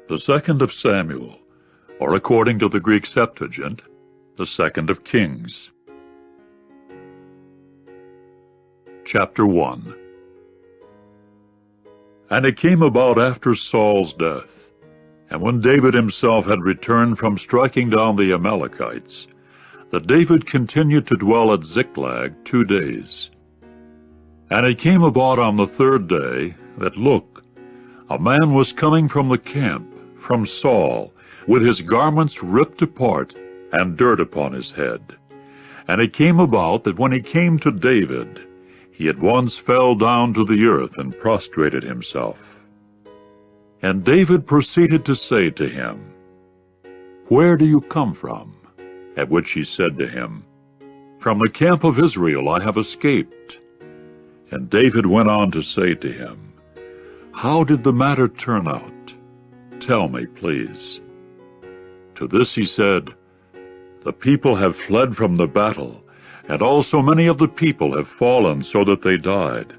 The second of Samuel, or according to the Greek Septuagint, the second of Kings. Chapter 1. And it came about after Saul's death, and when David himself had returned from striking down the Amalekites, that David continued to dwell at Ziklag 2 days. And it came about on the 3rd day that, look, a man was coming from the camp, from Saul, with his garments ripped apart, and dirt upon his head. And it came about that when he came to David, he at once fell down to the earth and prostrated himself. And David proceeded to say to him, Where do you come from? At which he said to him, From the camp of Israel I have escaped. And David went on to say to him, How did the matter turn out? Tell me, please. To this he said, The people have fled from the battle, and also many of the people have fallen so that they died,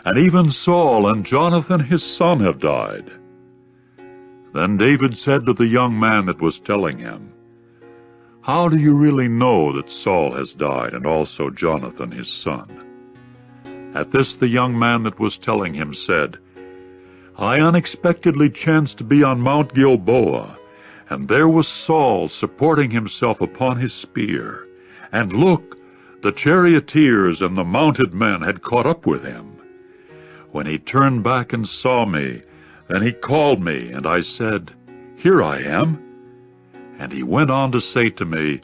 and even Saul and Jonathan his son have died. Then David said to the young man that was telling him, How do you really know that Saul has died, and also Jonathan his son? At this the young man that was telling him said, I unexpectedly chanced to be on Mount Gilboa, and there was Saul supporting himself upon his spear. And look, the charioteers and the mounted men had caught up with him. When he turned back and saw me, then he called me, and I said, Here I am. And he went on to say to me,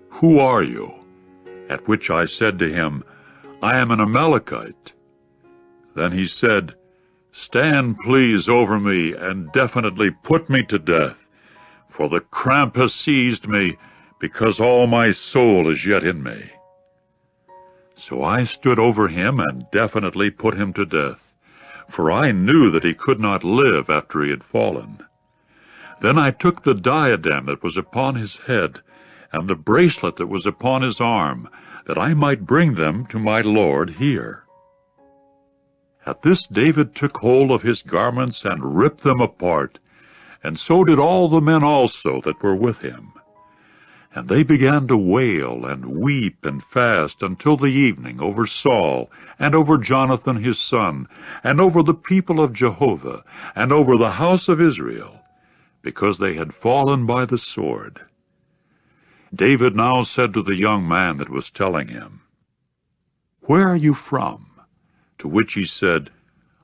Who are you? At which I said to him, I am an Amalekite. Then he said, Stand, please, over me, and definitely put me to death, for the cramp has seized me, because all my soul is yet in me. So I stood over him and definitely put him to death, for I knew that he could not live after he had fallen. Then I took the diadem that was upon his head, and the bracelet that was upon his arm, that I might bring them to my Lord here. At this David took hold of his garments and ripped them apart, and so did all the men also that were with him. And they began to wail and weep and fast until the evening over Saul, and over Jonathan his son, and over the people of Jehovah, and over the house of Israel, because they had fallen by the sword. David now said to the young man that was telling him, Where are you from? To which he said,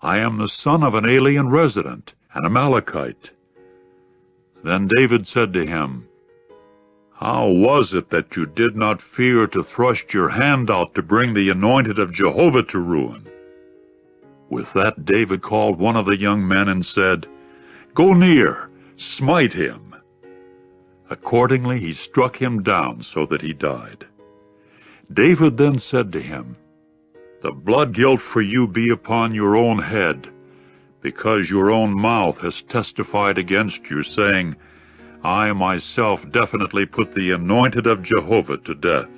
I am the son of an alien resident, an Amalekite. Then David said to him, How was it that you did not fear to thrust your hand out to bring the anointed of Jehovah to ruin? With that David called one of the young men and said, Go near, smite him. Accordingly he struck him down so that he died. David then said to him, The blood guilt for you be upon your own head, because your own mouth has testified against you, saying, I myself definitely put the anointed of Jehovah to death.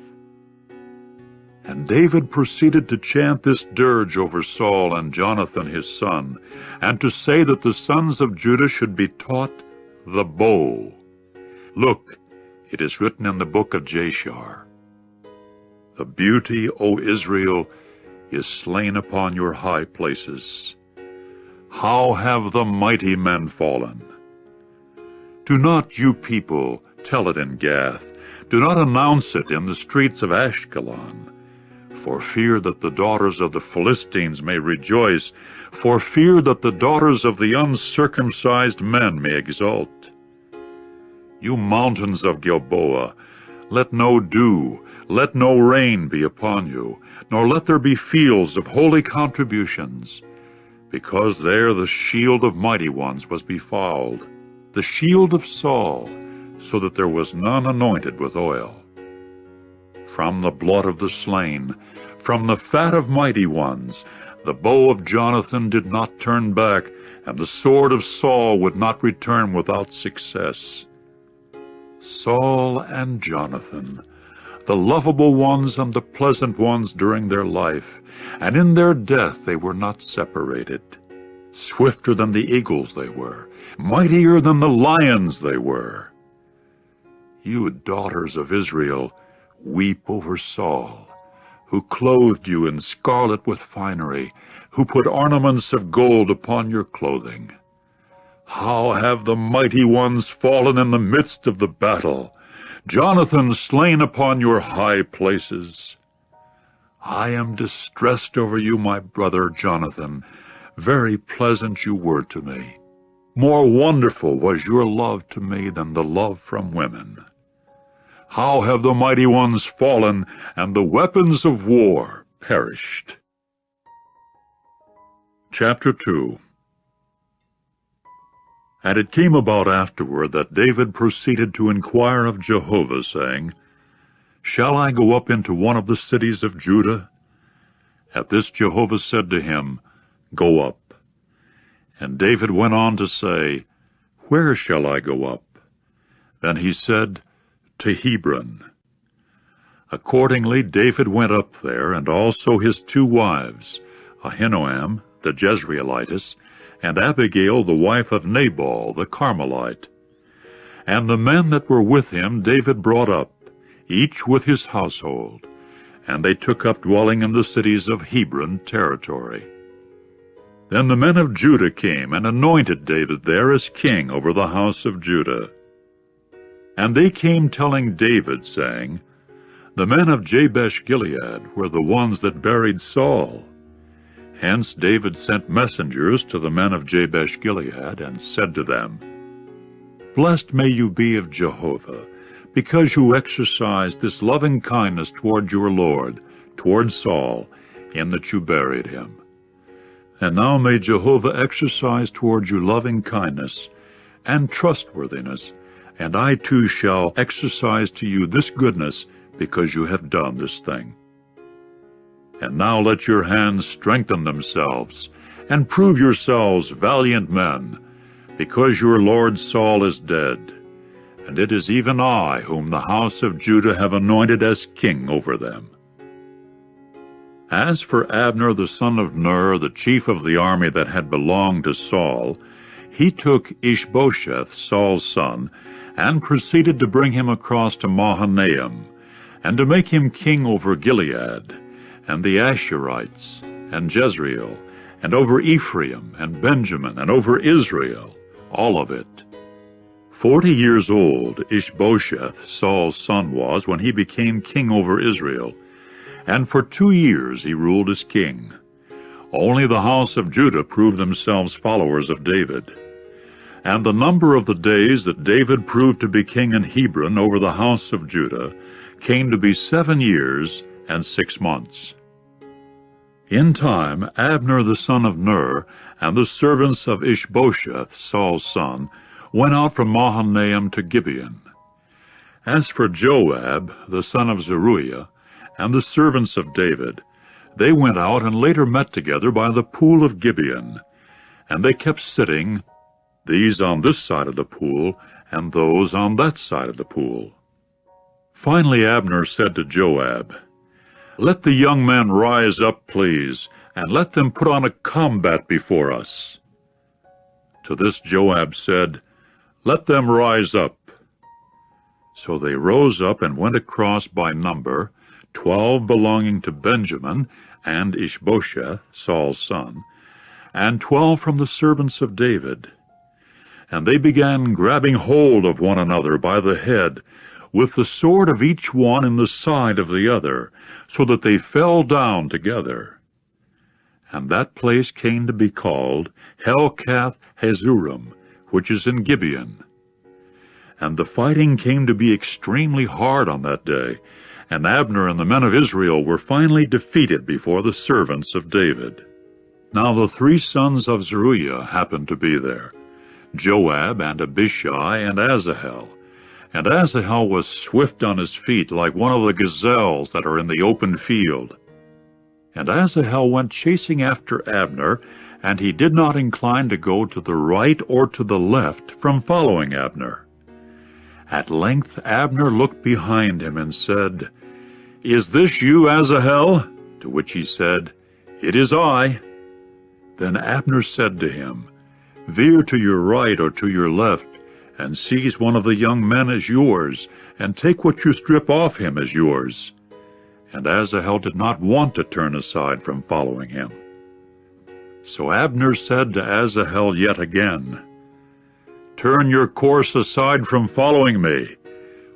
And David proceeded to chant this dirge over Saul and Jonathan his son, and to say that the sons of Judah should be taught the bow. Look, it is written in the book of Jashar, The beauty, O Israel, is slain upon your high places. How have the mighty men fallen? Do not you people tell it in Gath, do not announce it in the streets of Ashkelon, for fear that the daughters of the Philistines may rejoice, for fear that the daughters of the uncircumcised men may exult. You mountains of Gilboa, let no dew, let no rain be upon you, nor let there be fields of holy contributions, because there the shield of mighty ones was befouled, the shield of Saul, so that there was none anointed with oil. From the blood of the slain, from the fat of mighty ones, The bow of Jonathan did not turn back, and the sword of Saul would not return without success. Saul and Jonathan, the lovable ones and the pleasant ones during their life, and in their death they were not separated. Swifter than the eagles they were, mightier than the lions they were. You daughters of Israel, weep over Saul, who clothed you in scarlet with finery, who put ornaments of gold upon your clothing. How have the mighty ones fallen in the midst of the battle, Jonathan slain upon your high places. I am distressed over you, my brother Jonathan. Very pleasant you were to me. More wonderful was your love to me than the love from women. How have the mighty ones fallen, and the weapons of war perished. Chapter 2. And it came about afterward that David proceeded to inquire of Jehovah, saying, Shall I go up into one of the cities of Judah? At this Jehovah said to him, Go up. And David went on to say, Where shall I go up? Then he said, To Hebron. Accordingly David went up there, and also his 2 wives, Ahinoam the Jezreelitess, and Abigail the wife of Nabal the Carmelite. And the men that were with him David brought up, each with his household, and they took up dwelling in the cities of Hebron territory. Then the men of Judah came and anointed David there as king over the house of Judah. And they came telling David, saying, The men of Jabesh-Gilead were the ones that buried Saul. Hence David sent messengers to the men of Jabesh-Gilead, and said to them, Blessed may you be of Jehovah, because you exercised this loving kindness toward your Lord, toward Saul, in that you buried him. And now may Jehovah exercise toward you loving kindness and trustworthiness, and I too shall exercise to you this goodness, because you have done this thing. And now let your hands strengthen themselves, and prove yourselves valiant men, because your lord Saul is dead, and it is even I whom the house of Judah have anointed as king over them. As for Abner the son of Ner, the chief of the army that had belonged to Saul, he took Ishbosheth, Saul's son, and proceeded to bring him across to Mahanaim, and to make him king over Gilead, and the Asherites, and Jezreel, and over Ephraim, and Benjamin, and over Israel, all of it. 40 years old Ishbosheth, Saul's son, was when he became king over Israel, and for 2 years he ruled as king. Only the house of Judah proved themselves followers of David. And the number of the days that David proved to be king in Hebron over the house of Judah came to be 7 years and 6 months. In time Abner the son of Ner and the servants of Ishbosheth, Saul's son, went out from Mahanaim to Gibeon. As for Joab, the son of Zeruiah, and the servants of David, they went out and later met together by the pool of Gibeon, and they kept sitting, these on this side of the pool, and those on that side of the pool. Finally Abner said to Joab, Let the young men rise up, please, and let them put on a combat before us. To this Joab said, Let them rise up. So they rose up and went across by number, 12 belonging to Benjamin, and Ishbosheth, Saul's son, and 12 from the servants of David. And they began grabbing hold of one another by the head, with the sword of each one in the side of the other, so that they fell down together. And that place came to be called Helkath-Hazurim, which is in Gibeon. And the fighting came to be extremely hard on that day, and Abner and the men of Israel were finally defeated before the servants of David. Now the 3 sons of Zeruiah happened to be there, Joab and Abishai and Asahel. And Asahel was swift on his feet like one of the gazelles that are in the open field. And Asahel went chasing after Abner, and he did not incline to go to the right or to the left from following Abner. At length Abner looked behind him and said, "Is this you, Asahel?" To which he said, "It is I." Then Abner said to him, "Veer to your right or to your left, and seize one of the young men as yours, and take what you strip off him as yours." And Asahel did not want to turn aside from following him. So Abner said to Asahel yet again, "Turn your course aside from following me.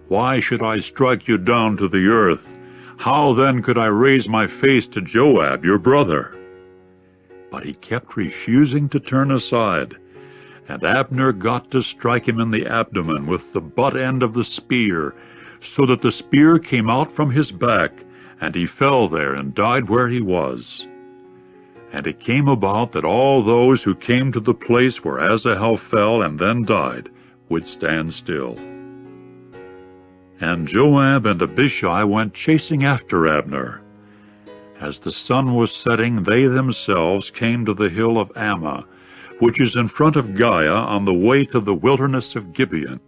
Why should I strike you down to the earth? How then could I raise my face to Joab, your brother?" But he kept refusing to turn aside, and Abner got to strike him in the abdomen with the butt end of the spear, so that the spear came out from his back, and he fell there and died where he was. And it came about that all those who came to the place where Asahel fell and then died would stand still. And Joab and Abishai went chasing after Abner. As the sun was setting, they themselves came to the hill of Ammah, which is in front of Giah on the way to the wilderness of Gibeon.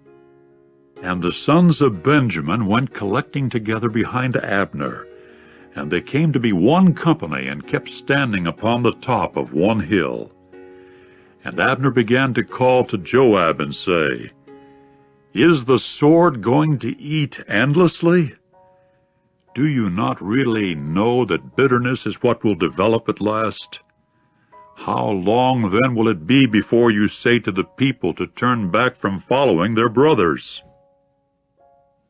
And the sons of Benjamin went collecting together behind Abner, and they came to be one company and kept standing upon the top of one hill. And Abner began to call to Joab and say, "Is the sword going to eat endlessly? Do you not really know that bitterness is what will develop at last? How long then will it be before you say to the people to turn back from following their brothers?"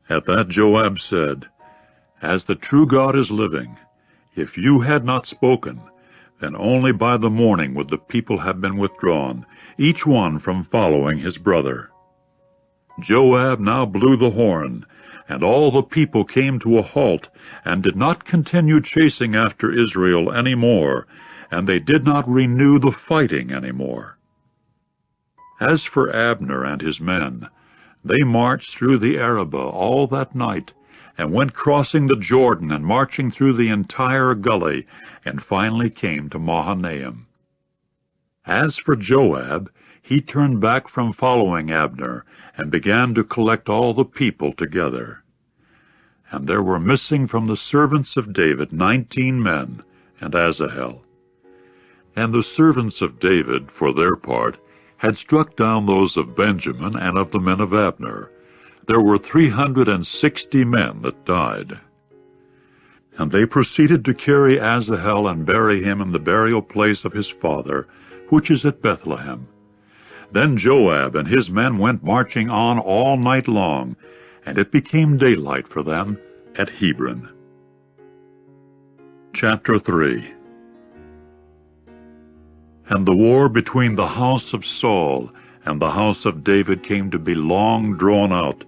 At that Joab said, "As the true God is living, if you had not spoken, then only by the morning would the people have been withdrawn, each one from following his brother." Joab now blew the horn, and all the people came to a halt, and did not continue chasing after Israel any more, and they did not renew the fighting any more. As for Abner and his men, they marched through the Arabah all that night, and went crossing the Jordan and marching through the entire gully, and finally came to Mahanaim. As for Joab, he turned back from following Abner, and began to collect all the people together. And there were missing from the servants of David 19 men, and Asahel. And the servants of David, for their part, had struck down those of Benjamin and of the men of Abner. There were 360 men that died. And they proceeded to carry Asahel and bury him in the burial place of his father, which is at Bethlehem. Then Joab and his men went marching on all night long, and it became daylight for them at Hebron. Chapter 3. And the war between the house of Saul and the house of David came to be long drawn out,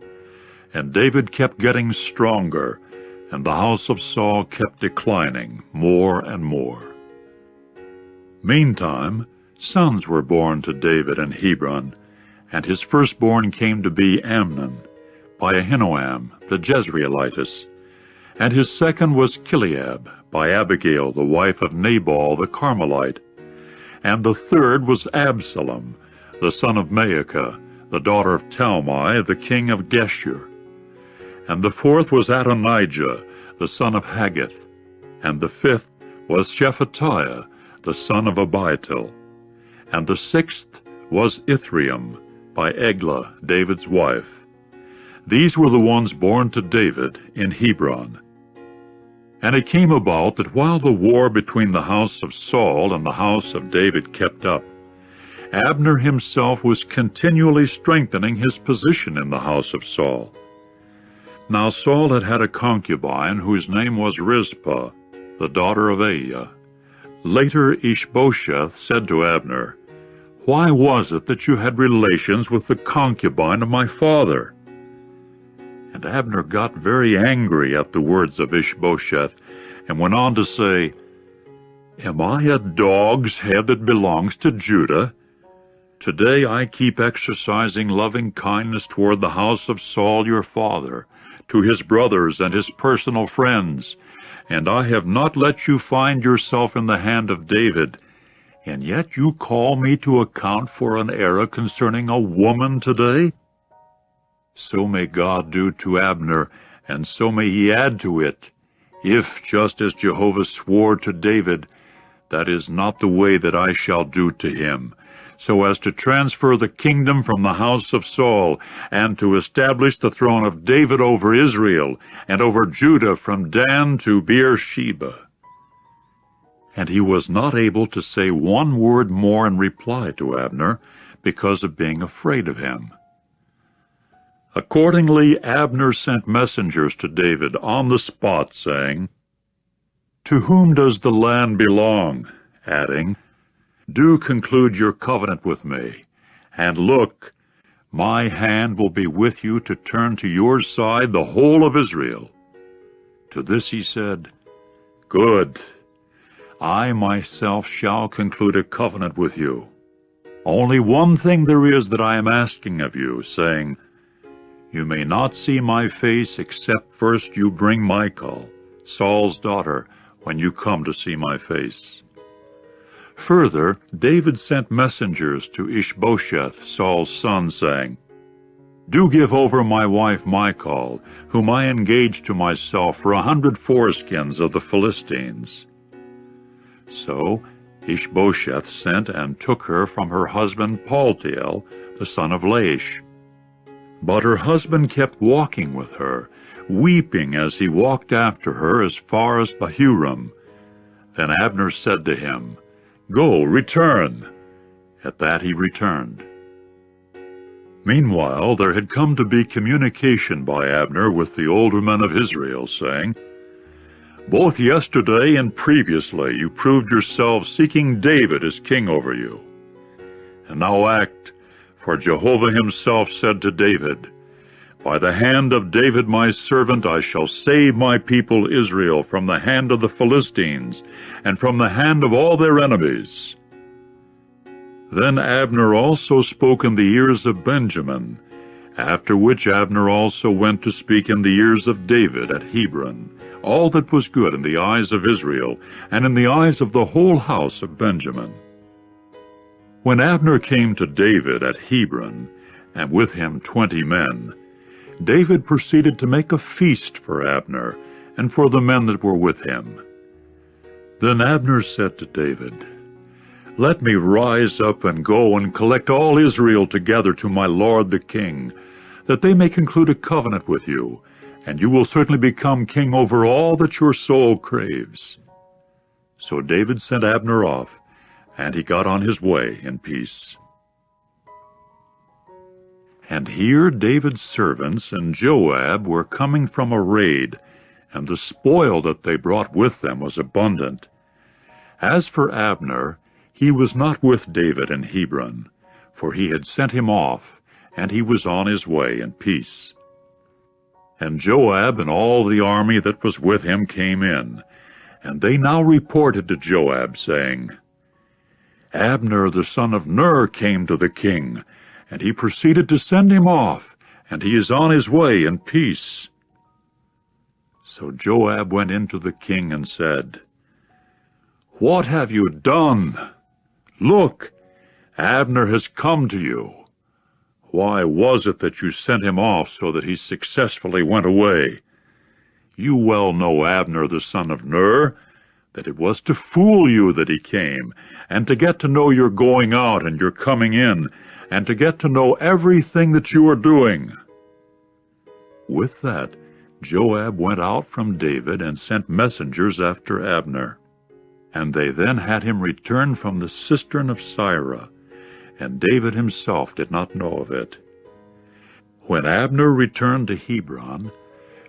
and David kept getting stronger, and the house of Saul kept declining more and more. Meantime, sons were born to David in Hebron, and his firstborn came to be Amnon, by Ahinoam the Jezreelitess, and his second was Chileab, by Abigail the wife of Nabal the Carmelite, and the third was Absalom, the son of Maacah, the daughter of Talmai, the king of Geshur. And the fourth was Adonijah, the son of Haggith, and the fifth was Shephatiah, the son of Abital, and the sixth was Ithream, by Eglah, David's wife. These were the ones born to David in Hebron. And it came about that while the war between the house of Saul and the house of David kept up, Abner himself was continually strengthening his position in the house of Saul. Now Saul had had a concubine whose name was Rizpah, the daughter of Aiah. Later Ishbosheth said to Abner, "Why was it that you had relations with the concubine of my father?" And Abner got very angry at the words of Ishbosheth, and went on to say, "Am I a dog's head that belongs to Judah? Today I keep exercising loving kindness toward the house of Saul your father, to his brothers and his personal friends, and I have not let you find yourself in the hand of David, and yet you call me to account for an error concerning a woman today? So may God do to Abner, and so may he add to it, if, just as Jehovah swore to David, that is not the way that I shall do to him, so as to transfer the kingdom from the house of Saul, and to establish the throne of David over Israel, and over Judah from Dan to Beersheba. And he was not able to say one word more in reply to Abner, because of being afraid of him. Accordingly, Abner sent messengers to David on the spot, saying, "To whom does the land belong?" adding, "Do conclude your covenant with me, and look, my hand will be with you to turn to your side the whole of Israel." To this he said, "Good, I myself shall conclude a covenant with you. Only one thing there is that I am asking of you, saying, you may not see my face except first you bring Michal, Saul's daughter, when you come to see my face." Further, David sent messengers to Ishbosheth, Saul's son, saying, "Do give over my wife Michal, whom I engaged to myself for 100 foreskins of the Philistines." So Ishbosheth sent and took her from her husband Paltiel, the son of Laish. But her husband kept walking with her, weeping as he walked after her as far as Bahurim. Then Abner said to him, "Go, return." At that he returned. Meanwhile there had come to be communication by Abner with the older men of Israel, saying, "Both yesterday and previously you proved yourselves seeking David as king over you. And now act, for Jehovah himself said to David, By the hand of David my servant I shall save my people Israel from the hand of the Philistines, and from the hand of all their enemies." Then Abner also spoke in the ears of Benjamin, after which Abner also went to speak in the ears of David at Hebron, all that was good in the eyes of Israel, and in the eyes of the whole house of Benjamin. When Abner came to David at Hebron, and with him 20 men, David proceeded to make a feast for Abner, and for the men that were with him. Then Abner said to David, "Let me rise up and go and collect all Israel together to my lord the king, that they may conclude a covenant with you, and you will certainly become king over all that your soul craves." So David sent Abner off, and he got on his way in peace. And here David's servants and Joab were coming from a raid, and the spoil that they brought with them was abundant. As for Abner, he was not with David in Hebron, for he had sent him off, and he was on his way in peace. And Joab and all the army that was with him came in, and they now reported to Joab, saying, "Abner the son of Ner came to the king, and he proceeded to send him off, and he is on his way in peace." So Joab went in to the king and said, "What have you done? Look, Abner has come to you. Why was it that you sent him off so that he successfully went away? You well know Abner the son of Ner, that it was to fool you that he came, and to get to know your going out and your coming in, and to get to know everything that you are doing." With that, Joab went out from David and sent messengers after Abner. And they then had him return from the cistern of Sirah, and David himself did not know of it. When Abner returned to Hebron,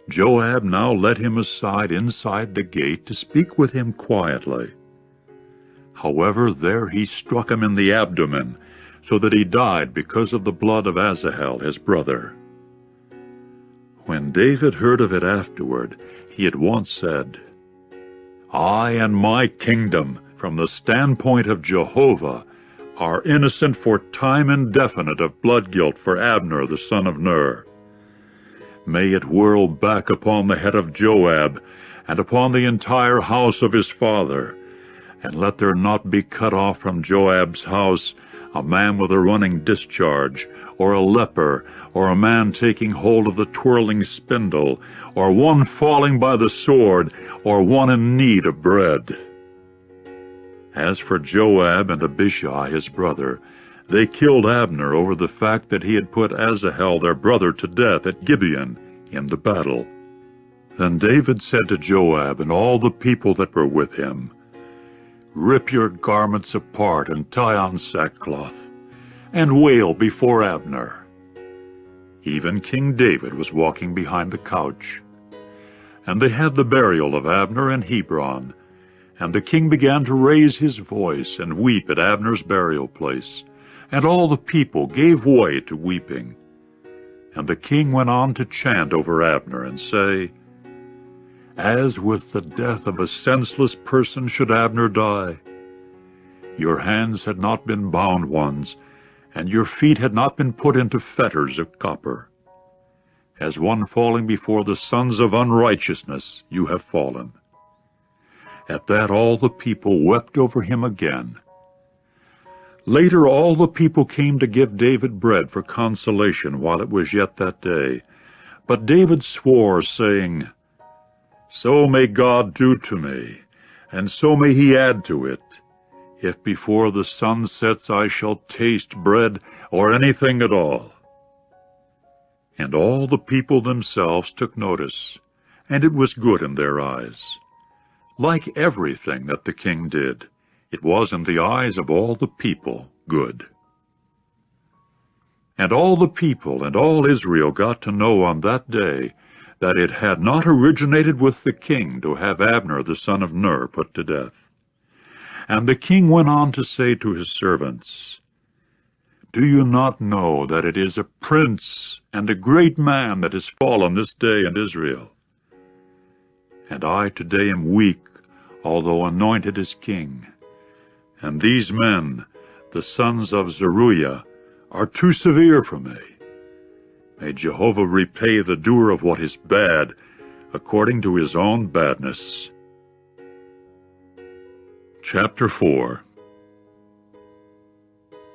Joab now led him aside inside the gate to speak with him quietly. However, there he struck him in the abdomen, so that he died because of the blood of Asahel his brother. When David heard of it afterward, he at once said, "I and my kingdom, from the standpoint of Jehovah, are innocent for time indefinite of blood guilt for Abner the son of Ner. May it whirl back upon the head of Joab, and upon the entire house of his father. And let there not be cut off from Joab's house a man with a running discharge, or a leper, or a man taking hold of the twirling spindle, or one falling by the sword, or one in need of bread. As for Joab and Abishai his brother, they killed Abner over the fact that he had put Asahel their brother to death at Gibeon in the battle. Then David said to Joab and all the people that were with him, "Rip your garments apart and tie on sackcloth, and wail before Abner." Even King David was walking behind the couch. And they had the burial of Abner in Hebron, and the king began to raise his voice and weep at Abner's burial place, and all the people gave way to weeping. And the king went on to chant over Abner and say, "As with the death of a senseless person should Abner die. Your hands had not been bound ones, and your feet had not been put into fetters of copper. As one falling before the sons of unrighteousness you have fallen." At that all the people wept over him again. Later all the people came to give David bread for consolation while it was yet that day. But David swore, saying, "So may God do to me, and so may he add to it, if before the sun sets I shall taste bread or anything at all." And all the people themselves took notice, and it was good in their eyes. Like everything that the king did, it was in the eyes of all the people good. And all the people and all Israel got to know on that day that it had not originated with the king to have Abner the son of Ner put to death. And the king went on to say to his servants, "Do you not know that it is a prince and a great man that is fallen this day in Israel? And I today am weak, although anointed as king. And these men, the sons of Zeruiah, are too severe for me. May Jehovah repay the doer of what is bad, according to his own badness." Chapter 4.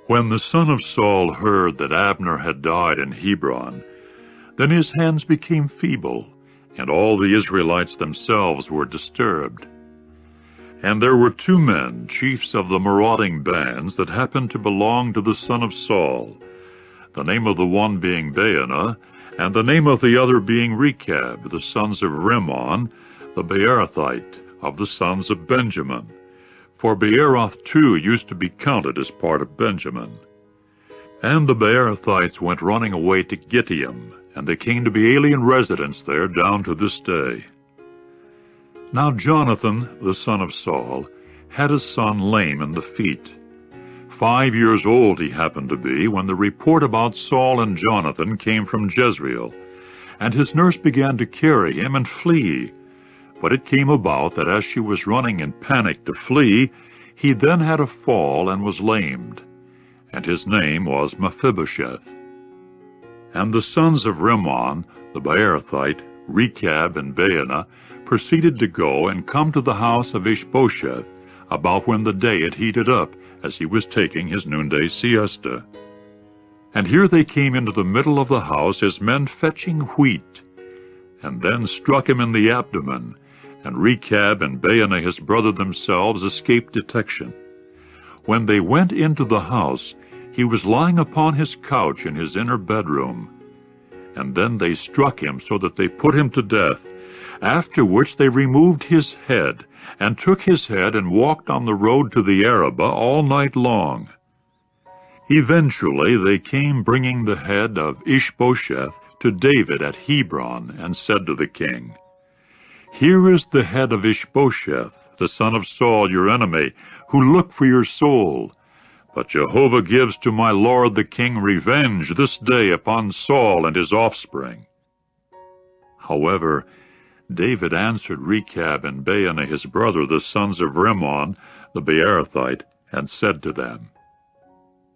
When the son of Saul heard that Abner had died in Hebron, then his hands became feeble, and all the Israelites themselves were disturbed. And there were 2 men, chiefs of the marauding bands, that happened to belong to the son of Saul, the name of the one being Baanah, and the name of the other being Rechab, the sons of Rimmon, the Beerothite, of the sons of Benjamin. For Beeroth too used to be counted as part of Benjamin. And the Beerothites went running away to Gittim, and they came to be alien residents there down to this day. Now Jonathan, the son of Saul, had a son lame in the feet. 5 years old he happened to be when the report about Saul and Jonathan came from Jezreel, and his nurse began to carry him and flee. But it came about that as she was running in panic to flee, he then had a fall and was lamed, and his name was Mephibosheth. And the sons of Rimmon, the Beerothite, Rechab and Baanah, proceeded to go and come to the house of Ishbosheth about when the day had heated up, as he was taking his noonday siesta. And here they came into the middle of the house as men fetching wheat, and then struck him in the abdomen, and Rechab and Baanah his brother themselves escaped detection. When they went into the house, he was lying upon his couch in his inner bedroom. And then they struck him so that they put him to death, after which they removed his head, and took his head and walked on the road to the Arabah all night long. Eventually they came bringing the head of Ishbosheth to David at Hebron, and said to the king, "Here is the head of Ishbosheth, the son of Saul your enemy, who looked for your soul. But Jehovah gives to my lord the king revenge this day upon Saul and his offspring." However, David answered Rechab and Baanah his brother, the sons of Rimmon, the Beerothite, and said to them,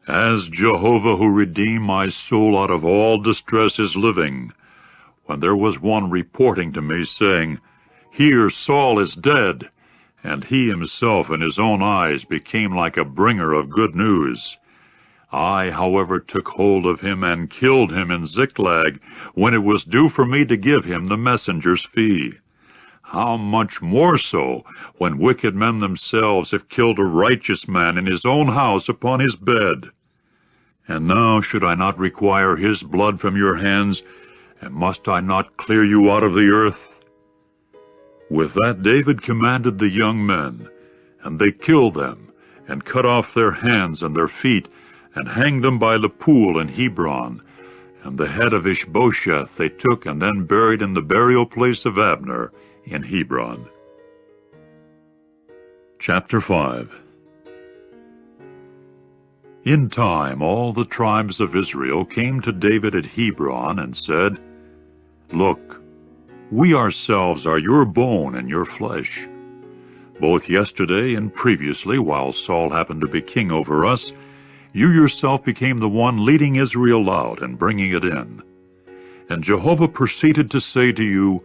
"As Jehovah who redeemed my soul out of all distress is living, when there was one reporting to me, saying, Here Saul is dead." And he himself in his own eyes became like a bringer of good news. I, however, took hold of him and killed him in Ziklag, when it was due for me to give him the messenger's fee. How much more so, when wicked men themselves have killed a righteous man in his own house upon his bed? And now should I not require his blood from your hands, and must I not clear you out of the earth?" With that David commanded the young men, and they killed them, and cut off their hands and their feet, and hanged them by the pool in Hebron. And the head of Ishbosheth they took and then buried in the burial place of Abner in Hebron. Chapter 5. In time all the tribes of Israel came to David at Hebron and said, "Look, we ourselves are your bone and your flesh. Both yesterday and previously, while Saul happened to be king over us, you yourself became the one leading Israel out and bringing it in. And Jehovah proceeded to say to you,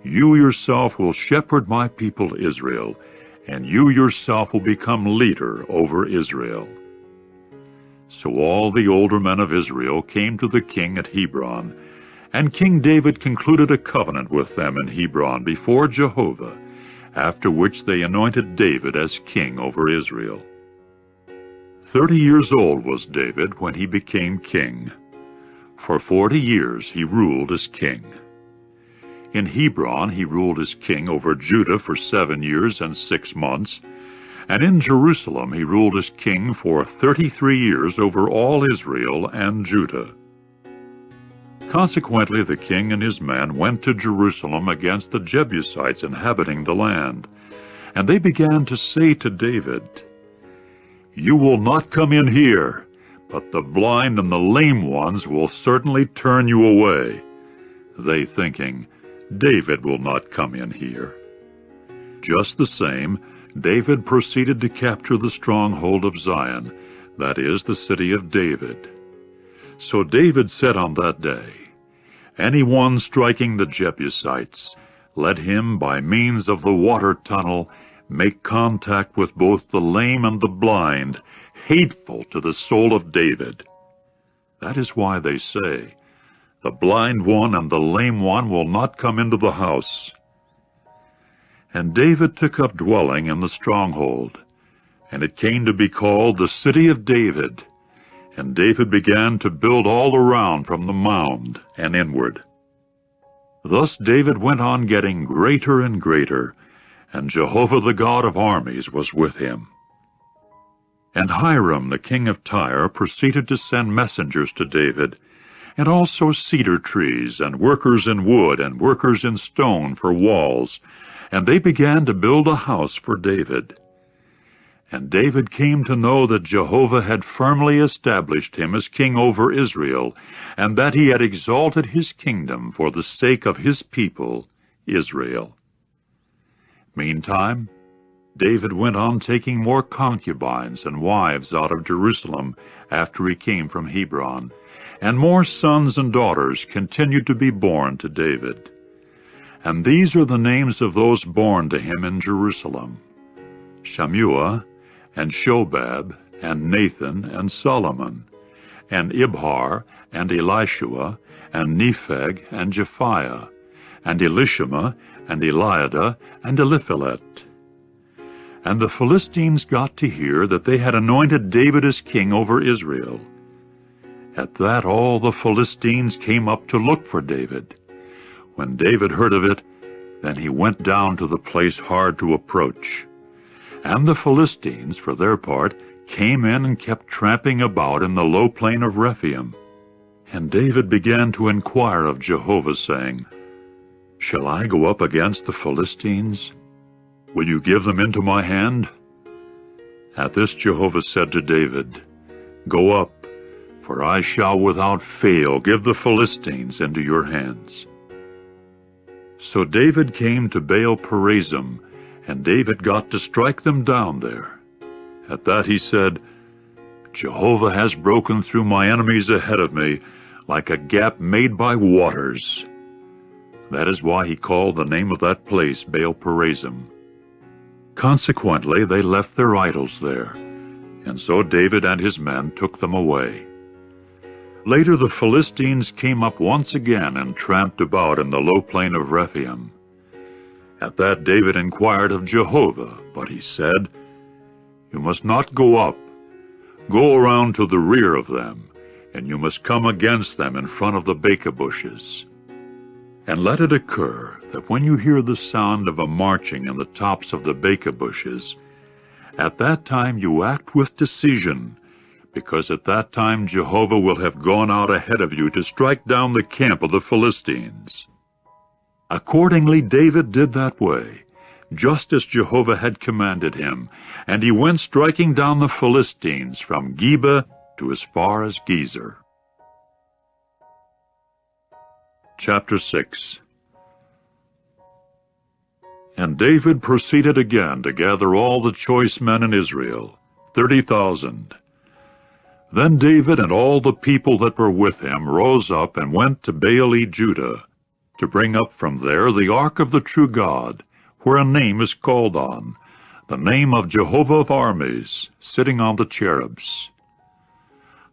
'You yourself will shepherd my people Israel, and you yourself will become leader over Israel.' So all the older men of Israel came to the king at Hebron, and King David concluded a covenant with them in Hebron before Jehovah, after which they anointed David as king over Israel. 30 years old was David when he became king. For 40 years he ruled as king. In Hebron he ruled as king over Judah for 7 years and 6 months, and in Jerusalem he ruled as king for 33 years over all Israel and Judah. Consequently, the king and his men went to Jerusalem against the Jebusites inhabiting the land, and they began to say to David, "You will not come in here, but the blind and the lame ones will certainly turn you away," they thinking, "David will not come in here." Just the same, David proceeded to capture the stronghold of Zion, that is, the city of David. So David said on that day, "Anyone striking the Jebusites, let him, by means of the water tunnel, make contact with both the lame and the blind, hateful to the soul of David." That is why they say, "The blind one and the lame one will not come into the house." And David took up dwelling in the stronghold, and it came to be called the City of David. And David began to build all around from the mound and inward. Thus David went on getting greater and greater, and Jehovah the God of armies was with him. And Hiram the king of Tyre proceeded to send messengers to David, and also cedar trees, and workers in wood, and workers in stone for walls, and they began to build a house for David. And David came to know that Jehovah had firmly established him as king over Israel, and that he had exalted his kingdom for the sake of his people, Israel. Meantime, David went on taking more concubines and wives out of Jerusalem after he came from Hebron, and more sons and daughters continued to be born to David. And these are the names of those born to him in Jerusalem: Shammua, and Shobab, and Nathan, and Solomon, and Ibhar, and Elishua, and Nepheg, and Japhiah, and Elishama, and Eliada, and Eliphelet. And the Philistines got to hear that they had anointed David as king over Israel. At that all the Philistines came up to look for David. When David heard of it, then he went down to the place hard to approach. And the Philistines, for their part, came in and kept tramping about in the low plain of Rephaim. And David began to inquire of Jehovah, saying, "Shall I go up against the Philistines? Will you give them into my hand?" At this Jehovah said to David, "Go up, for I shall without fail give the Philistines into your hands." So David came to Baal-perazim, and David got to strike them down there. At that he said, "Jehovah has broken through my enemies ahead of me, like a gap made by waters." That is why he called the name of that place Baal-perazim. Consequently, they left their idols there, and so David and his men took them away. Later the Philistines came up once again and tramped about in the low plain of Rephaim. At that David inquired of Jehovah, but he said, "You must not go up. Go around to the rear of them, and you must come against them in front of the beka bushes. And let it occur that when you hear the sound of a marching in the tops of the beka bushes, at that time you act with decision, because at that time Jehovah will have gone out ahead of you to strike down the camp of the Philistines." Accordingly David did that way, just as Jehovah had commanded him, and he went striking down the Philistines from Geba to as far as Gezer. Chapter 6. And David proceeded again to gather all the choice men in Israel, 30,000. Then David and all the people that were with him rose up and went to Baale-Judah, to bring up from there the ark of the true God, where a name is called on, the name of Jehovah of armies, sitting on the cherubs.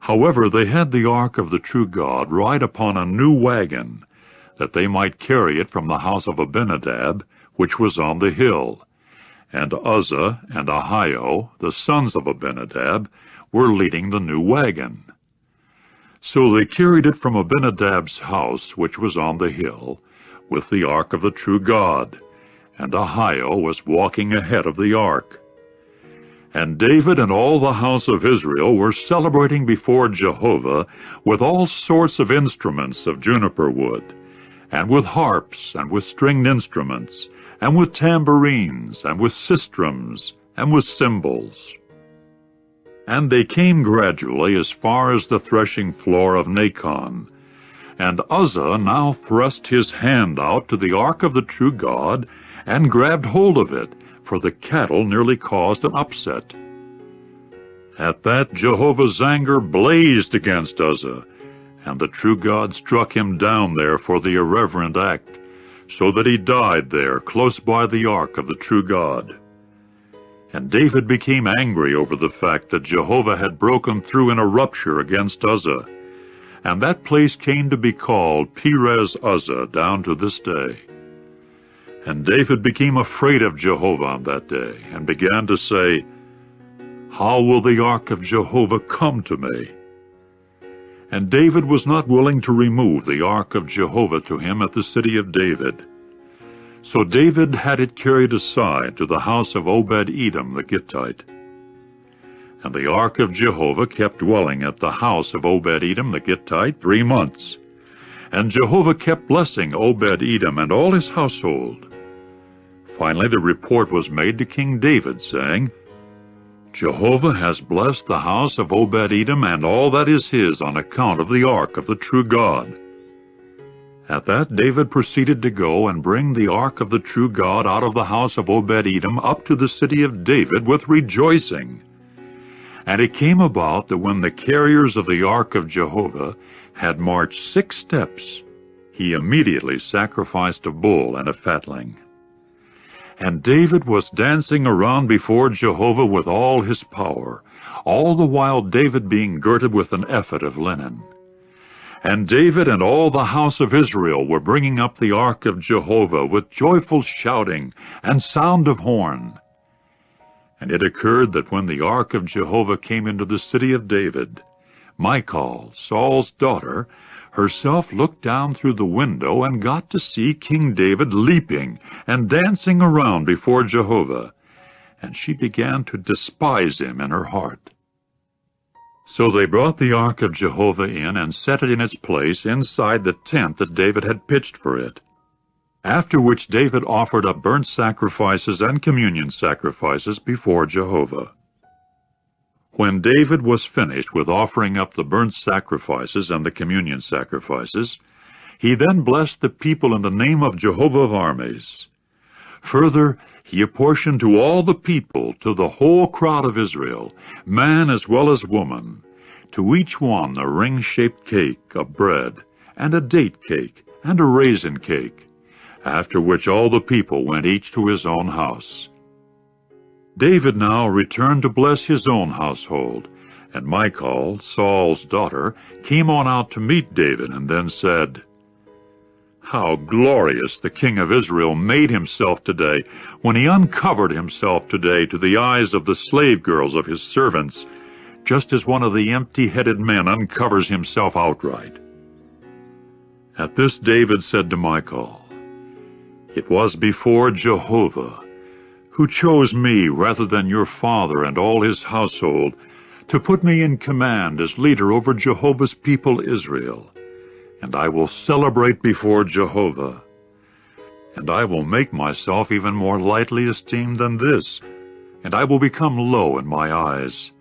However, they had the ark of the true God ride upon a new wagon, that they might carry it from the house of Abinadab, which was on the hill. And Uzzah and Ahio, the sons of Abinadab, were leading the new wagon. So they carried it from Abinadab's house, which was on the hill, with the ark of the true God, and Ahio was walking ahead of the ark. And David and all the house of Israel were celebrating before Jehovah with all sorts of instruments of juniper wood, and with harps, and with stringed instruments, and with tambourines, and with sistrums, and with cymbals. And they came gradually as far as the threshing floor of Nachon. And Uzzah now thrust his hand out to the ark of the true God, and grabbed hold of it, for the cattle nearly caused an upset. At that Jehovah's anger blazed against Uzzah, and the true God struck him down there for the irreverent act, so that he died there close by the ark of the true God. And David became angry over the fact that Jehovah had broken through in a rupture against Uzzah, and that place came to be called Perez Uzzah down to this day. And David became afraid of Jehovah on that day, and began to say, "How will the ark of Jehovah come to me?" And David was not willing to remove the ark of Jehovah to him at the city of David. So David had it carried aside to the house of Obed-Edom the Gittite. And the ark of Jehovah kept dwelling at the house of Obed-Edom the Gittite 3 months. And Jehovah kept blessing Obed-Edom and all his household. Finally the report was made to King David, saying, "Jehovah has blessed the house of Obed-Edom and all that is his on account of the ark of the true God." At that David proceeded to go and bring the ark of the true God out of the house of Obed-Edom up to the city of David with rejoicing. And it came about that when the carriers of the ark of Jehovah had marched 6 steps, he immediately sacrificed a bull and a fatling. And David was dancing around before Jehovah with all his power, all the while David being girded with an ephod of linen. And David and all the house of Israel were bringing up the ark of Jehovah with joyful shouting and sound of horn. And it occurred that when the ark of Jehovah came into the city of David, Michal, Saul's daughter, herself looked down through the window and got to see King David leaping and dancing around before Jehovah, and she began to despise him in her heart. So they brought the ark of Jehovah in and set it in its place inside the tent that David had pitched for it. After which David offered up burnt sacrifices and communion sacrifices before Jehovah. When David was finished with offering up the burnt sacrifices and the communion sacrifices, he then blessed the people in the name of Jehovah of armies. Further, he apportioned to all the people, to the whole crowd of Israel, man as well as woman, to each one a ring-shaped cake of bread, and a date cake, and a raisin cake, after which all the people went each to his own house. David now returned to bless his own household, and Michal, Saul's daughter, came on out to meet David, and then said, "How glorious the king of Israel made himself today, when he uncovered himself today to the eyes of the slave girls of his servants, just as one of the empty-headed men uncovers himself outright." At this David said to Michal, "It was before Jehovah, who chose me rather than your father and all his household, to put me in command as leader over Jehovah's people Israel. And I will celebrate before Jehovah. And I will make myself even more lightly esteemed than this, and I will become low in my eyes.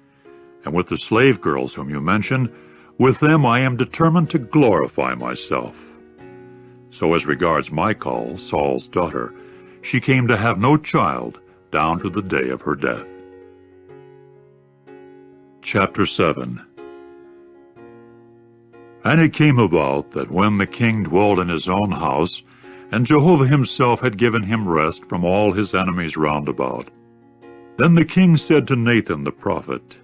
And with the slave girls whom you mention, with them I am determined to glorify myself." So as regards Michal, Saul's daughter, she came to have no child down to the day of her death. Chapter 7. And it came about that when the king dwelt in his own house, and Jehovah himself had given him rest from all his enemies round about, then the king said to Nathan the prophet,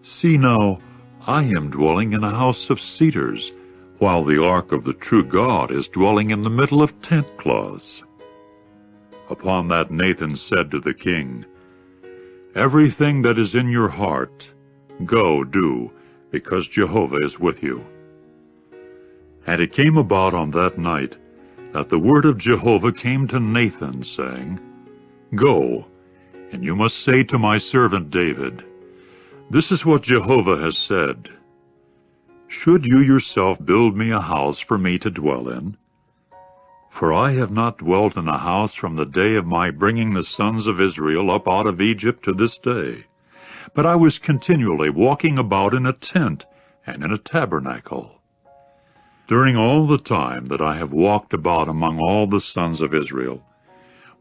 "See now, I am dwelling in a house of cedars, while the ark of the true God is dwelling in the middle of tent cloths." Upon that Nathan said to the king, "Everything that is in your heart, go do, because Jehovah is with you." And it came about on that night that the word of Jehovah came to Nathan, saying, "Go, and you must say to my servant David, This is what Jehovah has said. Should you yourself build me a house for me to dwell in? For I have not dwelt in a house from the day of my bringing the sons of Israel up out of Egypt to this day, but I was continually walking about in a tent and in a tabernacle. During all the time that I have walked about among all the sons of Israel,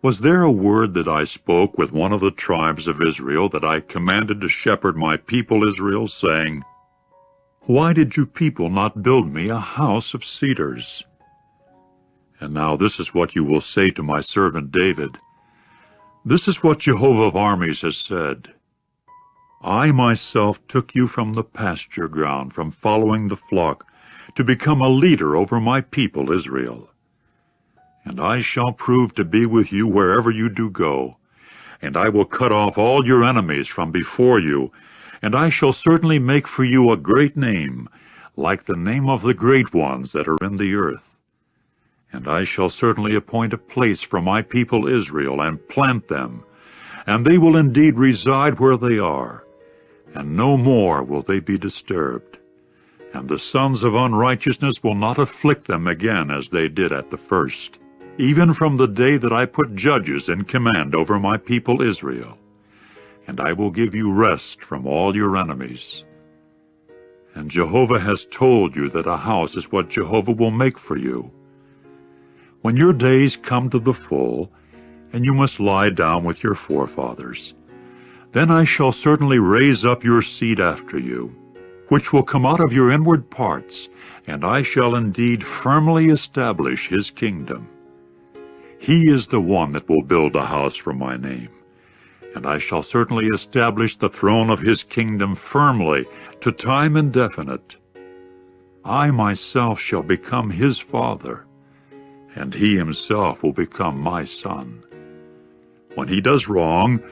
was there a word that I spoke with one of the tribes of Israel that I commanded to shepherd my people Israel, saying, Why did you people not build me a house of cedars? And now this is what you will say to my servant David. This is what Jehovah of armies has said. I myself took you from the pasture ground, from following the flock, to become a leader over my people Israel. And I shall prove to be with you wherever you do go, and I will cut off all your enemies from before you, and I shall certainly make for you a great name, like the name of the great ones that are in the earth. And I shall certainly appoint a place for my people Israel, and plant them, and they will indeed reside where they are, and no more will they be disturbed. And the sons of unrighteousness will not afflict them again as they did at the first, even from the day that I put judges in command over my people Israel. And I will give you rest from all your enemies. And Jehovah has told you that a house is what Jehovah will make for you. When your days come to the full, and you must lie down with your forefathers, then I shall certainly raise up your seed after you, which will come out of your inward parts, and I shall indeed firmly establish his kingdom. He is the one that will build a house for my name, and I shall certainly establish the throne of his kingdom firmly to time indefinite. I myself shall become his father, and he himself will become my son. When he does wrong,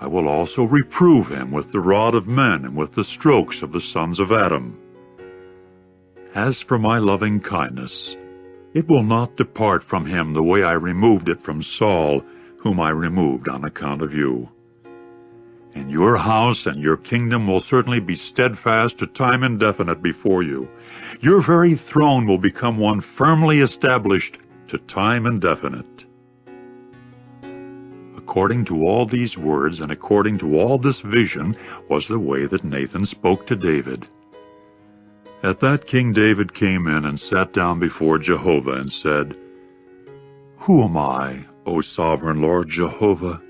I will also reprove him with the rod of men and with the strokes of the sons of Adam. As for my loving kindness, it will not depart from him the way I removed it from Saul, whom I removed on account of you. And your house and your kingdom will certainly be steadfast to time indefinite before you. Your very throne will become one firmly established to time indefinite. According to all these words and according to all this vision was the way that Nathan spoke to David. At that King David came in and sat down before Jehovah and said, Who am I, O sovereign Lord Jehovah?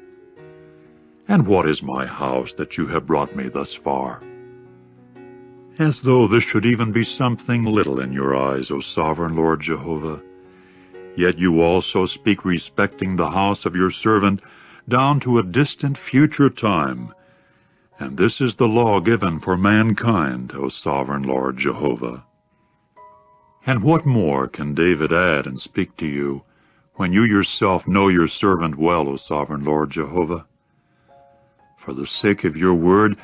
And what is my house that you have brought me thus far? As though this should even be something little in your eyes, O sovereign Lord Jehovah. Yet you also speak respecting the house of your servant down to a distant future time. And this is the law given for mankind, O sovereign Lord Jehovah. And what more can David add and speak to you, when you yourself know your servant well, O sovereign Lord Jehovah? For the sake of your word,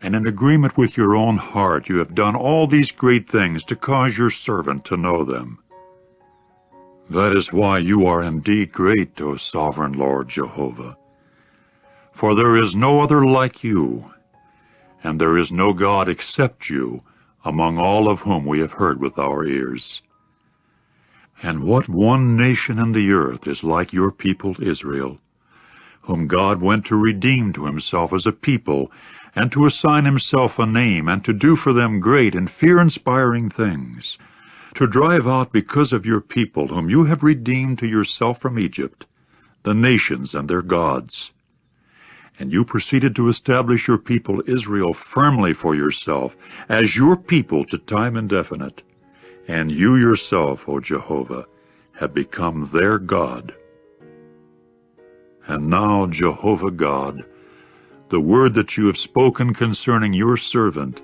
and in agreement with your own heart, you have done all these great things to cause your servant to know them. That is why you are indeed great, O sovereign Lord Jehovah. For there is no other like you, and there is no God except you, among all of whom we have heard with our ears. And what one nation in the earth is like your people Israel, whom God went to redeem to himself as a people, and to assign himself a name, and to do for them great and fear-inspiring things, to drive out because of your people, whom you have redeemed to yourself from Egypt, the nations and their gods. And you proceeded to establish your people Israel firmly for yourself, as your people to time indefinite. And you yourself, O Jehovah, have become their God. And now, Jehovah God, the word that you have spoken concerning your servant,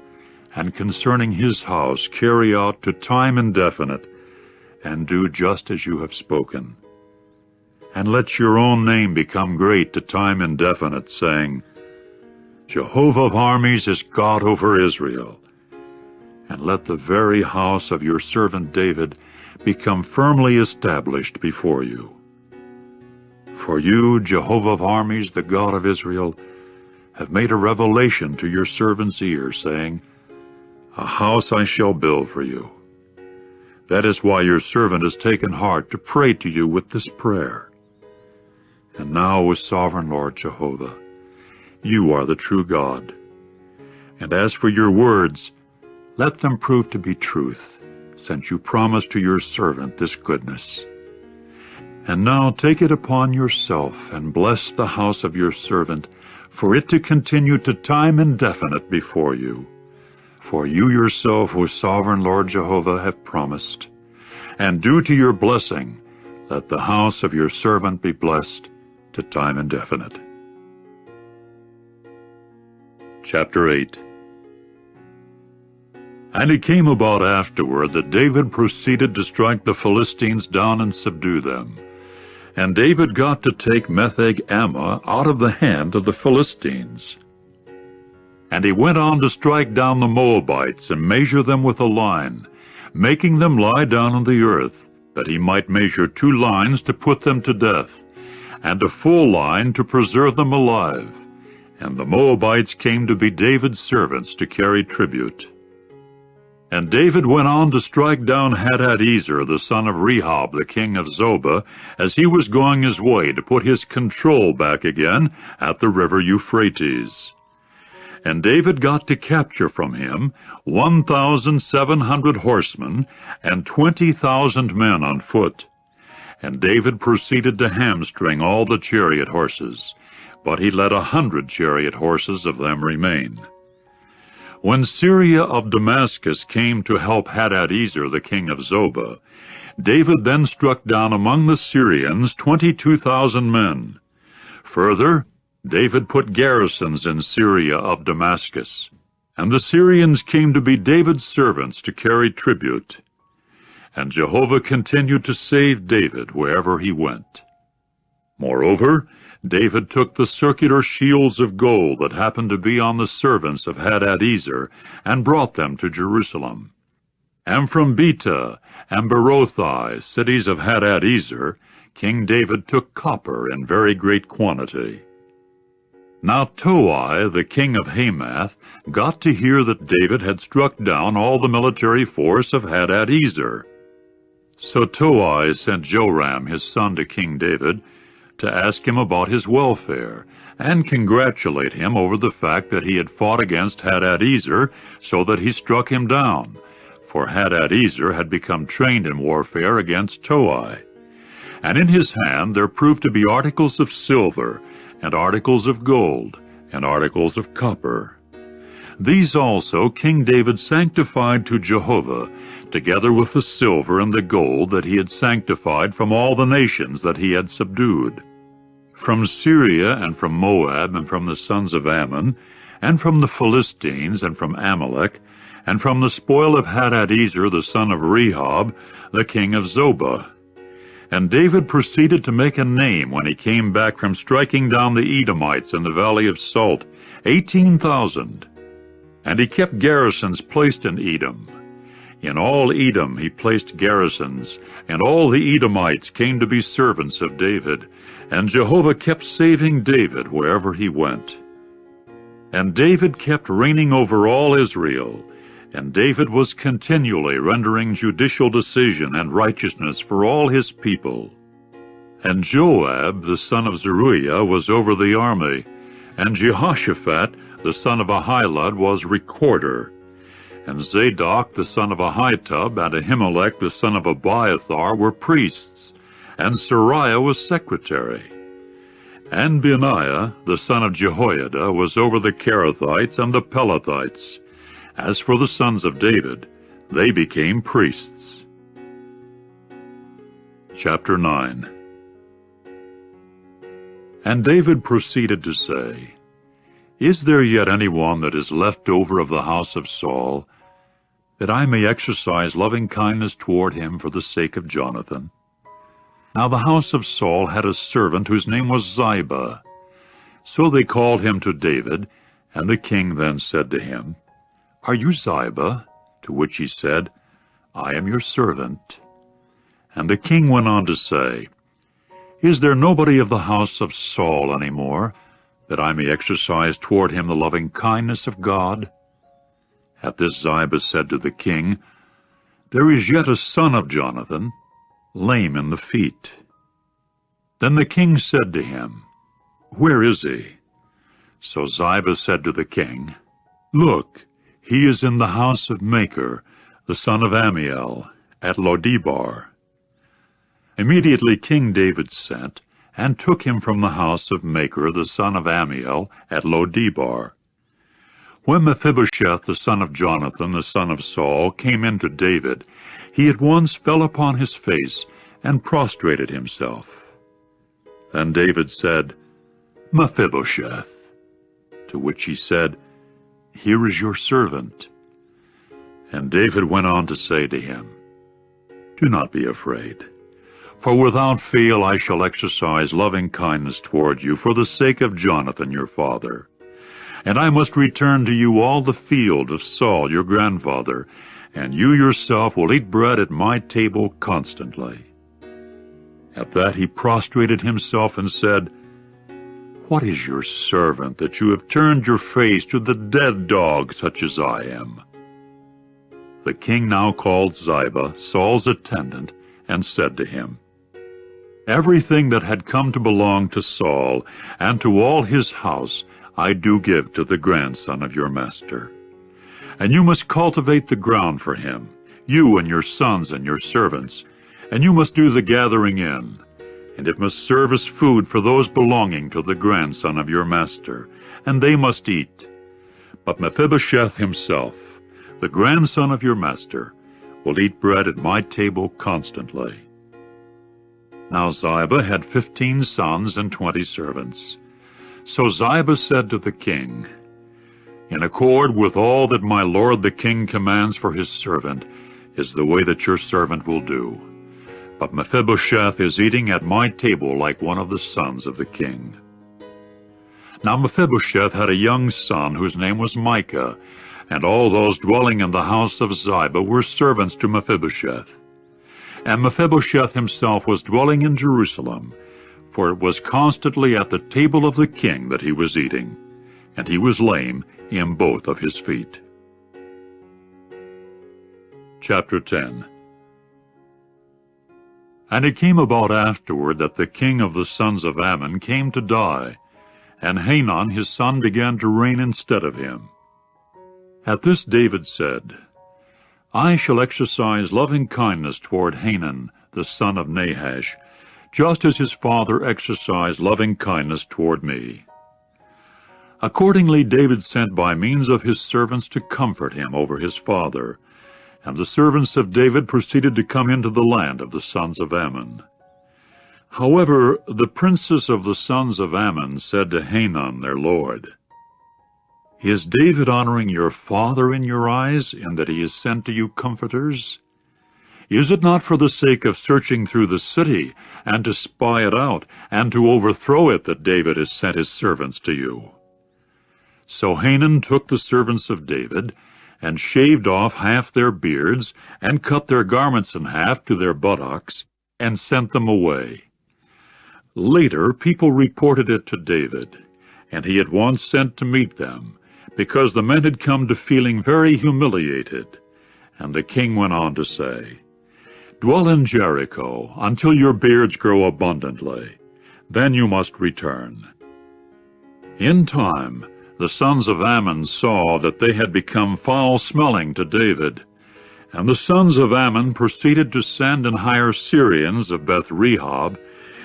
and concerning his house, carry out to time indefinite, and do just as you have spoken. And let your own name become great to time indefinite, saying, Jehovah of armies is God over Israel. And let the very house of your servant David become firmly established before you. For you, Jehovah of armies, the God of Israel, have made a revelation to your servant's ear, saying, A house I shall build for you. That is why your servant has taken heart to pray to you with this prayer. And now, O sovereign Lord Jehovah, you are the true God. And as for your words, let them prove to be truth, since you promised to your servant this goodness. And now take it upon yourself, and bless the house of your servant, for it to continue to time indefinite before you. For you yourself, O sovereign Lord Jehovah, have promised. And due to your blessing, let the house of your servant be blessed to time indefinite. Chapter 8. And it came about afterward that David proceeded to strike the Philistines down and subdue them. And David got to take Metheg-Ammah out of the hand of the Philistines. And he went on to strike down the Moabites, and measure them with a line, making them lie down on the earth, that he might measure 2 lines to put them to death, and a full line to preserve them alive. And the Moabites came to be David's servants to carry tribute. And David went on to strike down Hadadezer, the son of Rehob, the king of Zobah, as he was going his way to put his control back again at the river Euphrates. And David got to capture from him 1,700 horsemen and 20,000 men on foot. And David proceeded to hamstring all the chariot horses, but he let 100 chariot horses of them remain. When Syria of Damascus came to help Hadadezer, the king of Zobah, David then struck down among the Syrians 22,000 men. Further, David put garrisons in Syria of Damascus, and the Syrians came to be David's servants to carry tribute. And Jehovah continued to save David wherever he went. Moreover, David took the circular shields of gold that happened to be on the servants of Hadadezer, and brought them to Jerusalem. And from Betah and Berothai, cities of Hadadezer, King David took copper in very great quantity. Now Toi, the king of Hamath, got to hear that David had struck down all the military force of Hadadezer. So Toi sent Joram his son to King David, to ask him about his welfare, and congratulate him over the fact that he had fought against Hadadezer, so that he struck him down, for Hadadezer had become trained in warfare against Toi. And in his hand there proved to be articles of silver, and articles of gold, and articles of copper. These also King David sanctified to Jehovah, together with the silver and the gold that he had sanctified from all the nations that he had subdued, from Syria and from Moab and from the sons of Ammon, and from the Philistines and from Amalek, and from the spoil of Hadadezer the son of Rehob, the king of Zobah. And David proceeded to make a name when he came back from striking down the Edomites in the valley of Salt, 18,000. And he kept garrisons placed in Edom. In all Edom he placed garrisons, and all the Edomites came to be servants of David, and Jehovah kept saving David wherever he went. And David kept reigning over all Israel, and David was continually rendering judicial decision and righteousness for all his people. And Joab the son of Zeruiah was over the army, and Jehoshaphat the son of Ahilud was recorder, and Zadok the son of Ahitub and Ahimelech the son of Abiathar were priests, and Sariah was secretary. And Benaiah the son of Jehoiada was over the Kerethites and the Pelethites. As for the sons of David, they became priests. Chapter 9. And David proceeded to say, Is there yet any one that is left over of the house of Saul, that I may exercise loving kindness toward him for the sake of Jonathan? Now the house of Saul had a servant whose name was Ziba. So they called him to David, and the king then said to him, Are you Ziba? To which he said, I am your servant. And the king went on to say, Is there nobody of the house of Saul any more, that I may exercise toward him the loving kindness of God? At this Ziba said to the king, There is yet a son of Jonathan, lame in the feet. Then the king said to him, Where is he? So Ziba said to the king, Look, he is in the house of Machir, the son of Ammiel, at Lodebar. Immediately King David sent, and took him from the house of Machir, the son of Ammiel, at Lodebar. When Mephibosheth, the son of Jonathan, the son of Saul, came in to David, he at once fell upon his face and prostrated himself. Then David said, Mephibosheth. To which he said, Here is your servant. And David went on to say to him, Do not be afraid, for without fail I shall exercise loving kindness toward you for the sake of Jonathan your father. And I must return to you all the field of Saul your grandfather, and you yourself will eat bread at my table constantly. At that he prostrated himself and said, What is your servant, that you have turned your face to the dead dog such as I am? The king now called Ziba, Saul's attendant, and said to him, Everything that had come to belong to Saul, and to all his house, I do give to the grandson of your master. And you must cultivate the ground for him, you and your sons and your servants, and you must do the gathering in, and it must serve as food for those belonging to the grandson of your master, and they must eat. But Mephibosheth himself, the grandson of your master, will eat bread at my table constantly. Now Ziba had 15 sons and 20 servants. So Ziba said to the king, In accord with all that my lord the king commands for his servant is the way that your servant will do. But Mephibosheth is eating at my table like one of the sons of the king. Now Mephibosheth had a young son whose name was Micah, and all those dwelling in the house of Ziba were servants to Mephibosheth. And Mephibosheth himself was dwelling in Jerusalem, for it was constantly at the table of the king that he was eating, and he was lame in both of his feet. Chapter 10. And it came about afterward that the king of the sons of Ammon came to die, and Hanun his son began to reign instead of him. At this David said, I shall exercise loving kindness toward Hanun the son of Nahash, just as his father exercised loving kindness toward me. Accordingly David sent by means of his servants to comfort him over his father, and the servants of David proceeded to come into the land of the sons of Ammon. However, the princes of the sons of Ammon said to Hanun their lord, "Is David honoring your father in your eyes, in that he has sent to you comforters? Is it not for the sake of searching through the city, and to spy it out, and to overthrow it, that David has sent his servants to you?" So Hanun took the servants of David, and shaved off half their beards, and cut their garments in half to their buttocks, and sent them away. Later people reported it to David, and he at once sent to meet them, because the men had come to feeling very humiliated. And the king went on to say, "Dwell in Jericho until your beards grow abundantly. Then you must return." In time, the sons of Ammon saw that they had become foul-smelling to David. And the sons of Ammon proceeded to send and hire Syrians of Beth-rehob,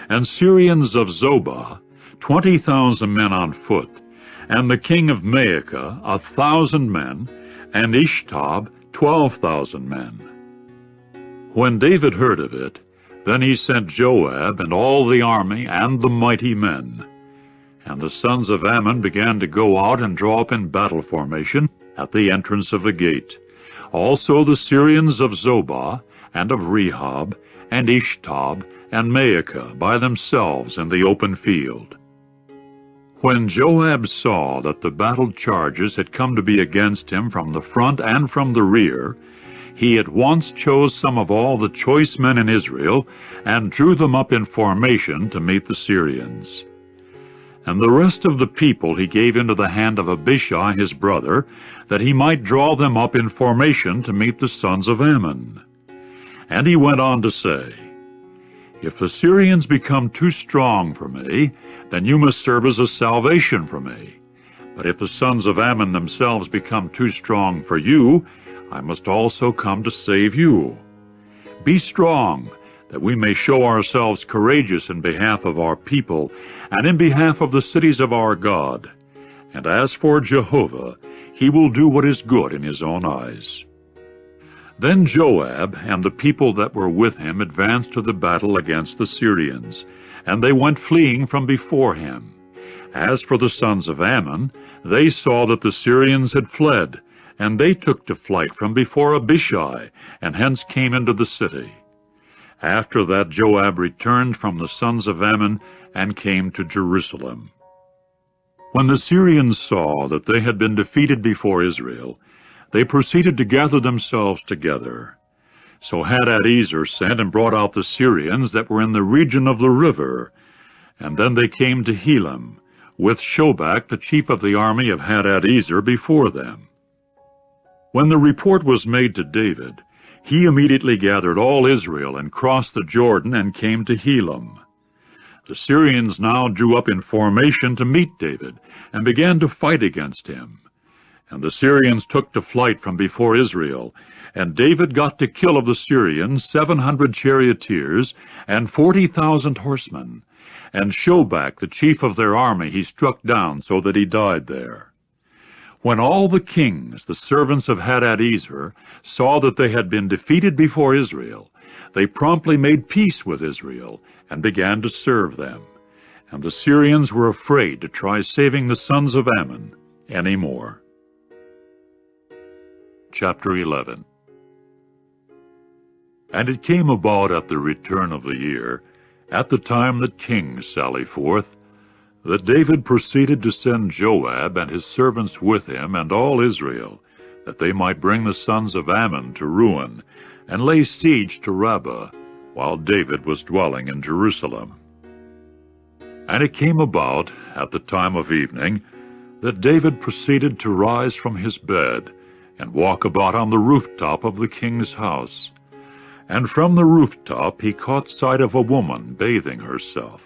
and Syrians of Zobah, 20,000 men on foot, and the king of Maacah 1,000 men, and Ishtob 12,000 men. When David heard of it, then he sent Joab and all the army and the mighty men. And the sons of Ammon began to go out and draw up in battle formation at the entrance of the gate. Also the Syrians of Zobah, and of Rehob, and Ishtob, and Maacah by themselves in the open field. When Joab saw that the battle charges had come to be against him from the front and from the rear, he at once chose some of all the choice men in Israel, and drew them up in formation to meet the Syrians. And the rest of the people he gave into the hand of Abishai his brother, that he might draw them up in formation to meet the sons of Ammon. And he went on to say, "If the Syrians become too strong for me, then you must serve as a salvation for me. But if the sons of Ammon themselves become too strong for you, I must also come to save you. Be strong, that we may show ourselves courageous in behalf of our people, and in behalf of the cities of our God. And as for Jehovah, he will do what is good in his own eyes." Then Joab and the people that were with him advanced to the battle against the Syrians, and they went fleeing from before him. As for the sons of Ammon, they saw that the Syrians had fled, and they took to flight from before Abishai, and hence came into the city. After that Joab returned from the sons of Ammon, and came to Jerusalem. When the Syrians saw that they had been defeated before Israel, they proceeded to gather themselves together. So Hadadezer sent and brought out the Syrians that were in the region of the river. And then they came to Helam, with Shobach the chief of the army of Hadadezer before them. When the report was made to David, he immediately gathered all Israel and crossed the Jordan and came to Helam. The Syrians now drew up in formation to meet David, and began to fight against him. And the Syrians took to flight from before Israel, and David got to kill of the Syrians 700 charioteers and 40,000 horsemen. And Shobach, the chief of their army, he struck down so that he died there. When all the kings, the servants of Hadadezer, saw that they had been defeated before Israel, they promptly made peace with Israel, and began to serve them. And the Syrians were afraid to try saving the sons of Ammon any more. Chapter 11. And it came about at the return of the year, at the time that kings sally forth, that David proceeded to send Joab and his servants with him and all Israel, that they might bring the sons of Ammon to ruin, and lay siege to Rabbah, while David was dwelling in Jerusalem. And it came about, at the time of evening, that David proceeded to rise from his bed, and walk about on the rooftop of the king's house. And from the rooftop he caught sight of a woman bathing herself,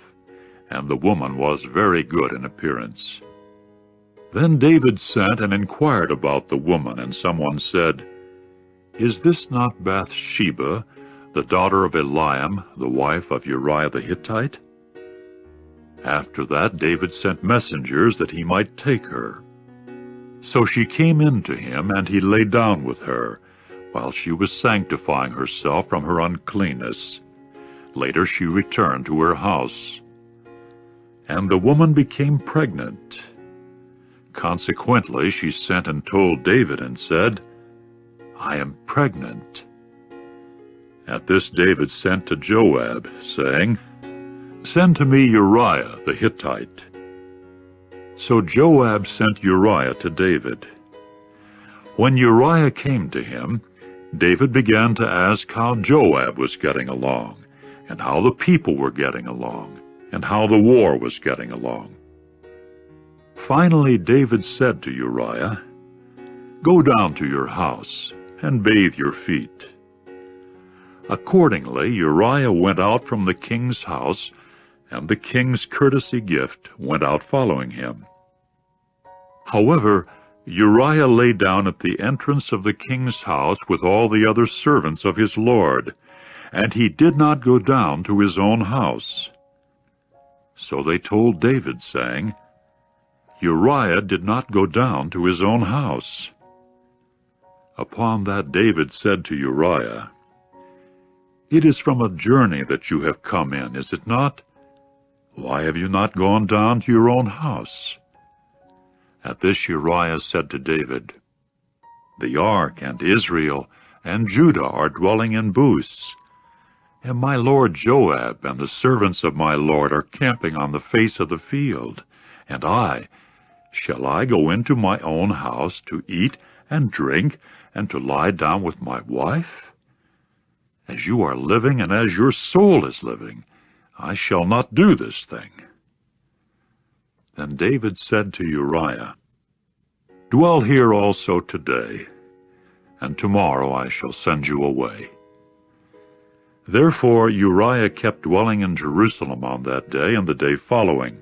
and the woman was very good in appearance. Then David sent and inquired about the woman, and someone said, "Is this not Bathsheba, the daughter of Eliam, the wife of Uriah the Hittite?" After that David sent messengers that he might take her. So she came in to him, and he lay down with her, while she was sanctifying herself from her uncleanness. Later she returned to her house. And the woman became pregnant. Consequently she sent and told David and said, "I am pregnant." At this David sent to Joab, saying, "Send to me Uriah the Hittite." So Joab sent Uriah to David. When Uriah came to him, David began to ask how Joab was getting along, and how the people were getting along, and how the war was getting along. Finally David said to Uriah, "Go down to your house and bathe your feet." Accordingly Uriah went out from the king's house, and the king's courtesy gift went out following him. However, Uriah lay down at the entrance of the king's house with all the other servants of his lord, and he did not go down to his own house. So they told David, saying, "Uriah did not go down to his own house." Upon that David said to Uriah, "It is from a journey that you have come in, is it not? Why have you not gone down to your own house?" At this Uriah said to David, "The ark and Israel and Judah are dwelling in booths, and my lord Joab and the servants of my lord are camping on the face of the field, and shall I go into my own house to eat and drink and to lie down with my wife? As you are living and as your soul is living, I shall not do this thing." Then David said to Uriah, "Dwell here also today, and tomorrow I shall send you away." Therefore Uriah kept dwelling in Jerusalem on that day and the day following.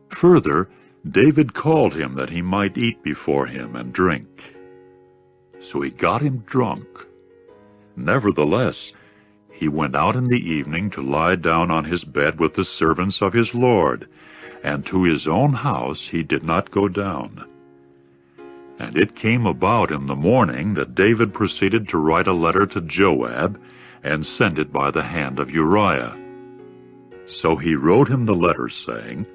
Further, David called him that he might eat before him and drink. So he got him drunk. Nevertheless, he went out in the evening to lie down on his bed with the servants of his lord, and to his own house he did not go down. And it came about in the morning that David proceeded to write a letter to Joab, and send it by the hand of Uriah. So he wrote him the letter, saying,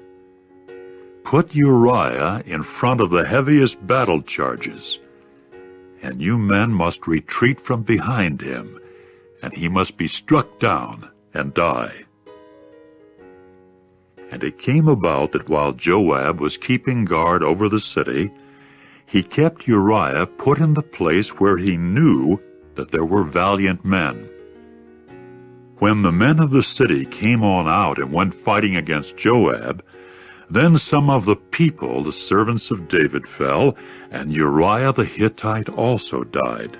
"Put Uriah in front of the heaviest battle charges, and you men must retreat from behind him, and he must be struck down and die." And it came about that while Joab was keeping guard over the city, he kept Uriah put in the place where he knew that there were valiant men. When the men of the city came on out and went fighting against Joab, then some of the people, the servants of David, fell, and Uriah the Hittite also died.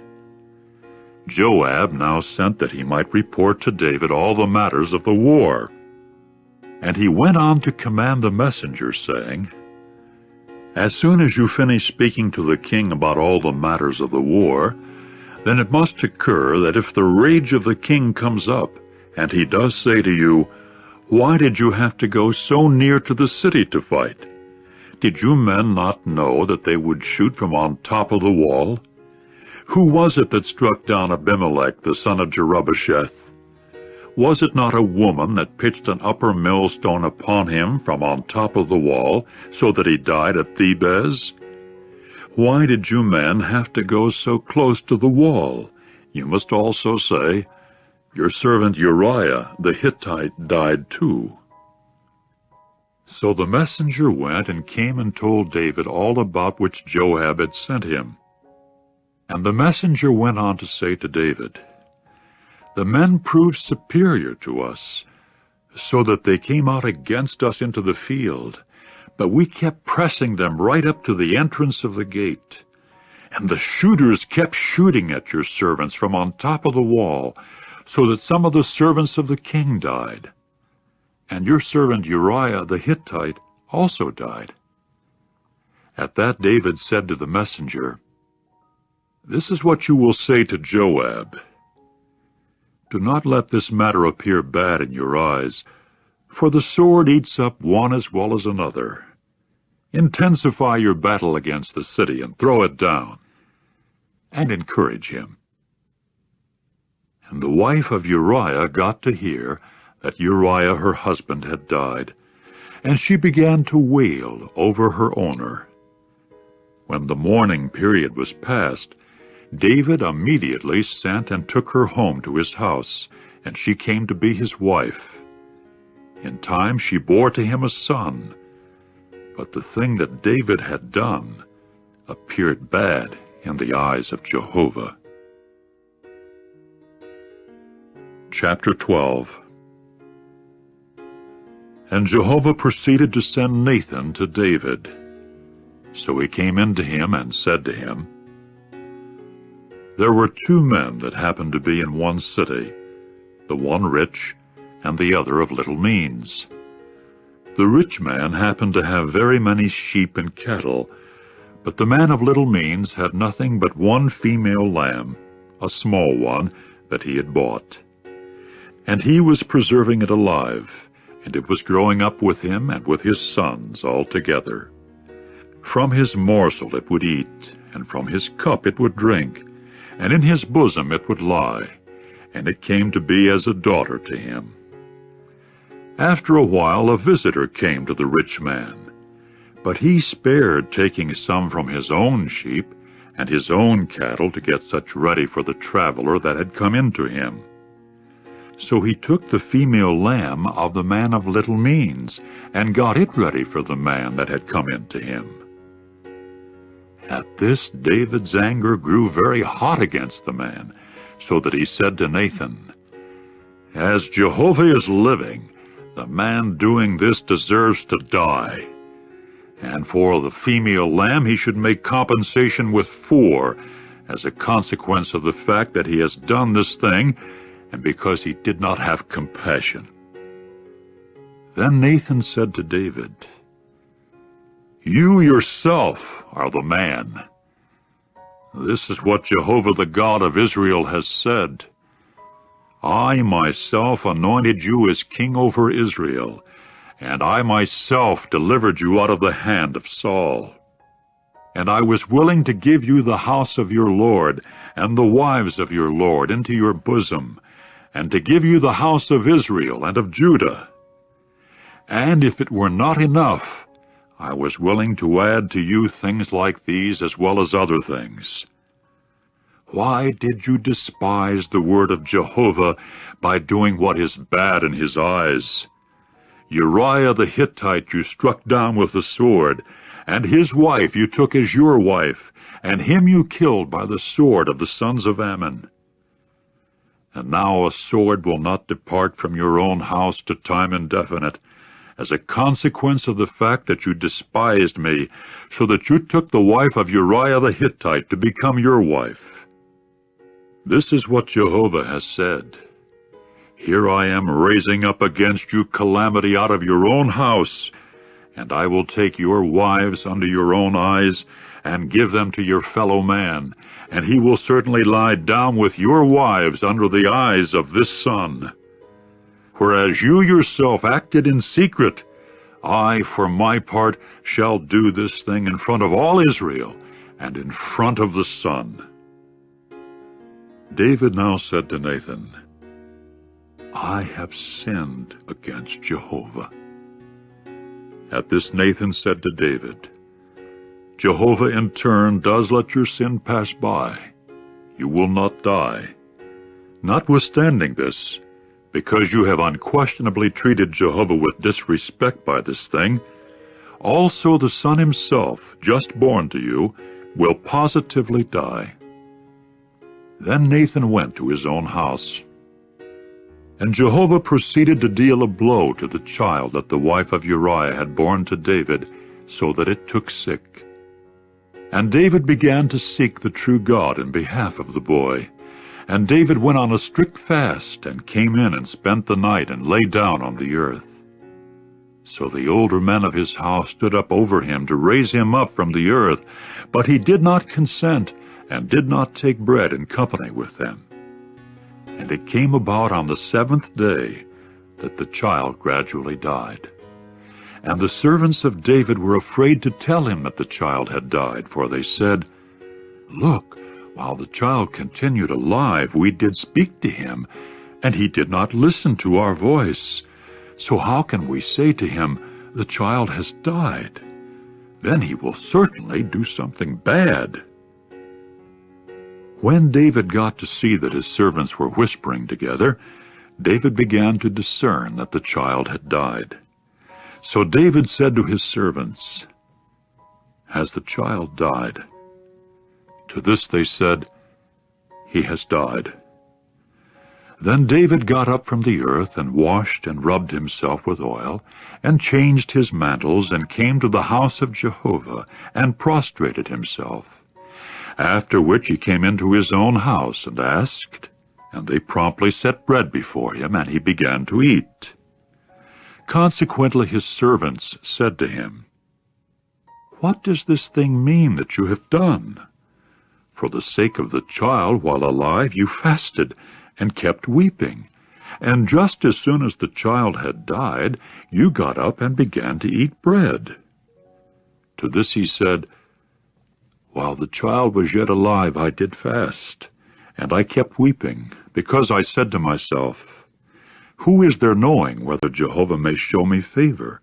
Joab now sent that he might report to David all the matters of the war. And he went on to command the messenger, saying, "As soon as you finish speaking to the king about all the matters of the war, then it must occur that if the rage of the king comes up, and he does say to you, 'Why did you have to go so near to the city to fight? Did you men not know that they would shoot from on top of the wall? Who was it that struck down Abimelech, the son of Jerubbesheth? Was it not a woman that pitched an upper millstone upon him from on top of the wall, so that he died at Thebez? Why did you men have to go so close to the wall? You must also say, Your servant Uriah the Hittite died too.'" So the messenger went and came and told David all about which Joab had sent him. And the messenger went on to say to David, "The men proved superior to us, so that they came out against us into the field, but we kept pressing them right up to the entrance of the gate. And the shooters kept shooting at your servants from on top of the wall, so that some of the servants of the king died. And your servant Uriah the Hittite also died." At that David said to the messenger, "This is what you will say to Joab. Do not let this matter appear bad in your eyes, For the sword eats up one as well as another. Intensify your battle against the city and throw it down, and encourage him." And the wife of Uriah got to hear that Uriah her husband had died, and she began to wail over her owner. When the mourning period was past, David immediately sent and took her home to his house, and she came to be his wife. In time she bore to him a son, but the thing that David had done appeared bad in the eyes of Jehovah. Chapter 12. And Jehovah proceeded to send Nathan to David. So he came in to him and said to him, "There were 2 men that happened to be in one city, the one rich and the other of little means. The rich man happened to have very many sheep and cattle, but the man of little means had nothing but one female lamb, a small one, that he had bought. And he was preserving it alive, and it was growing up with him and with his sons all together. From his morsel it would eat, and from his cup it would drink, and in his bosom it would lie, and it came to be as a daughter to him. After a while a visitor came to the rich man, but he spared taking some from his own sheep and his own cattle to get such ready for the traveler that had come in to him. So he took the female lamb of the man of little means, and got it ready for the man that had come in to him. At this David's anger grew very hot against the man, so that he said to Nathan, "As Jehovah is living, the man doing this deserves to die. And for the female lamb he should make compensation with 4, as a consequence of the fact that he has done this thing, and because he did not have compassion." Then Nathan said to David, "You yourself are the man. This is what Jehovah the God of Israel has said. I myself anointed you as king over Israel, and I myself delivered you out of the hand of Saul. And I was willing to give you the house of your Lord and the wives of your Lord into your bosom, and to give you the house of Israel and of Judah. And if it were not enough, I was willing to add to you things like these as well as other things. Why did you despise the word of Jehovah by doing what is bad in his eyes? Uriah the Hittite you struck down with the sword, and his wife you took as your wife, and him you killed by the sword of the sons of Ammon. And now a sword will not depart from your own house to time indefinite, as a consequence of the fact that you despised me, so that you took the wife of Uriah the Hittite to become your wife. This is what Jehovah has said. Here I am raising up against you calamity out of your own house, and I will take your wives under your own eyes, and give them to your fellow man, and he will certainly lie down with your wives under the eyes of this son. Whereas you yourself acted in secret, I, for my part, shall do this thing in front of all Israel, and in front of the sun." David now said to Nathan, "I have sinned against Jehovah." At this Nathan said to David, "Jehovah in turn does let your sin pass by. You will not die. Notwithstanding this, because you have unquestionably treated Jehovah with disrespect by this thing, also the son himself, just born to you, will positively die." Then Nathan went to his own house. And Jehovah proceeded to deal a blow to the child that the wife of Uriah had borne to David, so that it took sick. And David began to seek the true God in behalf of the boy. And David went on a strict fast, and came in and spent the night, and lay down on the earth. So the older men of his house stood up over him to raise him up from the earth, but he did not consent, and did not take bread in company with them. And it came about on the 7th day that the child gradually died. And the servants of David were afraid to tell him that the child had died, for they said, "Look, while the child continued alive, we did speak to him, and he did not listen to our voice. So how can we say to him, 'The child has died'? Then he will certainly do something bad." When David got to see that his servants were whispering together, David began to discern that the child had died. So David said to his servants, "Has the child died?" To this they said, "He has died." Then David got up from the earth, and washed and rubbed himself with oil, and changed his mantles, and came to the house of Jehovah, and prostrated himself. After which he came into his own house, and asked, and they promptly set bread before him, and he began to eat. Consequently his servants said to him, "What does this thing mean that you have done? For the sake of the child while alive you fasted, and kept weeping, and just as soon as the child had died, you got up and began to eat bread." To this he said, "While the child was yet alive I did fast, and I kept weeping, because I said to myself, 'Who is there knowing whether Jehovah may show me favor,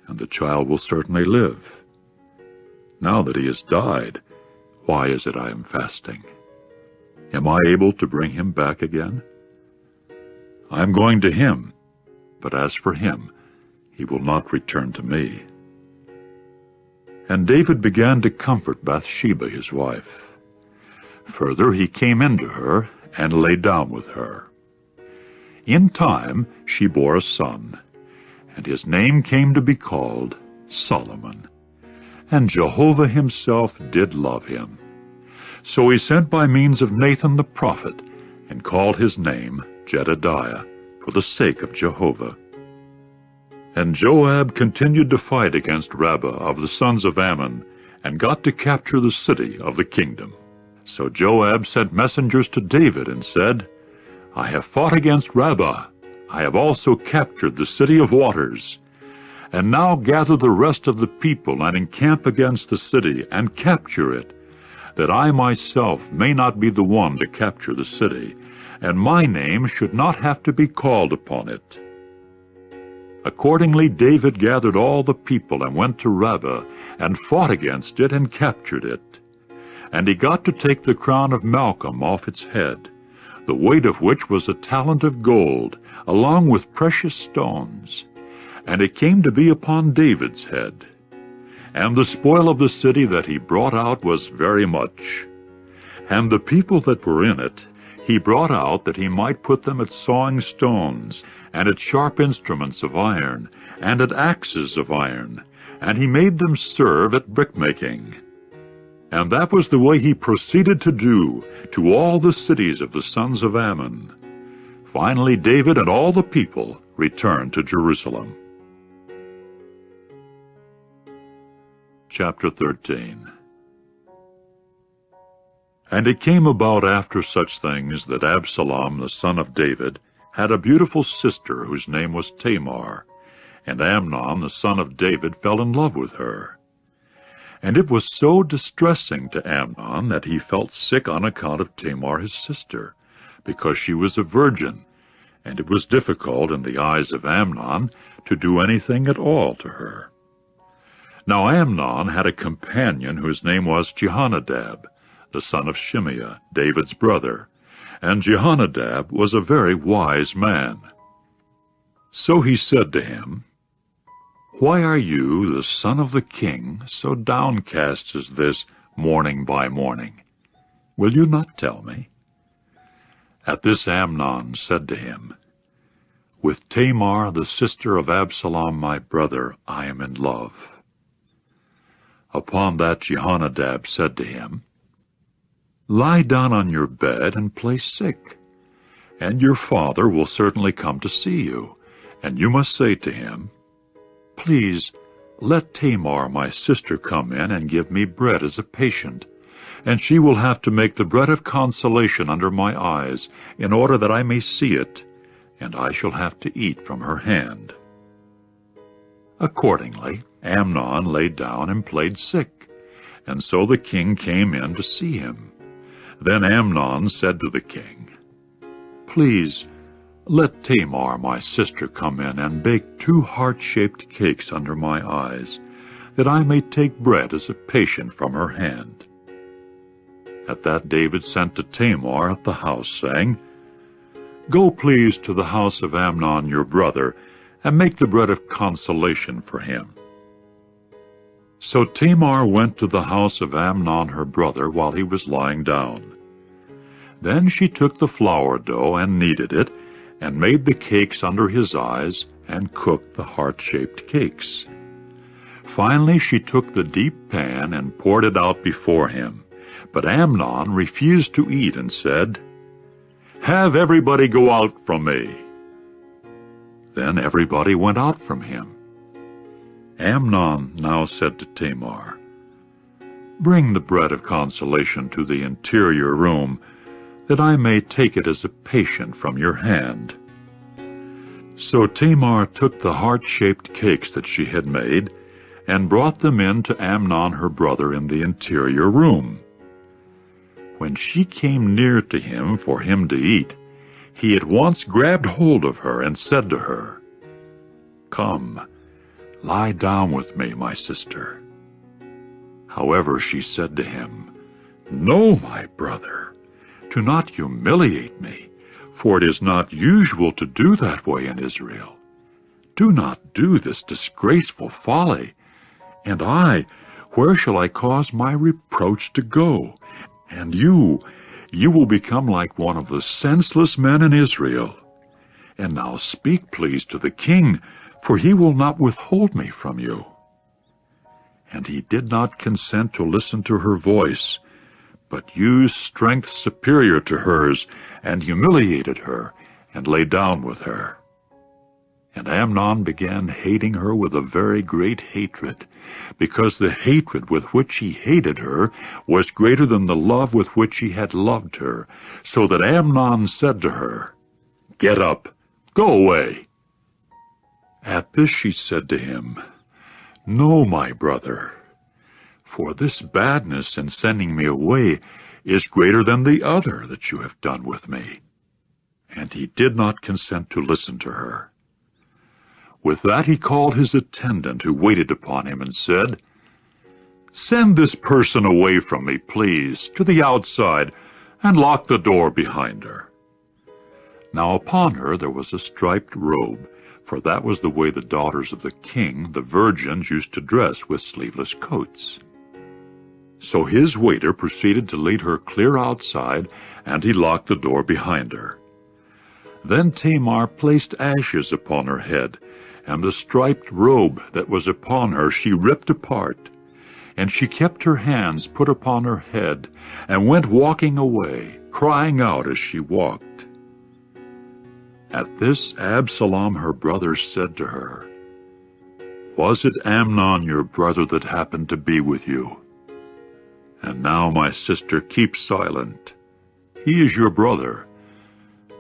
and the child will certainly live? Now that he has died, why is it I am fasting? Am I able to bring him back again? I am going to him, but as for him, he will not return to me.'" And David began to comfort Bathsheba his wife. Further he came in to her, and lay down with her. In time she bore a son, and his name came to be called Solomon. And Jehovah himself did love him. So he sent by means of Nathan the prophet, and called his name Jedediah, for the sake of Jehovah. And Joab continued to fight against Rabbah of the sons of Ammon, and got to capture the city of the kingdom. So Joab sent messengers to David, and said, "I have fought against Rabbah. I have also captured the city of waters. And now gather the rest of the people, and encamp against the city, and capture it, that I myself may not be the one to capture the city, and my name should not have to be called upon it." Accordingly David gathered all the people, and went to Rabbah, and fought against it, and captured it. And he got to take the crown of Malcolm off its head, the weight of which was a talent of gold, along with precious stones. And it came to be upon David's head. And the spoil of the city that he brought out was very much. And the people that were in it he brought out, that he might put them at sawing stones, and at sharp instruments of iron, and at axes of iron, and he made them serve at brickmaking. And that was the way he proceeded to do to all the cities of the sons of Ammon. Finally David and all the people returned to Jerusalem. Chapter 13. And it came about after such things that Absalom the son of David had a beautiful sister whose name was Tamar, and Amnon the son of David fell in love with her. And it was so distressing to Amnon that he felt sick on account of Tamar his sister, because she was a virgin, and it was difficult in the eyes of Amnon to do anything at all to her. Now Amnon had a companion whose name was Jehonadab, the son of Shimeah, David's brother, and Jehonadab was a very wise man. So he said to him, "Why are you, the son of the king, so downcast as this morning by morning? Will you not tell me?" At this Amnon said to him, "With Tamar, the sister of Absalom my brother, I am in love." Upon that Jehonadab said to him, "Lie down on your bed and play sick, and your father will certainly come to see you, and you must say to him, 'Please, let Tamar my sister come in and give me bread as a patient, and she will have to make the bread of consolation under my eyes, in order that I may see it, and I shall have to eat from her hand." Accordingly, Amnon lay down and played sick, and so the king came in to see him. Then Amnon said to the king, "Please, let Tamar my sister come in and bake 2 heart-shaped cakes under my eyes, that I may take bread as a patient from her hand." At that David sent to Tamar at the house, saying, "Go please to the house of Amnon your brother, and make the bread of consolation for him." So Tamar went to the house of Amnon her brother while he was lying down. Then she took the flour dough and kneaded it, and made the cakes under his eyes, and cooked the heart-shaped cakes. Finally she took the deep pan and poured it out before him. But Amnon refused to eat and said, "Have everybody go out from me." Then everybody went out from him. Amnon now said to Tamar, "Bring the bread of consolation to the interior room, that I may take it as a patient from your hand." So Tamar took the heart-shaped cakes that she had made, and brought them in to Amnon her brother in the interior room. When she came near to him for him to eat, he at once grabbed hold of her and said to her, "Come, lie down with me, my sister." However, she said to him, "No, my brother, do not humiliate me, for it is not usual to do that way in Israel. Do not do this disgraceful folly. And where shall I cause my reproach to go? And you will become like one of the senseless men in Israel. And now speak, please, to the king, for he will not withhold me from you." And he did not consent to listen to her voice, but used strength superior to hers, and humiliated her, and lay down with her. And Amnon began hating her with a very great hatred, because the hatred with which he hated her was greater than the love with which he had loved her, so that Amnon said to her, "Get up, go away." At this she said to him, "No, my brother, for this badness in sending me away is greater than the other that you have done with me." And he did not consent to listen to her. With that he called his attendant who waited upon him and said, "Send this person away from me, please, to the outside, and lock the door behind her." Now upon her there was a striped robe, for that was the way the daughters of the king, the virgins, used to dress, with sleeveless coats. So his waiter proceeded to lead her clear outside, and he locked the door behind her. Then Tamar placed ashes upon her head, and the striped robe that was upon her she ripped apart, and she kept her hands put upon her head, and went walking away, crying out as she walked. At this Absalom her brother said to her, "Was it Amnon your brother that happened to be with you? And now, my sister, keep silent. He is your brother.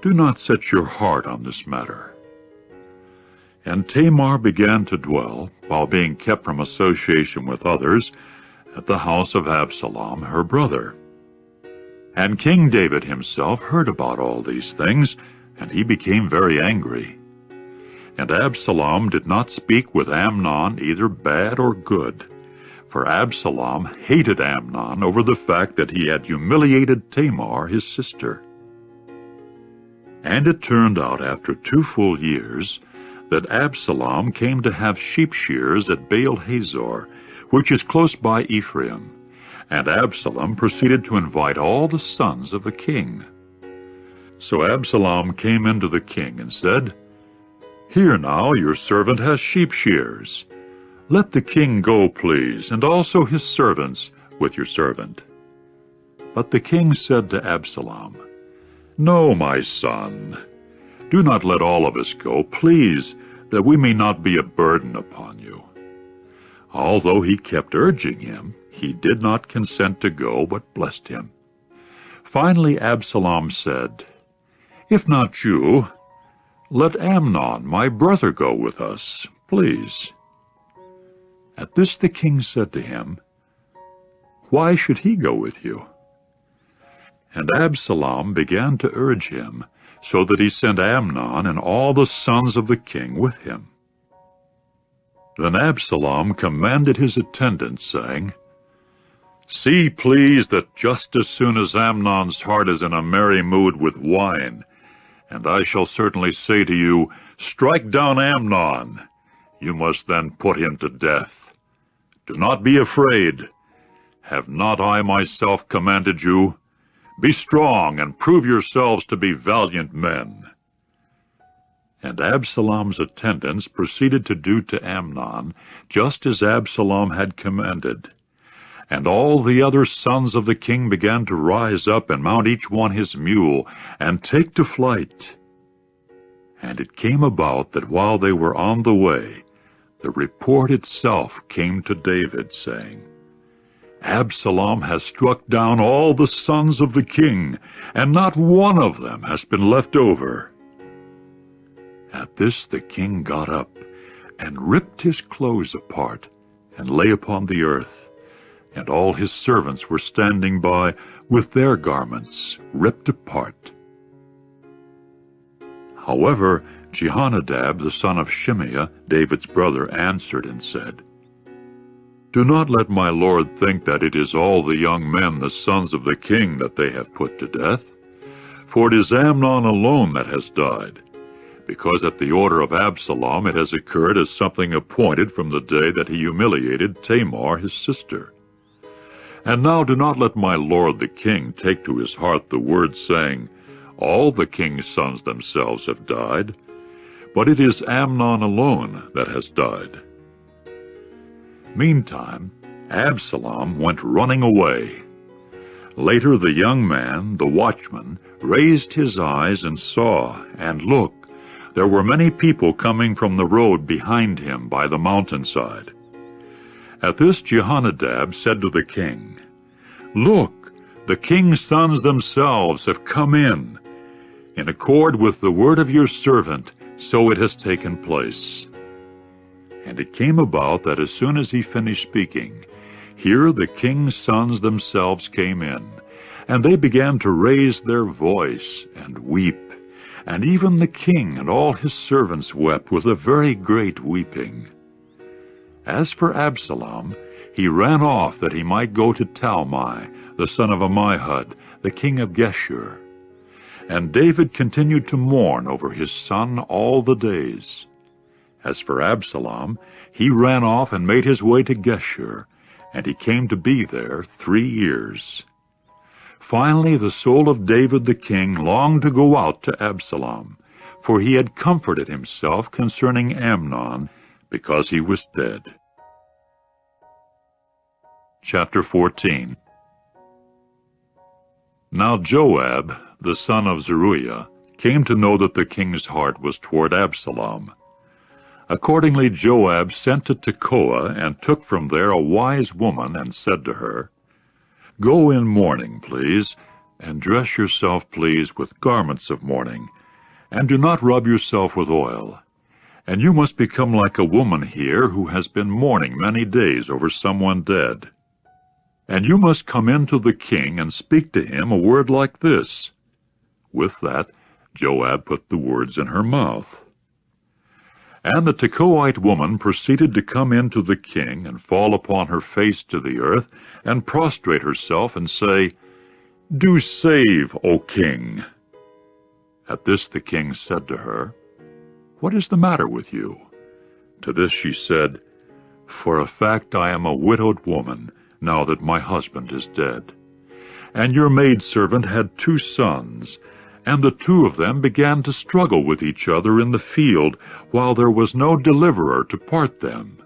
Do not set your heart on this matter." And Tamar began to dwell, while being kept from association with others, at the house of Absalom her brother. And King David himself heard about all these things, and he became very angry. And Absalom did not speak with Amnon either bad or good, for Absalom hated Amnon over the fact that he had humiliated Tamar his sister. And it turned out after 2 full years that Absalom came to have sheep shears at Baal-Hazor, which is close by Ephraim, and Absalom proceeded to invite all the sons of the king. So Absalom came in to the king and said, "Here now, your servant has sheep shears. Let the king go, please, and also his servants with your servant." But the king said to Absalom, "No, my son, do not let all of us go, please, that we may not be a burden upon you." Although he kept urging him, he did not consent to go, but blessed him. Finally Absalom said, "If not you, Let Amnon, my brother, go with us, please." At this the king said to him, "Why should he go with you?" And Absalom began to urge him, so that he sent Amnon and all the sons of the king with him. Then Absalom commanded his attendants, saying, "See, please, that just as soon as Amnon's heart is in a merry mood with wine, and I shall certainly say to you, 'Strike down Amnon,' you must then put him to death. Do not be afraid. Have not I myself commanded you? Be strong and prove yourselves to be valiant men." And Absalom's attendants proceeded to do to Amnon just as Absalom had commanded. And all the other sons of the king began to rise up and mount each one his mule and take to flight. And it came about that while they were on the way, the report itself came to David, saying, "Absalom has struck down all the sons of the king, and not one of them has been left over." At this the king got up and ripped his clothes apart and lay upon the earth, and all his servants were standing by with their garments ripped apart. However, Jehonadab, the son of Shimeah, David's brother, answered and said, "Do not let my lord think that it is all the young men, the sons of the king, that they have put to death. For it is Amnon alone that has died, because at the order of Absalom it has occurred as something appointed from the day that he humiliated Tamar his sister. And now do not let my lord the king take to his heart the words, saying, 'All the king's sons themselves have died,' but it is Amnon alone that has died." Meantime, Absalom went running away. Later the young man, the watchman, raised his eyes and saw, and look, there were many people coming from the road behind him by the mountainside. At this Jehonadab said to the king, "Look, the king's sons themselves have come in accord with the word of your servant, so it has taken place." And it came about that as soon as he finished speaking, here the king's sons themselves came in, and they began to raise their voice and weep, and even the king and all his servants wept with a very great weeping. As for Absalom, he ran off that he might go to Talmai, the son of Ammihud, the king of Geshur. And David continued to mourn over his son all the days. As for Absalom, he ran off and made his way to Geshur, and he came to be there 3 years. Finally the soul of David the king longed to go out to Absalom, for he had comforted himself concerning Amnon, because he was dead. Chapter 14. Now Joab, the son of Zeruiah, came to know that the king's heart was toward Absalom. Accordingly Joab sent to Tekoa, and took from there a wise woman, and said to her, "Go in mourning, please, and dress yourself, please, with garments of mourning, and do not rub yourself with oil. And you must become like a woman here who has been mourning many days over someone dead. And you must come in to the king and speak to him a word like this." With that, Joab put the words in her mouth. And the Tekoite woman proceeded to come in to the king, and fall upon her face to the earth, and prostrate herself, and say, "Do save, O king." At this the king said to her, "What is the matter with you?" To this she said, "For a fact I am a widowed woman, now that my husband is dead. And your maidservant had 2 sons, and the 2 of them began to struggle with each other in the field, while there was no deliverer to part them.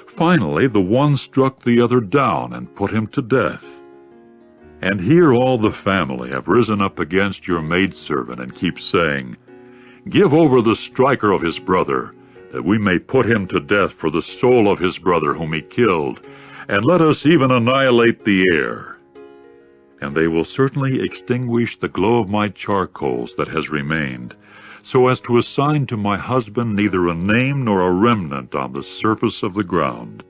Finally the one struck the other down, and put him to death. And here all the family have risen up against your maidservant, and keep saying, 'Give over the striker of his brother, that we may put him to death for the soul of his brother whom he killed, and let us even annihilate the heir.' And they will certainly extinguish the glow of my charcoals that has remained, so as to assign to my husband neither a name nor a remnant on the surface of the ground."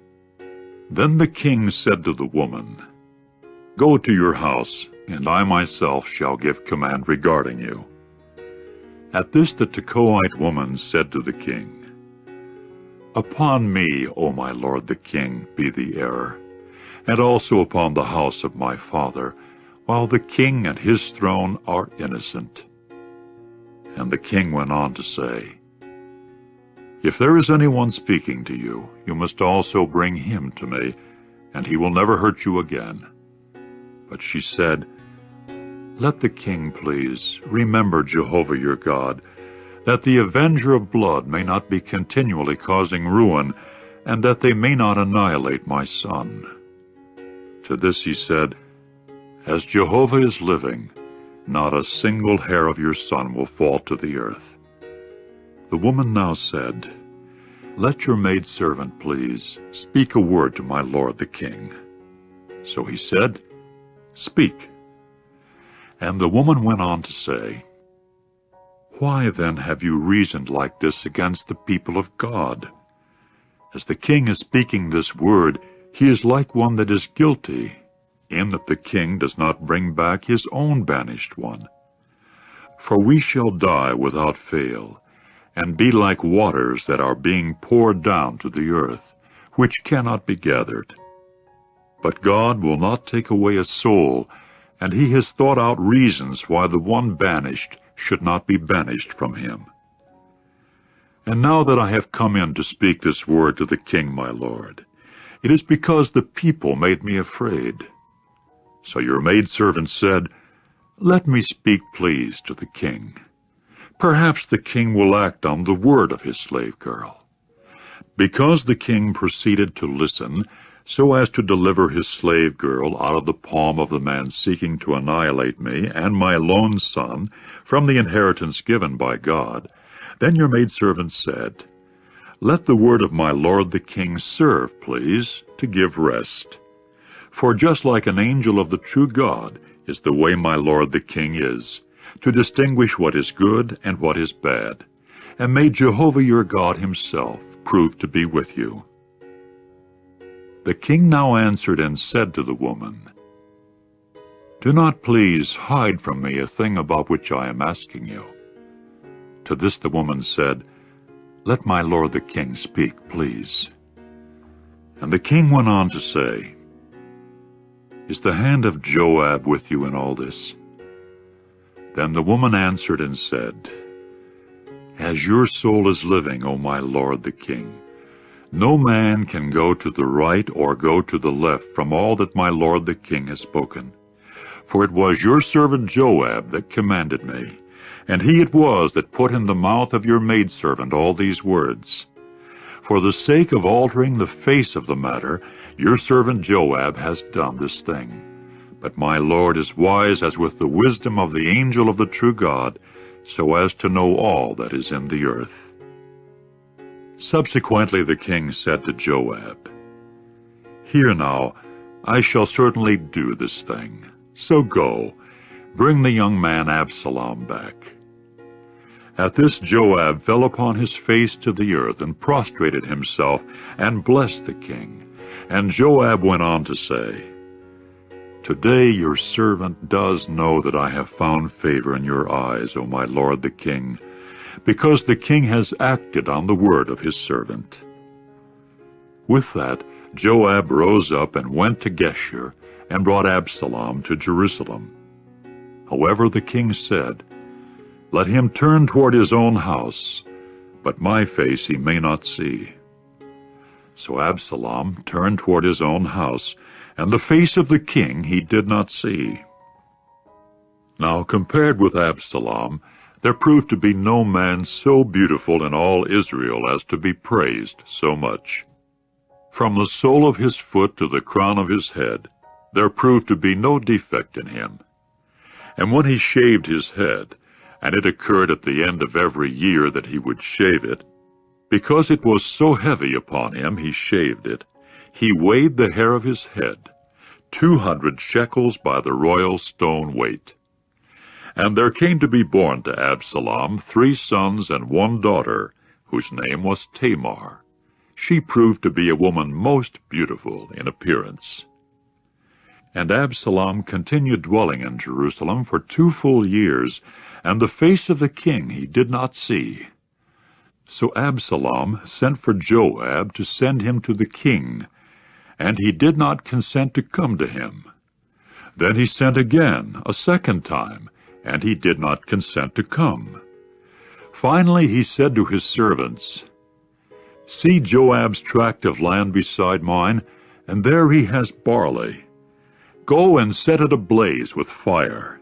Then the king said to the woman, "Go to your house, and I myself shall give command regarding you." At this the Tekoite woman said to the king, "Upon me, O my lord the king, be the error, and also upon the house of my father, while the king and his throne are innocent." And the king went on to say, "If there is anyone speaking to you, you must also bring him to me, and he will never hurt you again." But she said, "Let the king please remember Jehovah your God, that the avenger of blood may not be continually causing ruin, and that they may not annihilate my son." To this he said, "As Jehovah is living, not a single hair of your son will fall to the earth." The woman now said, "Let your maidservant please speak a word to my lord the king." So he said, "Speak." And the woman went on to say, "Why then have you reasoned like this against the people of God? As the king is speaking this word, he is like one that is guilty, in that the king does not bring back his own banished one. For we shall die without fail, and be like waters that are being poured down to the earth, which cannot be gathered. But God will not take away a soul, and he has thought out reasons why the one banished should not be banished from him. And now that I have come in to speak this word to the king my lord, it is because the people made me afraid. So your maidservant said, 'Let me speak, please, to the king. Perhaps the king will act on the word of his slave girl.' Because the king proceeded to listen, so as to deliver his slave girl out of the palm of the man seeking to annihilate me and my lone son from the inheritance given by God, then your maidservant said, 'Let the word of my lord the king serve, please, to give rest. For just like an angel of the true God is the way my lord the king is, to distinguish what is good and what is bad. And may Jehovah your God himself prove to be with you.' The king now answered and said to the woman, 'Do not please hide from me a thing about which I am asking you.' To this the woman said, 'Let my lord the king speak, please.' And the king went on to say, 'Is the hand of Joab with you in all this?' Then the woman answered and said, 'As your soul is living, O my lord the king, no man can go to the right or go to the left from all that my lord the king has spoken. For it was your servant Joab that commanded me, and he it was that put in the mouth of your maidservant all these words. For the sake of altering the face of the matter, your servant Joab has done this thing. But my lord is wise as with the wisdom of the angel of the true God, so as to know all that is in the earth.' Subsequently the king said to Joab, 'Here now, I shall certainly do this thing. So go, bring the young man Absalom back.' At this Joab fell upon his face to the earth and prostrated himself and blessed the king. And Joab went on to say, 'Today your servant does know that I have found favor in your eyes, O my lord the king, because the king has acted on the word of his servant.' With that, Joab rose up and went to Geshur and brought Absalom to Jerusalem. However, the king said, 'Let him turn toward his own house, but my face he may not see.' So Absalom turned toward his own house, and the face of the king he did not see. Now compared with Absalom, there proved to be no man so beautiful in all Israel as to be praised so much. From the sole of his foot to the crown of his head, there proved to be no defect in him. And when he shaved his head, and it occurred at the end of every year that he would shave it, because it was so heavy upon him he shaved it, he weighed the hair of his head, 200 shekels by the royal stone weight. And there came to be born to Absalom 3 sons and 1 daughter, whose name was Tamar. She proved to be a woman most beautiful in appearance. And Absalom continued dwelling in Jerusalem for 2 full years, and the face of the king he did not see. So Absalom sent for Joab to send him to the king, and he did not consent to come to him. Then he sent again, a 2nd time, and he did not consent to come. Finally he said to his servants, "See Joab's tract of land beside mine, and there he has barley. Go and set it ablaze with fire."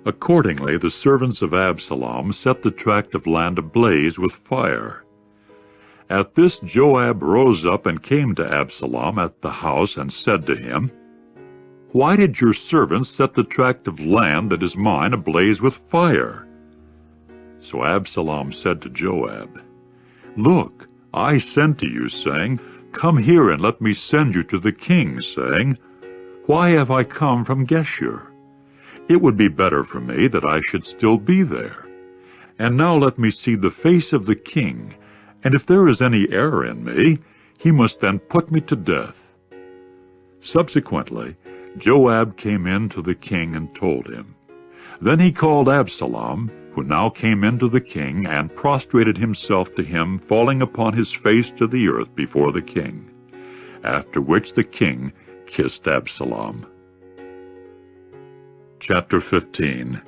Accordingly the servants of Absalom set the tract of land ablaze with fire. At this Joab rose up and came to Absalom at the house and said to him, "Why did your servants set the tract of land that is mine ablaze with fire?" So Absalom said to Joab, "Look, I sent to you, saying, 'Come here and let me send you to the king,' saying, 'Why have I come from Geshur? It would be better for me that I should still be there. And now let me see the face of the king, and if there is any error in me, he must then put me to death.'" Subsequently, Joab came in to the king and told him. Then he called Absalom, who now came in to the king, and prostrated himself to him, falling upon his face to the earth before the king. After which the king kissed Absalom. Chapter 15.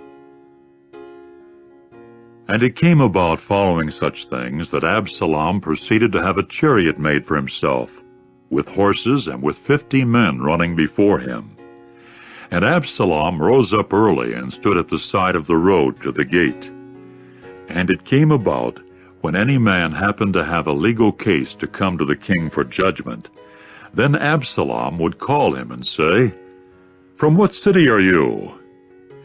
And it came about following such things that Absalom proceeded to have a chariot made for himself, with horses and with 50 men running before him. And Absalom rose up early and stood at the side of the road to the gate. And it came about, when any man happened to have a legal case to come to the king for judgment, then Absalom would call him and say, "From what city are you?"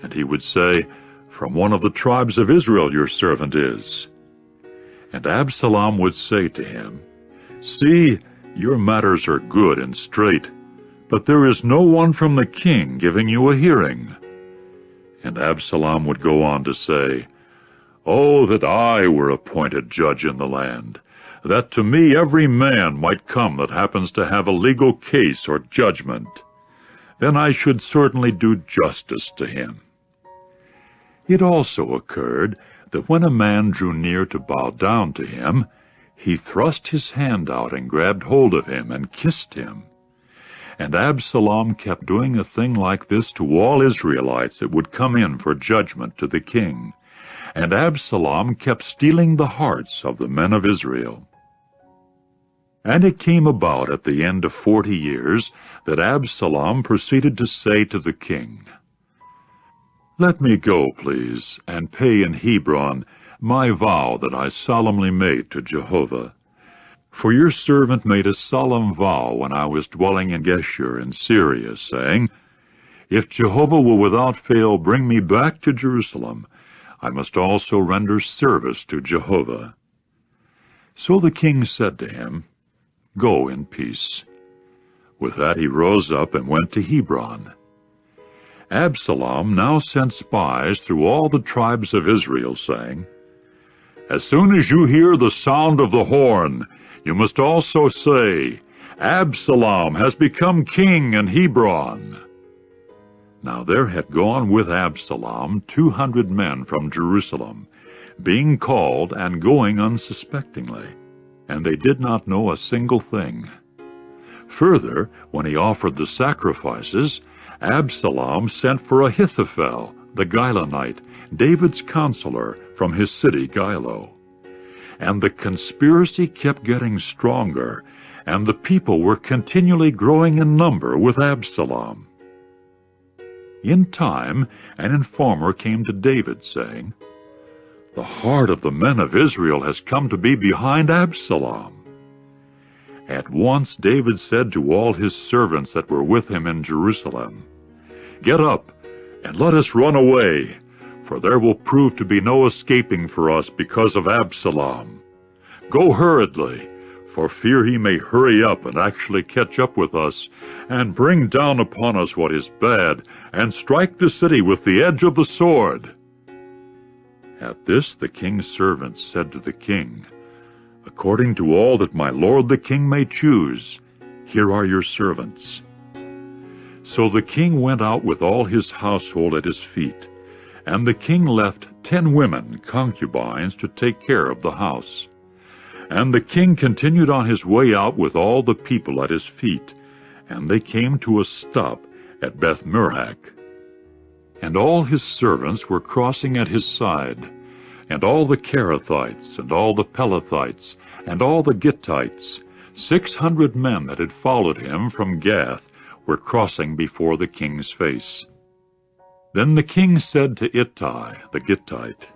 And he would say, "From one of the tribes of Israel your servant is." And Absalom would say to him, "See, your matters are good and straight, but there is no one from the king giving you a hearing." And Absalom would go on to say, "Oh, that I were appointed judge in the land, that to me every man might come that happens to have a legal case or judgment. Then I should certainly do justice to him." It also occurred that when a man drew near to bow down to him, he thrust his hand out and grabbed hold of him and kissed him. And Absalom kept doing a thing like this to all Israelites that would come in for judgment to the king. And Absalom kept stealing the hearts of the men of Israel. And it came about at the end of 40 years that Absalom proceeded to say to the king, "Let me go, please, and pay in Hebron my vow that I solemnly made to Jehovah. For your servant made a solemn vow when I was dwelling in Geshur in Syria, saying, 'If Jehovah will without fail bring me back to Jerusalem, I must also render service to Jehovah.' So the king said to him, 'Go in peace.' With that he rose up and went to Hebron. Absalom now sent spies through all the tribes of Israel, saying, 'As soon as you hear the sound of the horn, you must also say, Absalom has become king in Hebron.' Now there had gone with Absalom 200 men from Jerusalem, being called and going unsuspectingly, and they did not know a single thing. Further, when he offered the sacrifices, Absalom sent for Ahithophel, the Gilonite, David's counselor, from his city Gilo. And the conspiracy kept getting stronger, and the people were continually growing in number with Absalom. In time, an informer came to David, saying, 'The heart of the men of Israel has come to be behind Absalom.' At once David said to all his servants that were with him in Jerusalem, 'Get up, and let us run away, for there will prove to be no escaping for us because of Absalom. Go hurriedly, for fear he may hurry up and actually catch up with us, and bring down upon us what is bad, and strike the city with the edge of the sword." At this the king's servants said to the king, "According to all that my lord the king may choose, here are your servants." So the king went out with all his household at his feet, and the king left 10 women, concubines, to take care of the house. And the king continued on his way out with all the people at his feet, and they came to a stop at Beth-merach. And all his servants were crossing at his side, and all the Kerethites, and all the Pelethites, and all the Gittites, 600 men that had followed him from Gath, were crossing before the king's face. Then the king said to Ittai the Gittite,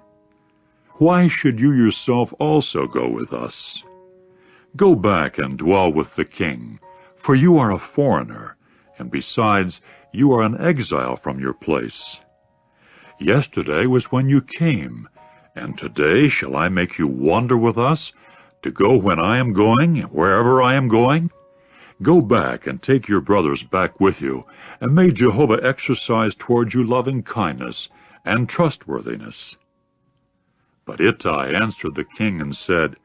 "Why should you yourself also go with us? Go back and dwell with the king, for you are a foreigner, and besides, you are an exile from your place. Yesterday was when you came, and today shall I make you wander with us, to go when I am going, wherever I am going? Go back and take your brothers back with you, and may Jehovah exercise toward you loving kindness and trustworthiness." But Ittai answered the king and said,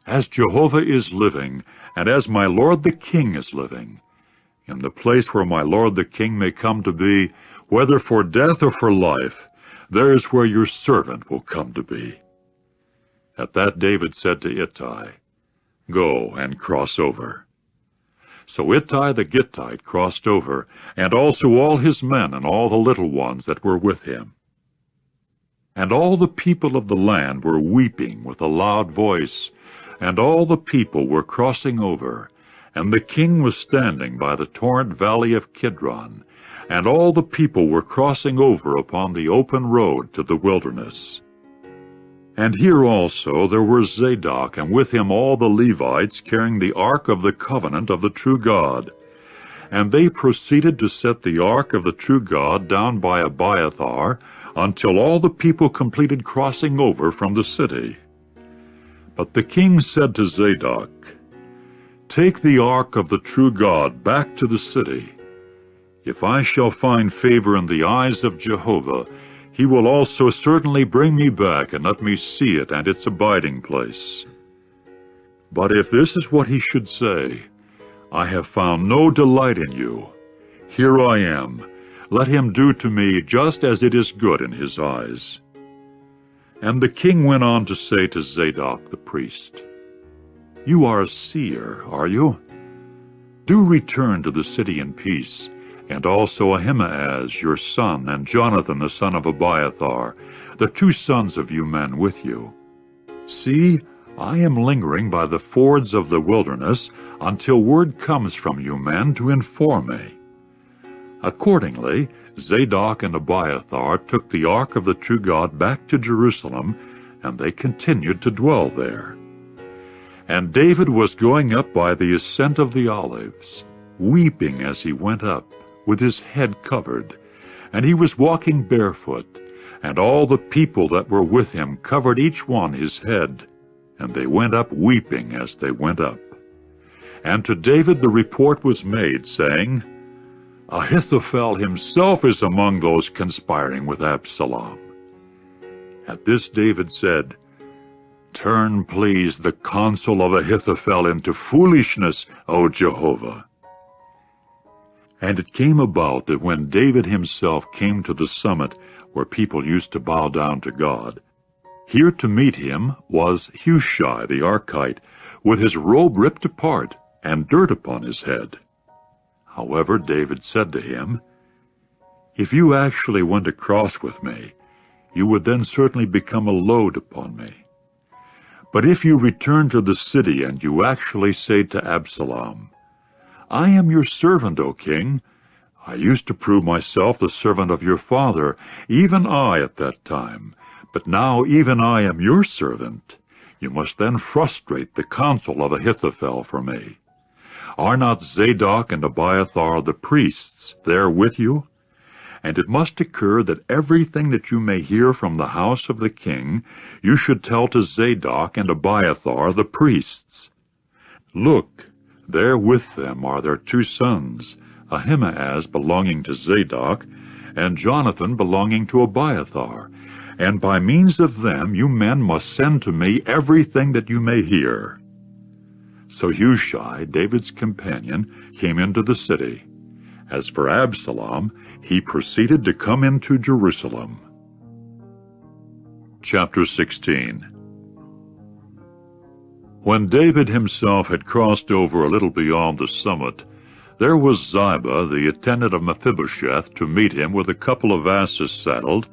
"As Jehovah is living, and as my lord the king is living, in the place where my lord the king may come to be, whether for death or for life, there is where your servant will come to be." At that David said to Ittai, "Go and cross over." So Ittai the Gittite crossed over, and also all his men and all the little ones that were with him. And all the people of the land were weeping with a loud voice, and all the people were crossing over, and the king was standing by the torrent valley of Kidron, and all the people were crossing over upon the open road to the wilderness. And here also there were Zadok, and with him all the Levites, carrying the ark of the covenant of the true God. And they proceeded to set the ark of the true God down by Abiathar, until all the people completed crossing over from the city. But the king said to Zadok, "Take the ark of the true God back to the city. If I shall find favor in the eyes of Jehovah, he will also certainly bring me back and let me see it and its abiding place. But if this is what he should say, I have found no delight in you. Here I am. Let him do to me just as it is good in his eyes." And the king went on to say to Zadok the priest, "You are a seer, are you? Do return to the city in peace, and also Ahimaaz your son, and Jonathan the son of Abiathar, the 2 sons of you men with you. See, I am lingering by the fords of the wilderness until word comes from you men to inform me." Accordingly, Zadok and Abiathar took the ark of the true God back to Jerusalem, and they continued to dwell there. And David was going up by the ascent of the Olives, weeping as he went up, with his head covered, and he was walking barefoot, and all the people that were with him covered each one his head, and they went up weeping as they went up. And to David the report was made, saying, "Ahithophel himself is among those conspiring with Absalom." At this David said, "Turn, please, the counsel of Ahithophel into foolishness, O Jehovah." And it came about that when David himself came to the summit where people used to bow down to God, here to meet him was Hushai the Archite, with his robe ripped apart and dirt upon his head. However, David said to him, "If you actually went across with me, you would then certainly become a load upon me. But if you return to the city and you actually say to Absalom, 'I am your servant, O king. I used to prove myself the servant of your father, even I at that time, but now even I am your servant,' you must then frustrate the counsel of Ahithophel for me. Are not Zadok and Abiathar the priests there with you? And it must occur that everything that you may hear from the house of the king you should tell to Zadok and Abiathar the priests. Look, there with them are their 2 sons, Ahimaaz belonging to Zadok, and Jonathan belonging to Abiathar, and by means of them you men must send to me everything that you may hear. So Hushai, David's companion, came into the city. As for Absalom, he proceeded to come into Jerusalem. Chapter 16. When David himself had crossed over a little beyond the summit, there was Ziba, the attendant of Mephibosheth, to meet him with a couple of asses saddled,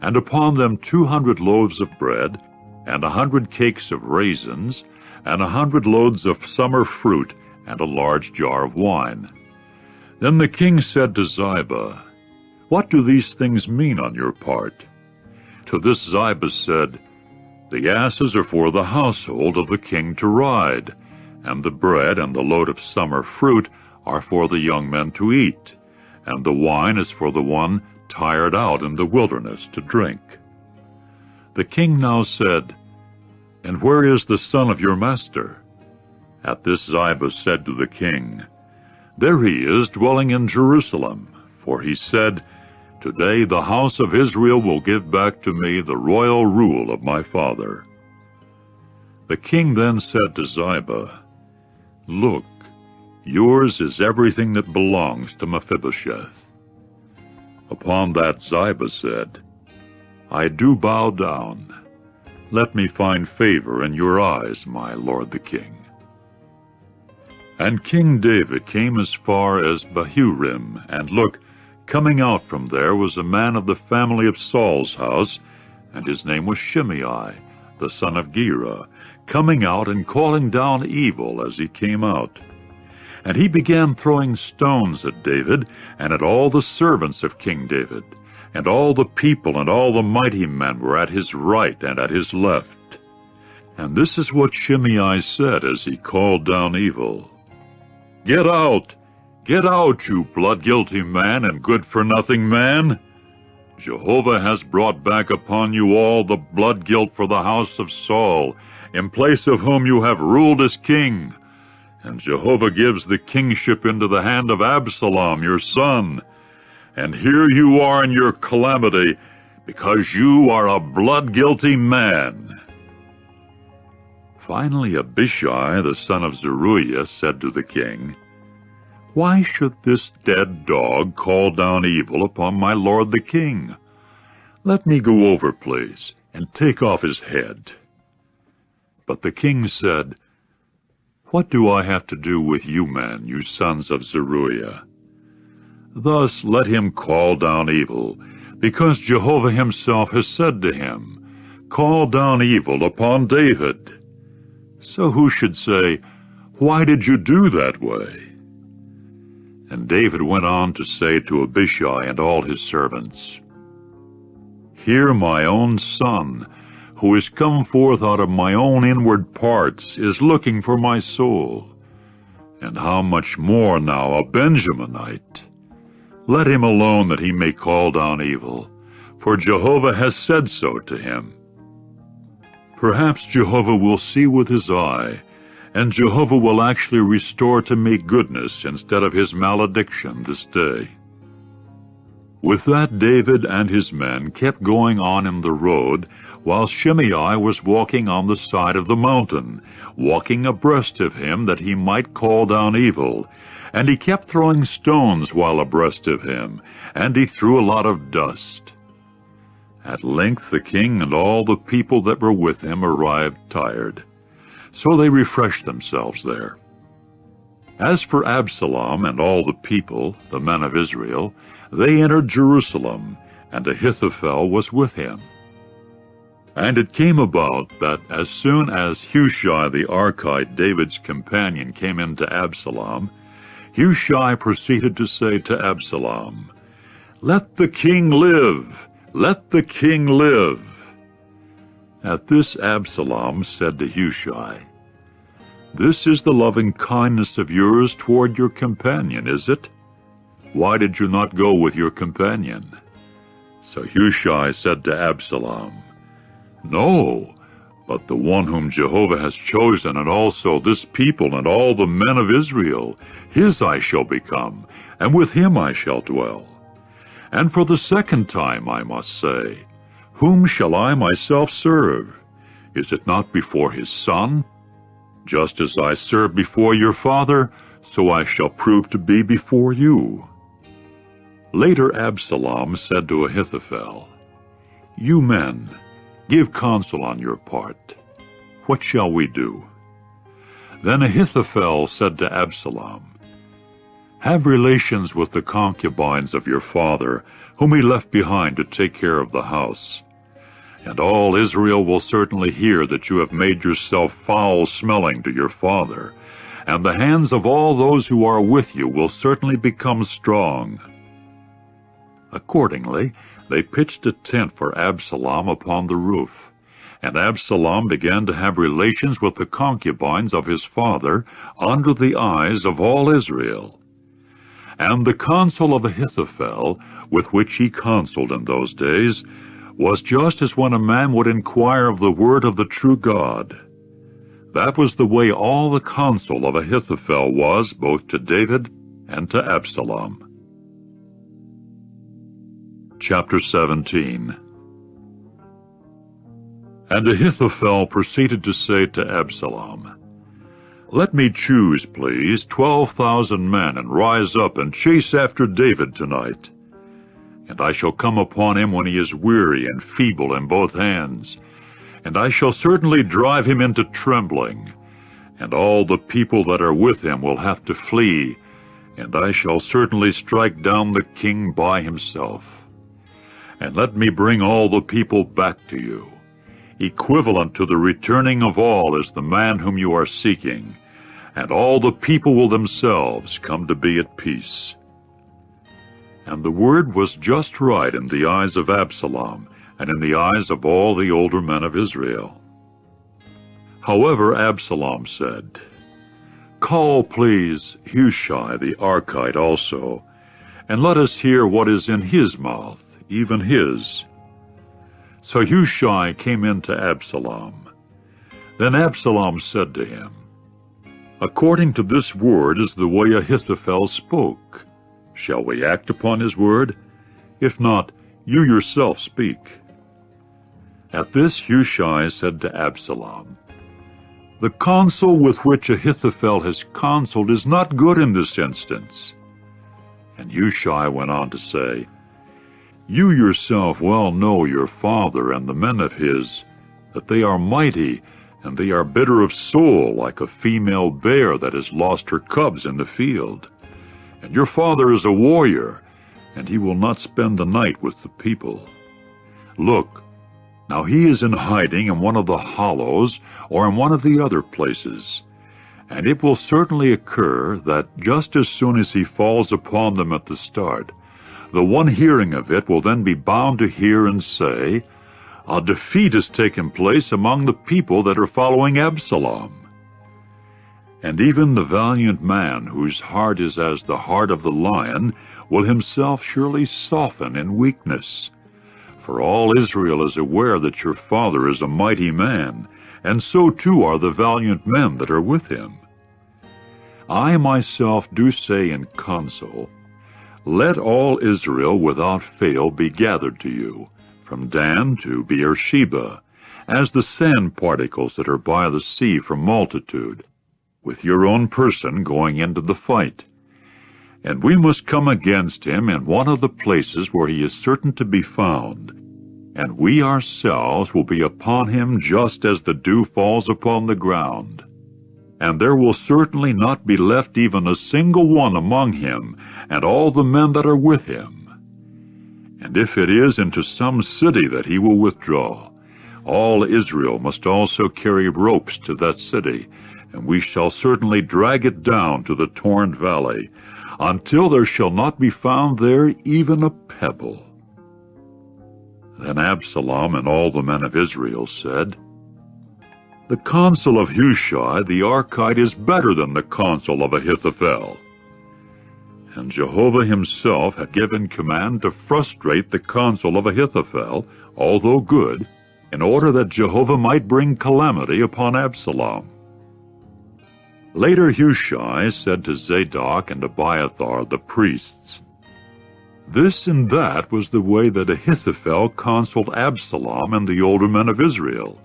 and upon them 200 loaves of bread, and 100 cakes of raisins, and 100 loads of summer fruit, and a large jar of wine. Then the king said to Ziba, "What do these things mean on your part?" To this Ziba said, "The asses are for the household of the king to ride, and the bread and the load of summer fruit are for the young men to eat, and the wine is for the one tired out in the wilderness to drink." The king now said, "And where is the son of your master?" At this Ziba said to the king, "There he is, dwelling in Jerusalem, for he said, 'Today the house of Israel will give back to me the royal rule of my father.'" The king then said to Ziba, "Look, yours is everything that belongs to Mephibosheth." Upon that Ziba said, "I do bow down. Let me find favor in your eyes, my lord the king." And King David came as far as Bahurim, and look, coming out from there was a man of the family of Saul's house, and his name was Shimei, the son of Gera, coming out and calling down evil as he came out. And he began throwing stones at David, and at all the servants of King David, and all the people and all the mighty men were at his right and at his left. And this is what Shimei said as he called down evil: "Get out! Get out, you blood-guilty man and good-for-nothing man! Jehovah has brought back upon you all the blood guilt for the house of Saul, in place of whom you have ruled as king. And Jehovah gives the kingship into the hand of Absalom, your son. And here you are in your calamity, because you are a blood-guilty man." Finally Abishai, the son of Zeruiah, said to the king, "Why should this dead dog call down evil upon my lord the king? Let me go over, please, and take off his head." But the king said, "What do I have to do with you men, you sons of Zeruiah? Thus let him call down evil, because Jehovah himself has said to him, 'Call down evil upon David.' So who should say, 'Why did you do that way?'" And David went on to say to Abishai and all his servants, "Here my own son, who is come forth out of my own inward parts, is looking for my soul. And how much more now a Benjaminite? Let him alone that he may call down evil, for Jehovah has said so to him. Perhaps Jehovah will see with his eye, and Jehovah will actually restore to me goodness instead of his malediction this day." With that David and his men kept going on in the road, while Shimei was walking on the side of the mountain, walking abreast of him that he might call down evil. And he kept throwing stones while abreast of him, and he threw a lot of dust. At length the king and all the people that were with him arrived tired. So they refreshed themselves there. As for Absalom and all the people, the men of Israel, they entered Jerusalem, and Ahithophel was with him. And it came about that as soon as Hushai the Archite, David's companion, came into Absalom, Hushai proceeded to say to Absalom, "Let the king live! Let the king live!" At this Absalom said to Hushai, "This is the loving kindness of yours toward your companion, is it? Why did you not go with your companion?" So Hushai said to Absalom, "No, But the one whom Jehovah has chosen, and also this people and all the men of Israel, his I shall become, and with him I shall dwell. And for the second time I must say, whom shall I myself serve? Is it not before his son? Just as I served before your father, so I shall prove to be before you. Later Absalom said to Ahithophel, You men, give counsel on your part. What shall we do? Then Ahithophel said to Absalom, Have relations with the concubines of your father, whom he left behind to take care of the house. And all Israel will certainly hear that you have made yourself foul-smelling to your father, and the hands of all those who are with you will certainly become strong. Accordingly, they pitched a tent for Absalom upon the roof, and Absalom began to have relations with the concubines of his father under the eyes of all Israel. And the counsel of Ahithophel, with which he counseled in those days, was just as when a man would inquire of the word of the true God. That was the way all the counsel of Ahithophel was, both to David and to Absalom. Chapter 17. And Ahithophel proceeded to say to Absalom, Let me choose, please, 12,000 men, and rise up and chase after David tonight. And I shall come upon him when he is weary and feeble in both hands, and I shall certainly drive him into trembling, and all the people that are with him will have to flee, and I shall certainly strike down the king by himself. And let me bring all the people back to you. Equivalent to the returning of all is the man whom you are seeking, and all the people will themselves come to be at peace. And the word was just right in the eyes of Absalom, and in the eyes of all the older men of Israel. However, Absalom said, Call, please, Hushai the Archite also, and let us hear what is in his mouth, even his. So Hushai came in to Absalom. Then Absalom said to him, According to this word is the way Ahithophel spoke. Shall we act upon his word? If not, you yourself speak. At this Hushai said to Absalom, The counsel with which Ahithophel has counseled is not good in this instance. And Hushai went on to say, You yourself well know your father and the men of his, that they are mighty, and they are bitter of soul, like a female bear that has lost her cubs in the field. And your father is a warrior, and he will not spend the night with the people. Look, now he is in hiding in one of the hollows, or in one of the other places. And it will certainly occur that just as soon as he falls upon them at the start, the one hearing of it will then be bound to hear and say, A defeat has taken place among the people that are following Absalom. And even the valiant man, whose heart is as the heart of the lion, will himself surely soften in weakness. For all Israel is aware that your father is a mighty man, and so too are the valiant men that are with him. I myself do say in counsel, Let all Israel without fail be gathered to you, from Dan to Beersheba, as the sand particles that are by the sea from multitude, with your own person going into the fight. And we must come against him in one of the places where he is certain to be found, and we ourselves will be upon him just as the dew falls upon the ground. And there will certainly not be left even a single one among him, and all the men that are with him. And if it is into some city that he will withdraw, all Israel must also carry ropes to that city, and we shall certainly drag it down to the torrent valley, until there shall not be found there even a pebble. Then Absalom and all the men of Israel said, The counsel of Hushai the Archite is better than the counsel of Ahithophel. And Jehovah himself had given command to frustrate the counsel of Ahithophel, although good, in order that Jehovah might bring calamity upon Absalom. Later Hushai said to Zadok and Abiathar the priests, "This and that was the way that Ahithophel counseled Absalom and the older men of Israel,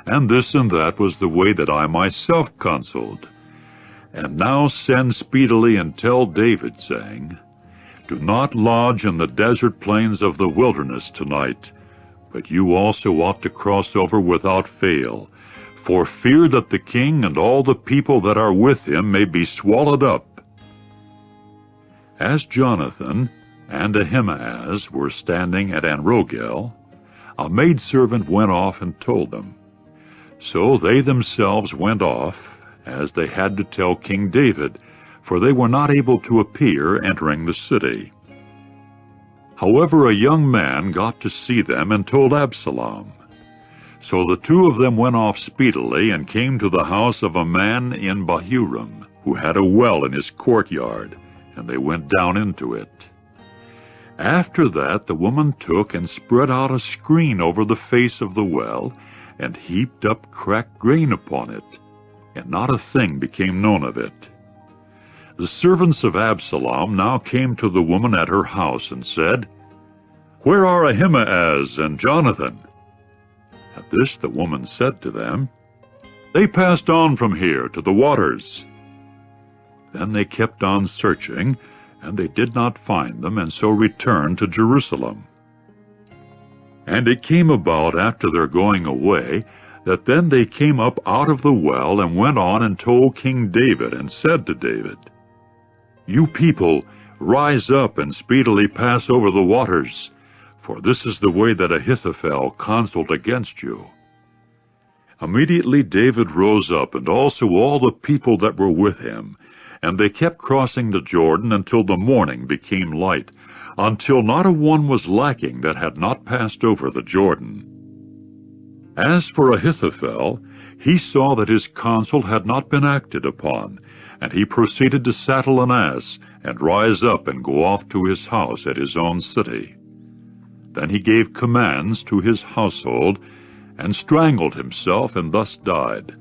and this and that was the way that I myself counseled. And now send speedily and tell David, saying, Do not lodge in the desert plains of the wilderness tonight, but you also ought to cross over without fail, for fear that the king and all the people that are with him may be swallowed up." As Jonathan and Ahimaaz were standing at Enrogel, a maidservant went off and told them. So they themselves went off, as they had to tell King David, for they were not able to appear entering the city. However, a young man got to see them and told Absalom. So the two of them went off speedily and came to the house of a man in Bahurim, who had a well in his courtyard, and they went down into it. After that the woman took and spread out a screen over the face of the well, and heaped up cracked grain upon it, and not a thing became known of it. The servants of Absalom now came to the woman at her house and said, "Where are Ahimaaz and Jonathan?" At this the woman said to them, "They passed on from here to the waters." Then they kept on searching, and they did not find them, and so returned to Jerusalem. And it came about after their going away, that then they came up out of the well, and went on and told King David, and said to David, "You people, rise up and speedily pass over the waters, for this is the way that Ahithophel counseled against you." Immediately David rose up, and also all the people that were with him, and they kept crossing the Jordan until the morning became light, until not a one was lacking that had not passed over the Jordan. As for Ahithophel, he saw that his counsel had not been acted upon, and he proceeded to saddle an ass, and rise up and go off to his house at his own city. Then he gave commands to his household, and strangled himself, and thus died.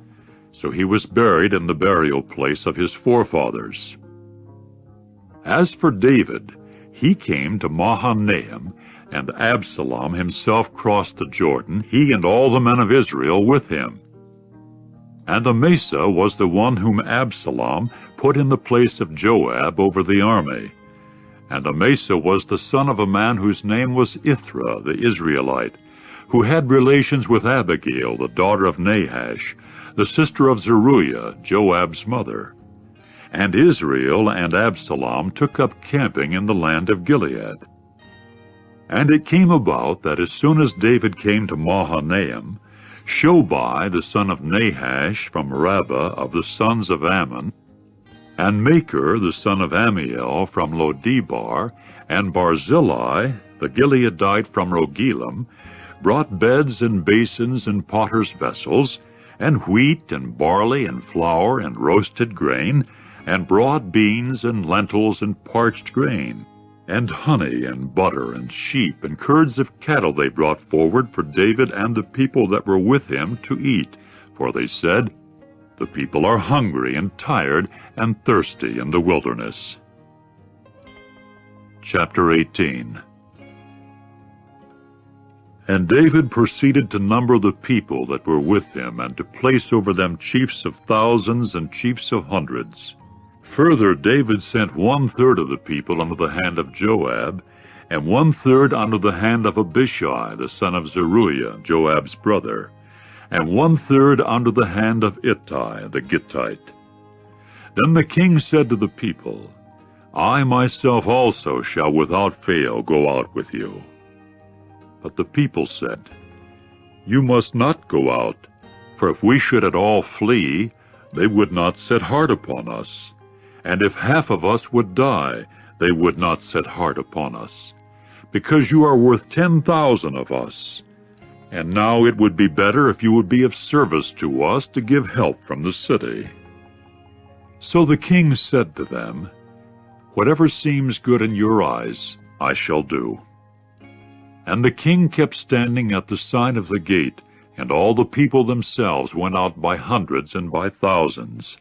So he was buried in the burial place of his forefathers. As for David, he came to Mahanaim, and Absalom himself crossed the Jordan, he and all the men of Israel with him. And Amasa was the one whom Absalom put in the place of Joab over the army. And Amasa was the son of a man whose name was Ithra the Israelite, who had relations with Abigail, the daughter of Nahash, the sister of Zeruiah, Joab's mother. And Israel and Absalom took up camping in the land of Gilead. And it came about that as soon as David came to Mahanaim, Shobai the son of Nahash from Rabbah of the sons of Ammon, and Machir the son of Ammiel from Lodebar, and Barzillai the Gileadite from Rogelim, brought beds and basins and potters' vessels, and wheat and barley and flour and roasted grain, and broad beans and lentils and parched grain, and honey and butter and sheep and curds of cattle they brought forward for David and the people that were with him to eat. For they said, "The people are hungry and tired and thirsty in the wilderness." Chapter 18. And David proceeded to number the people that were with him, and to place over them chiefs of thousands and chiefs of hundreds. Further, David sent 1/3 of the people under the hand of Joab, and 1/3 under the hand of Abishai the son of Zeruiah, Joab's brother, and 1/3 under the hand of Ittai the Gittite. Then the king said to the people, "I myself also shall without fail go out with you." But the people said, "You must not go out, for if we should at all flee, they would not set heart upon us. And if half of us would die, they would not set heart upon us, because you are worth 10,000 of us. And now it would be better if you would be of service to us to give help from the city." So the king said to them, "Whatever seems good in your eyes, I shall do." And the king kept standing at the sign of the gate, and all the people themselves went out by hundreds and by thousands.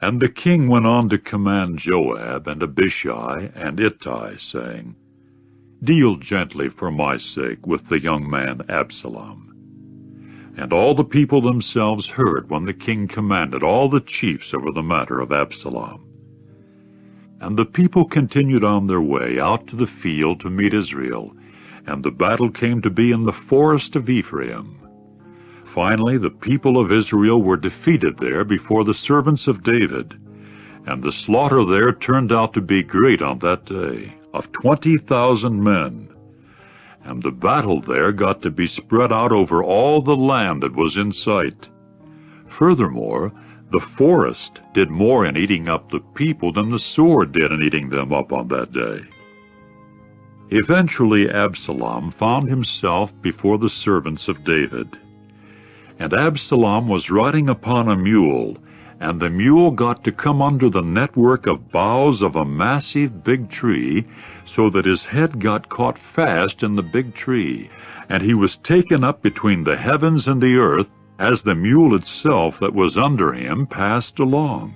And the king went on to command Joab and Abishai and Ittai, saying, Deal gently for my sake with the young man Absalom. And all the people themselves heard when the king commanded all the chiefs over the matter of Absalom. And the people continued on their way out to the field to meet Israel, and the battle came to be in the forest of Ephraim. Finally, the people of Israel were defeated there before the servants of David, and the slaughter there turned out to be great on that day, of 20,000 men. And the battle there got to be spread out over all the land that was in sight. Furthermore, the forest did more in eating up the people than the sword did in eating them up on that day. Eventually Absalom found himself before the servants of David. And Absalom was riding upon a mule, and the mule got to come under the network of boughs of a massive big tree, so that his head got caught fast in the big tree, and he was taken up between the heavens and the earth, as the mule itself that was under him passed along.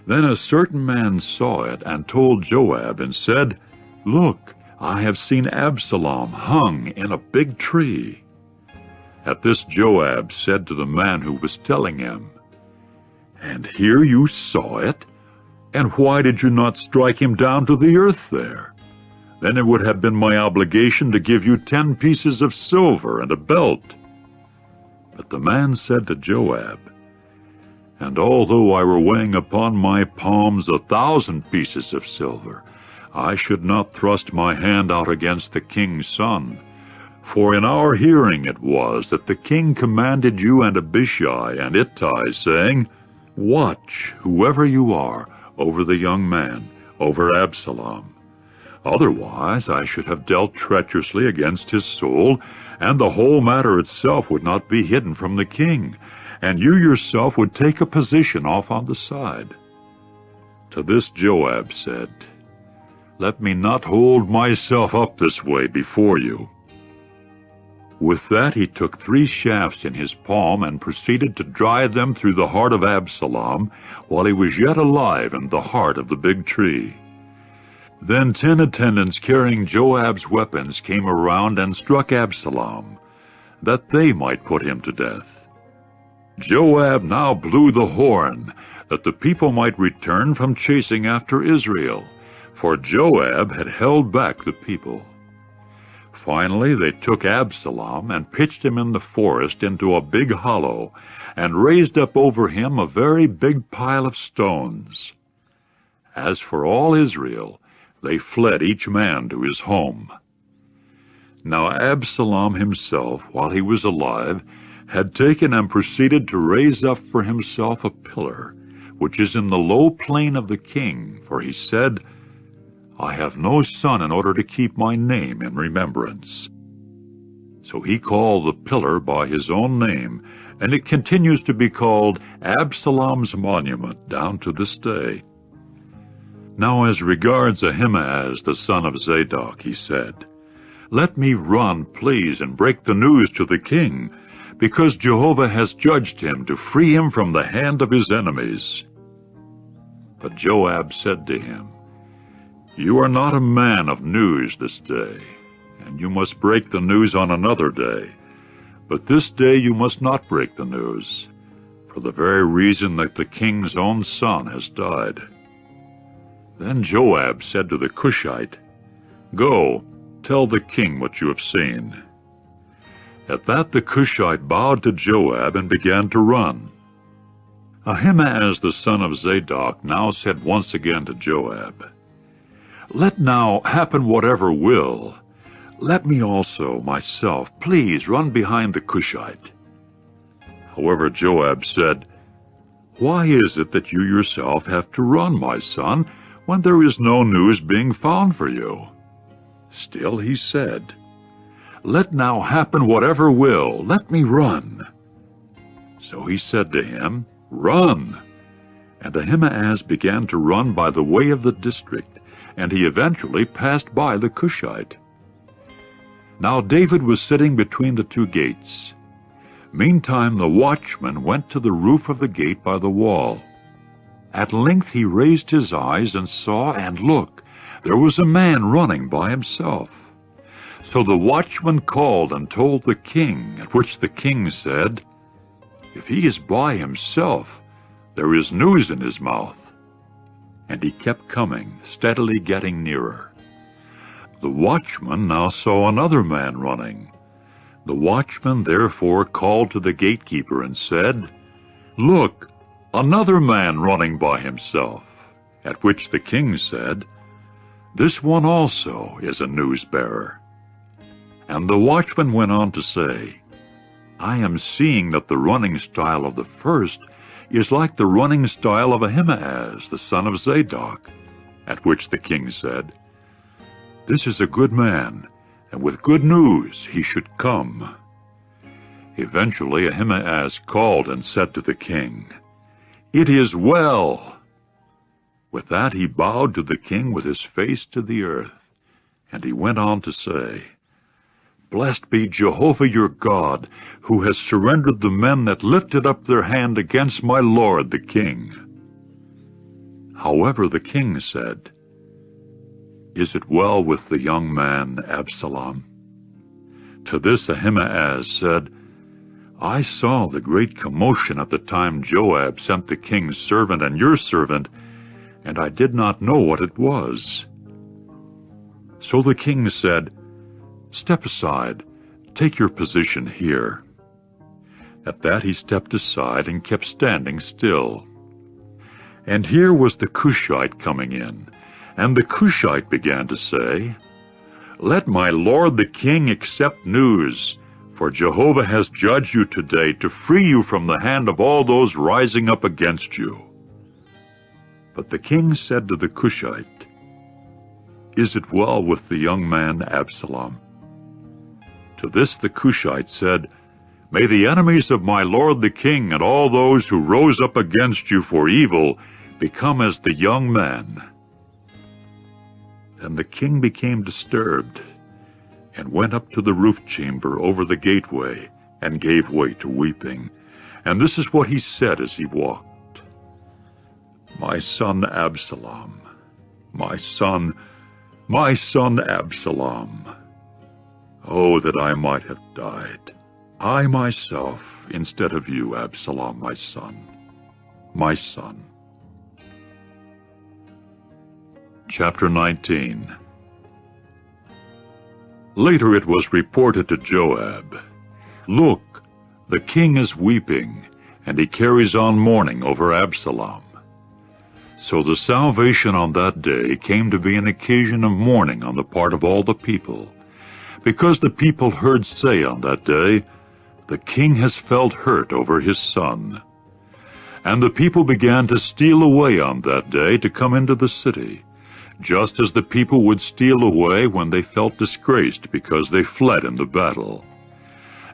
Then a certain man saw it, and told Joab, and said, Look, I have seen Absalom hung in a big tree. At this Joab said to the man who was telling him, And here you saw it? And why did you not strike him down to the earth there? Then it would have been my obligation to give you 10 pieces of silver and a belt. But the man said to Joab, And although I were weighing upon my palms 1,000 pieces of silver, I should not thrust my hand out against the king's son. For in our hearing it was that the king commanded you and Abishai and Ittai, saying, Watch, whoever you are, over the young man, over Absalom. Otherwise I should have dealt treacherously against his soul, and the whole matter itself would not be hidden from the king, and you yourself would take a position off on the side. To this Joab said, Let me not hold myself up this way before you. With that he took 3 shafts in his palm and proceeded to drive them through the heart of Absalom while he was yet alive in the heart of the big tree. Then 10 attendants carrying Joab's weapons came around and struck Absalom, that they might put him to death. Joab now blew the horn, that the people might return from chasing after Israel, for Joab had held back the people. Finally they took Absalom and pitched him in the forest into a big hollow, and raised up over him a very big pile of stones. As for all Israel, they fled each man to his home. Now Absalom himself, while he was alive, had taken and proceeded to raise up for himself a pillar, which is in the low plain of the king, for he said, I have no son in order to keep my name in remembrance. So he called the pillar by his own name, and it continues to be called Absalom's monument down to this day. Now as regards Ahimaaz the son of Zadok, he said, Let me run, please, and break the news to the king, because Jehovah has judged him to free him from the hand of his enemies. But Joab said to him, You are not a man of news this day, and you must break the news on another day. But this day you must not break the news, for the very reason that the king's own son has died. Then Joab said to the Cushite, Go, tell the king what you have seen. At that the Cushite bowed to Joab and began to run. Ahimaaz the son of Zadok now said once again to Joab, Let now happen whatever will, let me also myself please run behind the Cushite. However, Joab said, Why is it that you yourself have to run, my son, when there is no news being found for you? Still he said, Let now happen whatever will, let me run. So he said to him, Run. And Ahimaaz began to run by the way of the district, and he eventually passed by the Cushite. Now David was sitting between the two gates. Meantime the watchman went to the roof of the gate by the wall. At length he raised his eyes and saw, and look, there was a man running by himself. So the watchman called and told the king, at which the king said, "If he is by himself, there is news in his mouth." And he kept coming, steadily getting nearer. The watchman now saw another man running. The watchman therefore called to the gatekeeper and said, "Look, another man running by himself." At which the king said, "This one also is a news-bearer." And the watchman went on to say, "I am seeing that the running style of the first is like the running style of Ahimaaz, the son of Zadok." At which the king said, "This is a good man, and with good news he should come." Eventually Ahimaaz called and said to the king, "It is well." With that he bowed to the king with his face to the earth, and he went on to say, "Blessed be Jehovah your God, who has surrendered the men that lifted up their hand against my lord the king." However the king said, "Is it well with the young man Absalom?" To this Ahimaaz said, "I saw the great commotion at the time Joab sent the king's servant and your servant, and I did not know what it was." So the king said, "Step aside, take your position here." At that he stepped aside and kept standing still. And here was the Cushite coming in, and the Cushite began to say, "Let my lord the king accept news, for Jehovah has judged you today to free you from the hand of all those rising up against you." But the king said to the Cushite, "Is it well with the young man Absalom?" To this the Cushite said, "May the enemies of my lord the king and all those who rose up against you for evil become as the young man." And the king became disturbed, and went up to the roof chamber over the gateway, and gave way to weeping. And this is what he said as he walked, "My son Absalom, my son Absalom. Oh, that I might have died, I myself, instead of you, Absalom, my son, my son." Chapter 19. Later it was reported to Joab, "Look, the king is weeping, and he carries on mourning over Absalom." So the salvation on that day came to be an occasion of mourning on the part of all the people, because the people heard say on that day, "The king has felt hurt over his son." And the people began to steal away on that day to come into the city, just as the people would steal away when they felt disgraced because they fled in the battle.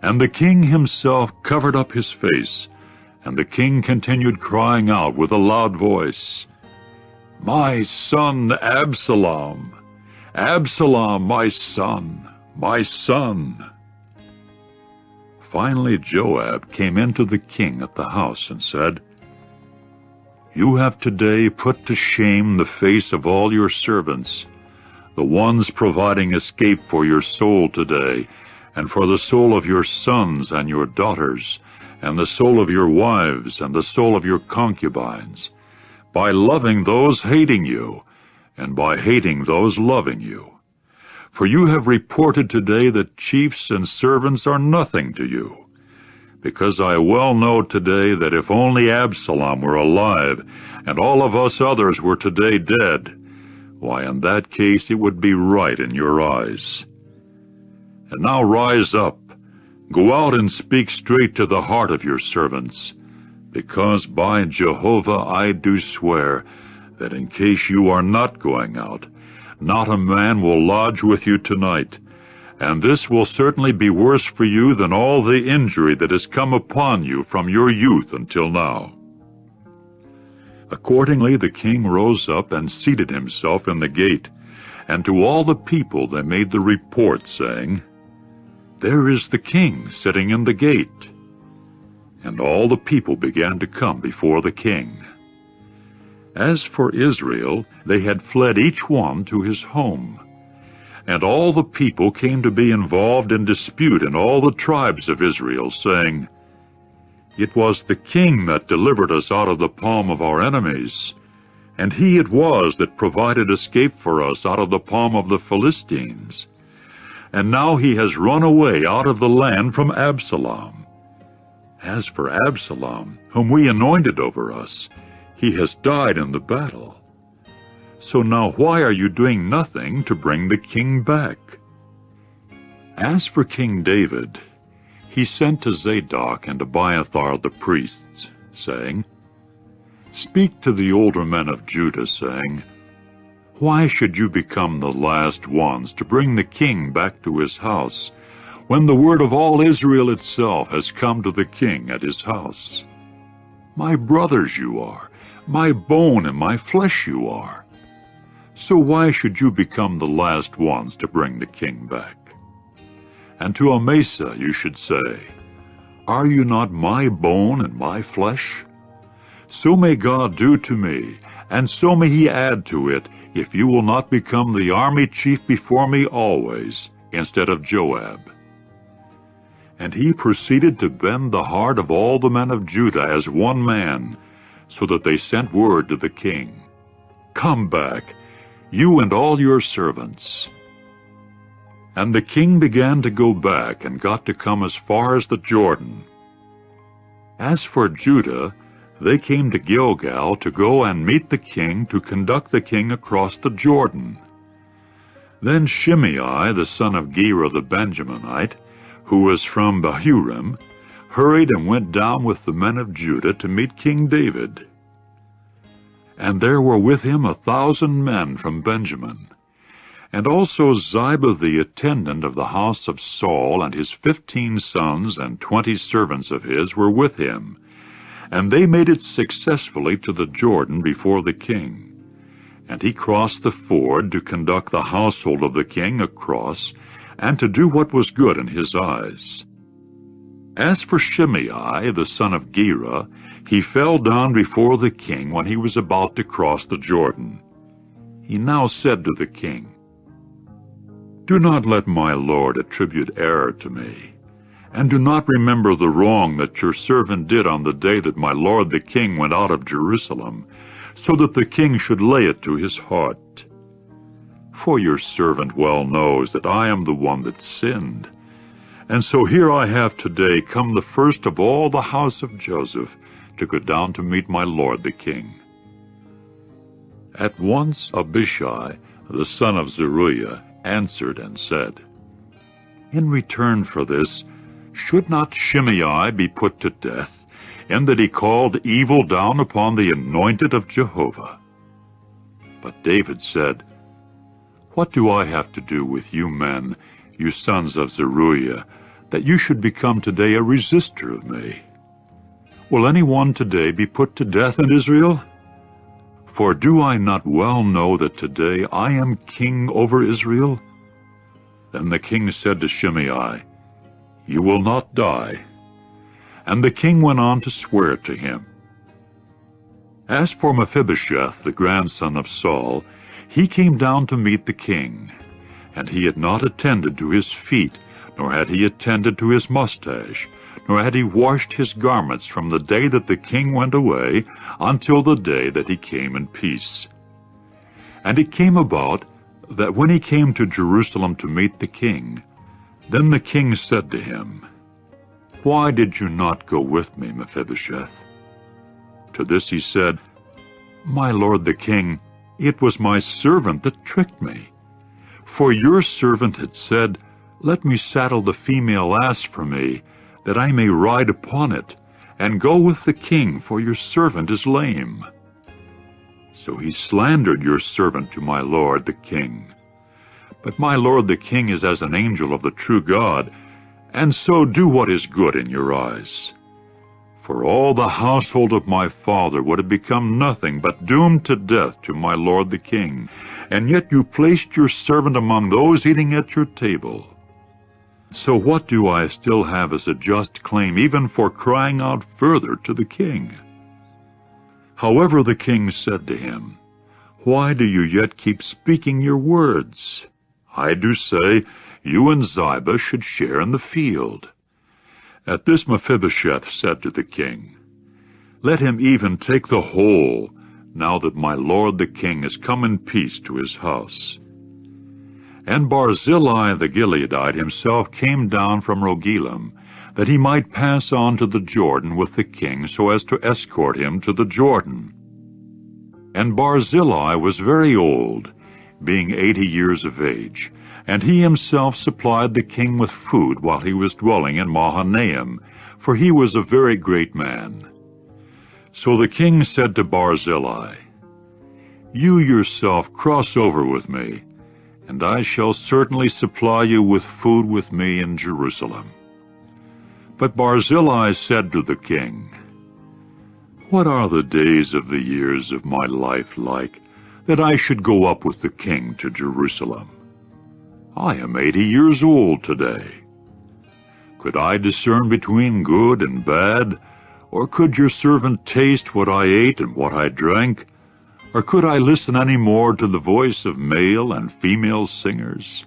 And the king himself covered up his face, and the king continued crying out with a loud voice, "My son Absalom! Absalom, my son! My son!" Finally Joab came into the king at the house and said, "You have today put to shame the face of all your servants, the ones providing escape for your soul today, and for the soul of your sons and your daughters, and the soul of your wives, and the soul of your concubines, by loving those hating you, and by hating those loving you. For you have reported today that chiefs and servants are nothing to you, because I well know today that if only Absalom were alive, and all of us others were today dead, why, in that case it would be right in your eyes. And now rise up, go out and speak straight to the heart of your servants, because by Jehovah I do swear that in case you are not going out, not a man will lodge with you tonight, and this will certainly be worse for you than all the injury that has come upon you from your youth until now." Accordingly the king rose up and seated himself in the gate, and to all the people they made the report, saying, there is the king sitting in the gate." And all the people began to come before the king. As for Israel, they had fled each one to his home. And all the people came to be involved in dispute in all the tribes of Israel, saying, "It was the king that delivered us out of the palm of our enemies, and he it was that provided escape for us out of the palm of the Philistines. And now he has run away out of the land from Absalom. As for Absalom, whom we anointed over us, he has died in the battle. So now why are you doing nothing to bring the king back?" As for King David, he sent to Zadok and Abiathar the priests, saying, "Speak to the older men of Judah, saying, Why should you become the last ones to bring the king back to his house, when the word of all Israel itself has come to the king at his house? My brothers you are, my bone and my flesh you are. So why should you become the last ones to bring the king back? And to Amasa you should say, Are you not my bone and my flesh? So may God do to me, and so may he add to it, if you will not become the army chief before me always, instead of Joab." And he proceeded to bend the heart of all the men of Judah as one man, so that they sent word to the king, "Come back, you and all your servants." And the king began to go back and got to come as far as the Jordan. As for Judah, they came to Gilgal to go and meet the king to conduct the king across the Jordan. Then Shimei, the son of Gera the Benjaminite, who was from Bahurim, hurried and went down with the men of Judah to meet King David. And there were with him 1,000 men from Benjamin. And also Ziba the attendant of the house of Saul and his 15 sons and 20 servants of his were with him. And they made it successfully to the Jordan before the king. And he crossed the ford to conduct the household of the king across, and to do what was good in his eyes. As for Shimei, the son of Gera, he fell down before the king when he was about to cross the Jordan. He now said to the king, "Do not let my lord attribute error to me, and do not remember the wrong that your servant did on the day that my lord the king went out of Jerusalem, so that the king should lay it to his heart. For your servant well knows that I am the one that sinned. And so here I have today come the first of all the house of Joseph to go down to meet my lord the king." At once Abishai, the son of Zeruiah, answered and said, "In return for this, should not Shimei be put to death, in that he called evil down upon the anointed of Jehovah?" But David said, "What do I have to do with you men, you sons of Zeruiah, that you should become today a resister of me? Will any one today be put to death in Israel? For do I not well know that today I am king over Israel?" Then the king said to Shimei, "You will not die." And the king went on to swear to him. As for Mephibosheth, the grandson of Saul, he came down to meet the king, and he had not attended to his feet, nor had he attended to his mustache, nor had he washed his garments from the day that the king went away until the day that he came in peace. And it came about that when he came to Jerusalem to meet the king, then the king said to him, "Why did you not go with me, Mephibosheth?" To this he said, "My lord the king, it was my servant that tricked me. For your servant had said, 'Let me saddle the female ass for me, that I may ride upon it, and go with the king, for your servant is lame.' So he slandered your servant to my lord the king. But my lord the king is as an angel of the true God, and so do what is good in your eyes. For all the household of my father would have become nothing but doomed to death to my lord the king, and yet you placed your servant among those eating at your table. So what do I still have as a just claim, even for crying out further to the king?" However, the king said to him, "Why do you yet keep speaking your words? I do say, you and Ziba should share in the field." At this Mephibosheth said to the king, "Let him even take the whole, now that my lord the king has come in peace to his house." And Barzillai the Gileadite himself came down from Rogelim, that he might pass on to the Jordan with the king, so as to escort him to the Jordan. And Barzillai was very old, being 80 years of age, and he himself supplied the king with food while he was dwelling in Mahanaim, for he was a very great man. So the king said to Barzillai, "You yourself cross over with me, and I shall certainly supply you with food with me in Jerusalem." But Barzillai said to the king, "What are the days of the years of my life like, that I should go up with the king to Jerusalem? I am 80 years old today. Could I discern between good and bad, or could your servant taste what I ate and what I drank? Or could I listen any more to the voice of male and female singers?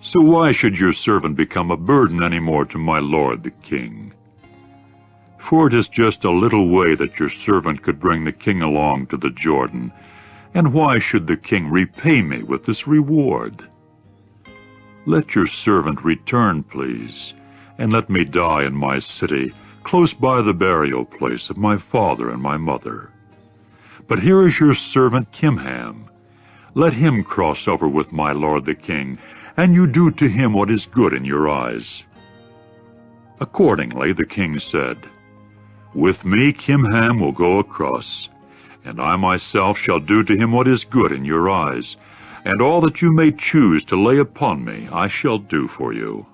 So why should your servant become a burden any more to my lord the king? For it is just a little way that your servant could bring the king along to the Jordan, and why should the king repay me with this reward? Let your servant return, please, and let me die in my city, close by the burial place of my father and my mother. But here is your servant Kimham. Let him cross over with my lord the king, and you do to him what is good in your eyes." Accordingly the king said, "With me Kimham will go across, and I myself shall do to him what is good in your eyes, and all that you may choose to lay upon me I shall do for you."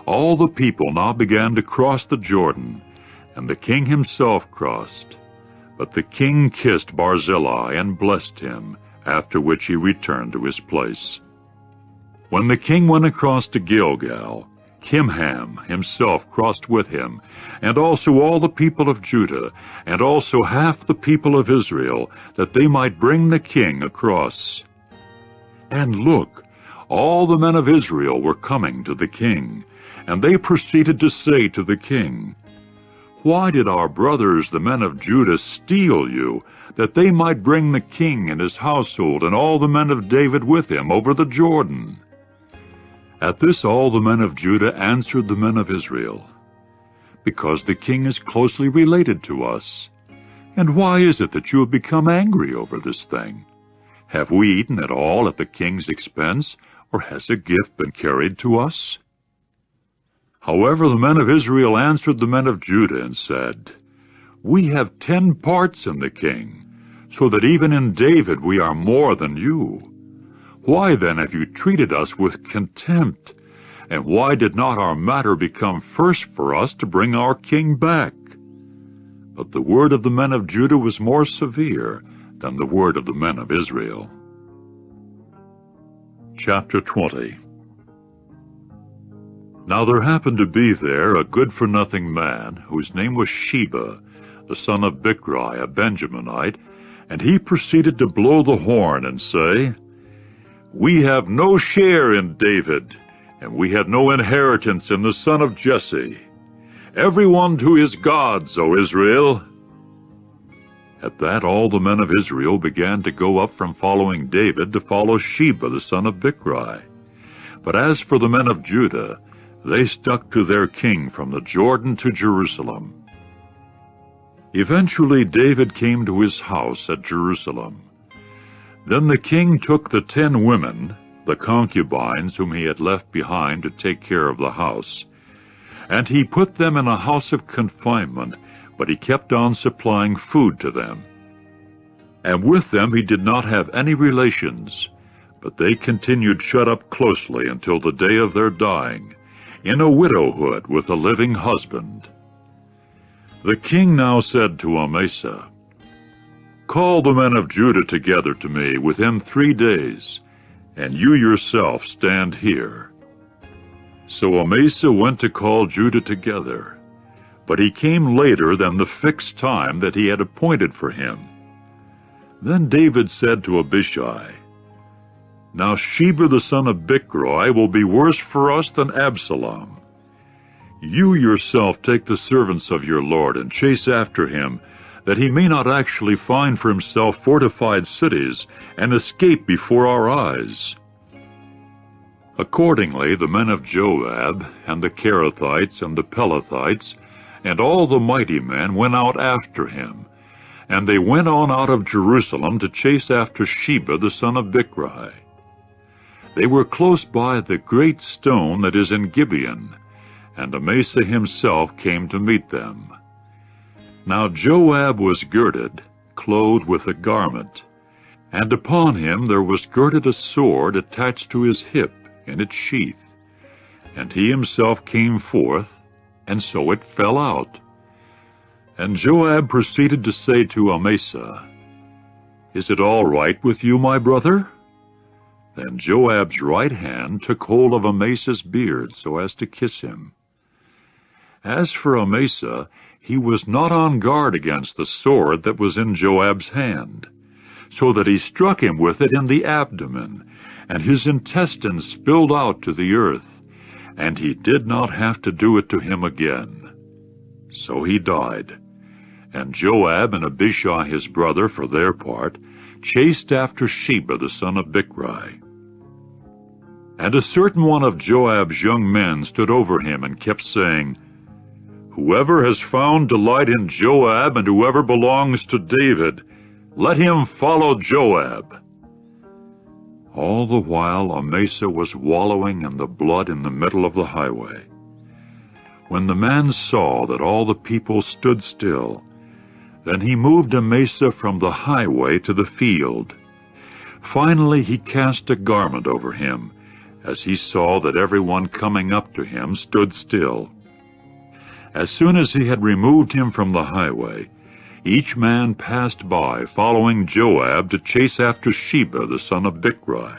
All the people now began to cross the Jordan, and the king himself crossed. But the king kissed Barzillai and blessed him, after which he returned to his place. When the king went across to Gilgal, Kimham himself crossed with him, and also all the people of Judah, and also half the people of Israel, that they might bring the king across. And look, all the men of Israel were coming to the king, and they proceeded to say to the king, "Why did our brothers, the men of Judah, steal you, that they might bring the king and his household and all the men of David with him over the Jordan?" At this all the men of Judah answered the men of Israel, "Because the king is closely related to us. And why is it that you have become angry over this thing? Have we eaten at all at the king's expense, or has a gift been carried to us?" However, the men of Israel answered the men of Judah and said, "We have 10 parts in the king, so that even in David we are more than you. Why then have you treated us with contempt? And why did not our matter become first for us to bring our king back?" But the word of the men of Judah was more severe than the word of the men of Israel. Chapter 20. Now there happened to be there a good-for-nothing man, whose name was Sheba, the son of Bichri, a Benjaminite, and he proceeded to blow the horn and say, "We have no share in David, and we have no inheritance in the son of Jesse. Everyone to his gods, O Israel." At that all the men of Israel began to go up from following David to follow Sheba the son of Bichri. But as for the men of Judah, they stuck to their king from the Jordan to Jerusalem. Eventually David came to his house at Jerusalem. Then the king took the 10 women, the concubines whom he had left behind to take care of the house, and he put them in a house of confinement, but he kept on supplying food to them. And with them he did not have any relations, but they continued shut up closely until the day of their dying, in a widowhood with a living husband. The king now said to Amasa, "Call the men of Judah together to me within 3 days, and you yourself stand here." So Amasa went to call Judah together, but he came later than the fixed time that he had appointed for him. Then David said to Abishai, "Now Sheba the son of Bichri will be worse for us than Absalom. You yourself take the servants of your Lord and chase after him, that he may not actually find for himself fortified cities and escape before our eyes." Accordingly the men of Joab, and the Cherethites, and the Pelethites, and all the mighty men went out after him, and they went on out of Jerusalem to chase after Sheba the son of Bichri. They were close by the great stone that is in Gibeon, and Amasa himself came to meet them. Now Joab was girded, clothed with a garment, and upon him there was girded a sword attached to his hip in its sheath. And he himself came forth, and so it fell out. And Joab proceeded to say to Amasa, "Is it all right with you, my brother?" Then Joab's right hand took hold of Amasa's beard so as to kiss him. As for Amasa, he was not on guard against the sword that was in Joab's hand, so that he struck him with it in the abdomen, and his intestines spilled out to the earth, and he did not have to do it to him again. So he died. And Joab and Abishai his brother, for their part, chased after Sheba the son of Bichri. And a certain one of Joab's young men stood over him and kept saying, "Whoever has found delight in Joab, and whoever belongs to David, let him follow Joab." All the while Amasa was wallowing in the blood in the middle of the highway. When the man saw that all the people stood still, then he moved Amasa from the highway to the field. Finally he cast a garment over him, as he saw that everyone coming up to him stood still. As soon as he had removed him from the highway, each man passed by, following Joab to chase after Sheba the son of Bichri.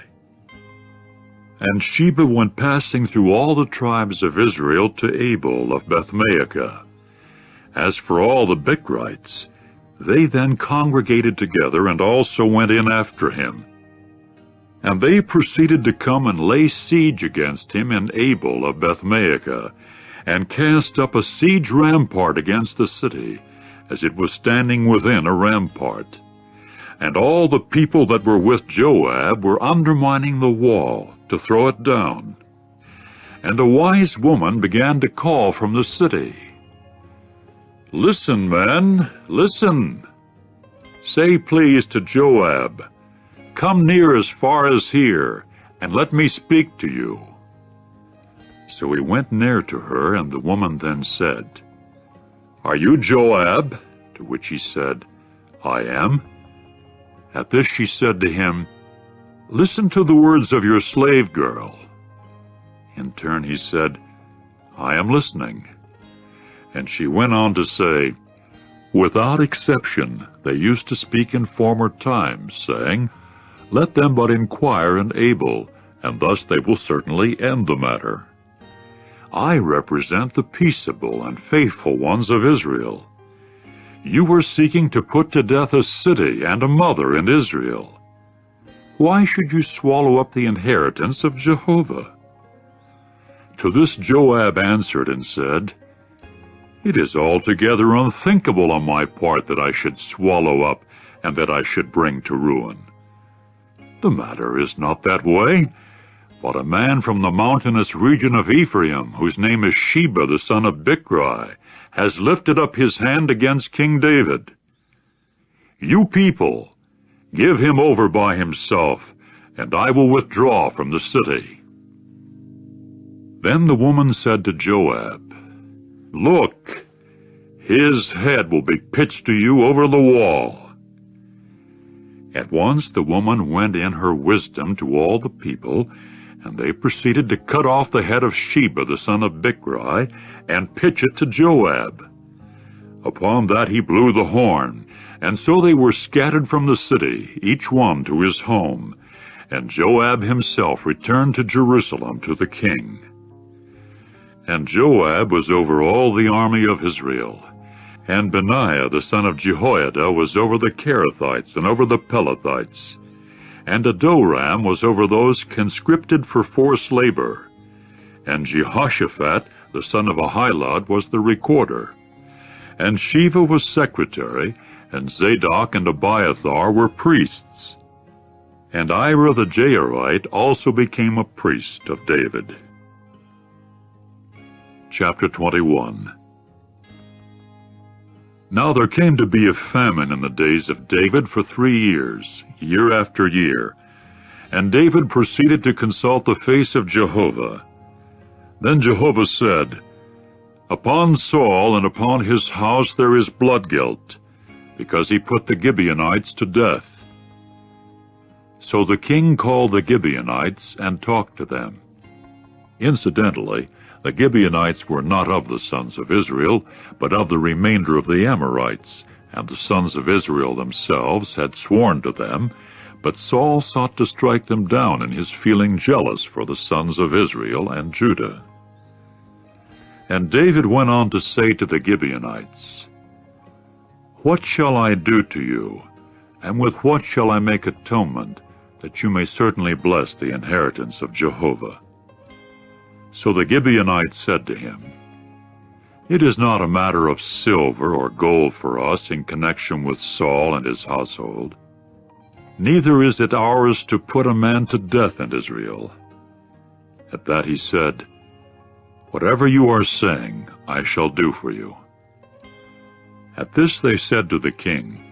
And Sheba went passing through all the tribes of Israel to Abel of Bethmaachah. As for all the Bichrites, they then congregated together and also went in after him. And they proceeded to come and lay siege against him in Abel of Bethmaachah, and cast up a siege rampart against the city, as it was standing within a rampart. And all the people that were with Joab were undermining the wall to throw it down. And a wise woman began to call from the city, "Listen, men, listen. Say please to Joab, 'Come near as far as here, and let me speak to you.' So he went near to her, and the woman then said, 'Are you Joab?' To which he said, 'I am.' At this she said to him, 'Listen to the words of your slave girl.' In turn he said, 'I am listening.' And she went on to say, 'Without exception they used to speak in former times, saying, Let them but inquire in Abel, and thus they will certainly end the matter. I represent the peaceable and faithful ones of Israel. You were seeking to put to death a city and a mother in Israel. Why should you swallow up the inheritance of Jehovah?' To this Joab answered and said, 'It is altogether unthinkable on my part that I should swallow up and that I should bring to ruin. The matter is not that way, but a man from the mountainous region of Ephraim, whose name is Sheba the son of Bichri, has lifted up his hand against King David. You people, give him over by himself, and I will withdraw from the city.' Then the woman said to Joab, 'Look, his head will be pitched to you over the wall.' At once the woman went in her wisdom to all the people, and they proceeded to cut off the head of Sheba the son of Bichri, and pitch it to Joab. Upon that he blew the horn, and so they were scattered from the city, each one to his home, and Joab himself returned to Jerusalem to the king. And Joab was over all the army of Israel. And Benaiah the son of Jehoiada was over the Kerethites and over the Pelethites. And Adoram was over those conscripted for forced labor. And Jehoshaphat the son of Ahilud was the recorder. And Sheva was secretary, and Zadok and Abiathar were priests. And Ira the Jairite also became a priest of David. Chapter 21. Now there came to be a famine in the days of David for 3 years, year after year. And David proceeded to consult the face of Jehovah. Then Jehovah said, Upon Saul and upon his house there is blood guilt, because he put the Gibeonites to death. So the king called the Gibeonites and talked to them. Incidentally, the Gibeonites were not of the sons of Israel, but of the remainder of the Amorites, and the sons of Israel themselves had sworn to them, but Saul sought to strike them down in his feeling jealous for the sons of Israel and Judah. And David went on to say to the Gibeonites, What shall I do to you, and with what shall I make atonement, that you may certainly bless the inheritance of Jehovah? So the Gibeonites said to him, It is not a matter of silver or gold for us in connection with Saul and his household. Neither is it ours to put a man to death in Israel. At that he said, Whatever you are saying, I shall do for you. At this they said to the king,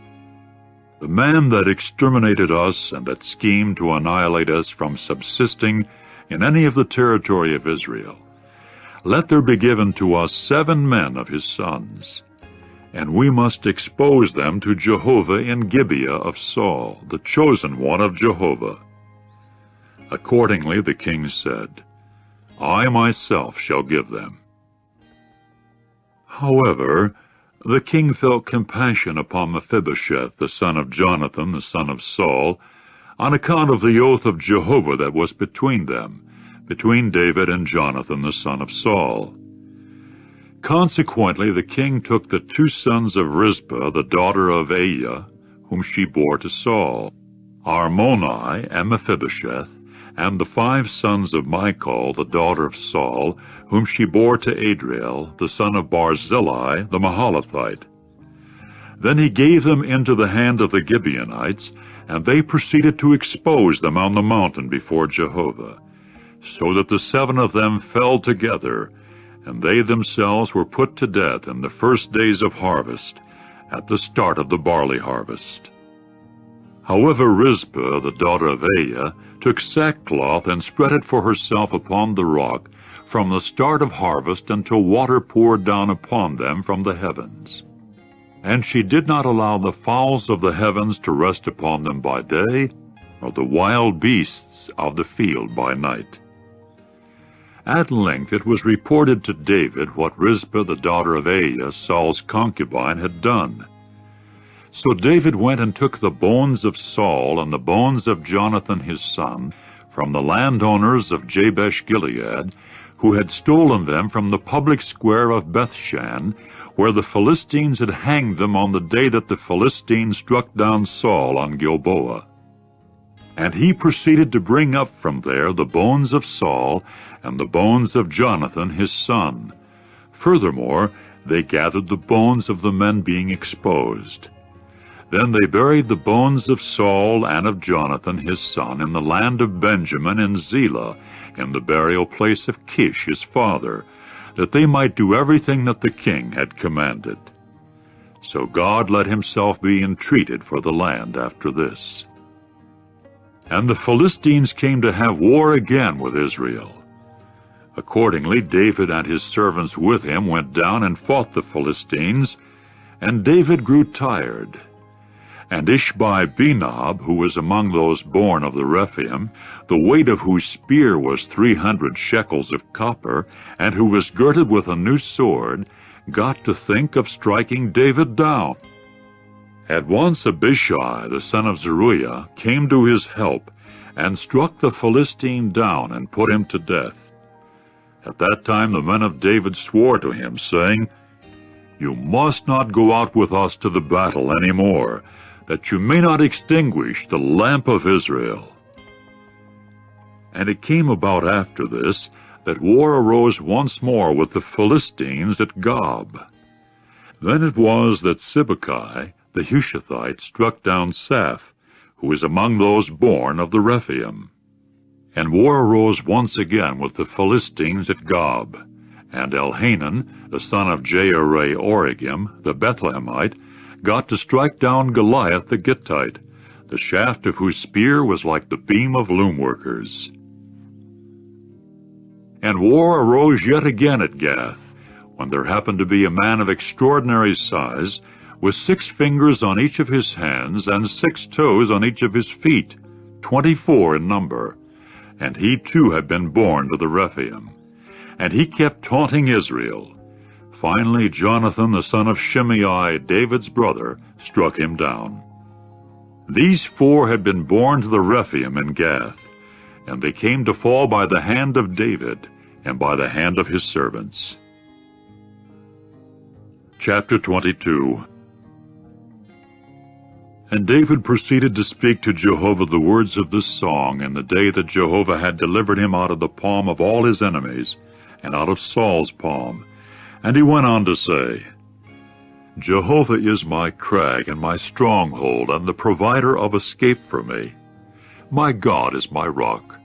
The man that exterminated us and that schemed to annihilate us from subsisting in any of the territory of Israel, let there be given to us 7 men of his sons, and we must expose them to Jehovah in Gibeah of Saul, the chosen one of Jehovah. Accordingly the king said, I myself shall give them. However, the king felt compassion upon Mephibosheth, the son of Jonathan, the son of Saul, on account of the oath of Jehovah that was between them, between David and Jonathan, the son of Saul. Consequently, the king took the 2 sons of Rizpah, the daughter of Aiah, whom she bore to Saul, Armoni and Mephibosheth, and the 5 sons of Michal, the daughter of Saul, whom she bore to Adriel, the son of Barzillai, the Mahalathite. Then he gave them into the hand of the Gibeonites, and they proceeded to expose them on the mountain before Jehovah, so that the 7 of them fell together, and they themselves were put to death in the first days of harvest, at the start of the barley harvest. However, Rizpah, the daughter of Aiah, took sackcloth and spread it for herself upon the rock, from the start of harvest until water poured down upon them from the heavens. And she did not allow the fowls of the heavens to rest upon them by day, nor the wild beasts of the field by night. At length it was reported to David what Rizpah the daughter of Aiah, Saul's concubine, had done. So David went and took the bones of Saul and the bones of Jonathan his son from the landowners of Jabesh-Gilead, who had stolen them from the public square of Bethshan, where the Philistines had hanged them on the day that the Philistines struck down Saul on Gilboa. And he proceeded to bring up from there the bones of Saul and the bones of Jonathan his son. Furthermore, they gathered the bones of the men being exposed. Then they buried the bones of Saul and of Jonathan his son in the land of Benjamin in Zelah, in the burial place of Kish his father, that they might do everything that the king had commanded. So God let himself be entreated for the land after this. And the Philistines came to have war again with Israel. Accordingly, David and his servants with him went down and fought the Philistines, and David grew tired. And Ishbi-Benob, who was among those born of the Rephaim, the weight of whose spear was 300 shekels of copper, and who was girded with a new sword, got to think of striking David down. At once Abishai, the son of Zeruiah, came to his help, and struck the Philistine down and put him to death. At that time the men of David swore to him, saying, "You must not go out with us to the battle any more, that you may not extinguish the lamp of Israel." And it came about after this, that war arose once more with the Philistines at Gob. Then it was that Sibbecai the Hushathite struck down Saph, who is among those born of the Rephaim. And war arose once again with the Philistines at Gob. And Elhanan, the son of Jaare-Oregim, the Bethlehemite, got to strike down Goliath the Gittite, the shaft of whose spear was like the beam of loom workers. And war arose yet again at Gath, when there happened to be a man of extraordinary size, with 6 fingers on each of his hands, and 6 toes on each of his feet, 24 in number. And he too had been born to the Rephaim. And he kept taunting Israel. Finally Jonathan the son of Shimei, David's brother, struck him down. These 4 had been born to the Rephaim in Gath, and they came to fall by the hand of David, and by the hand of his servants. Chapter 22. And David proceeded to speak to Jehovah the words of this song in the day that Jehovah had delivered him out of the palm of all his enemies, and out of Saul's palm. And he went on to say, "Jehovah is my crag and my stronghold, and the provider of escape for me. My God is my rock.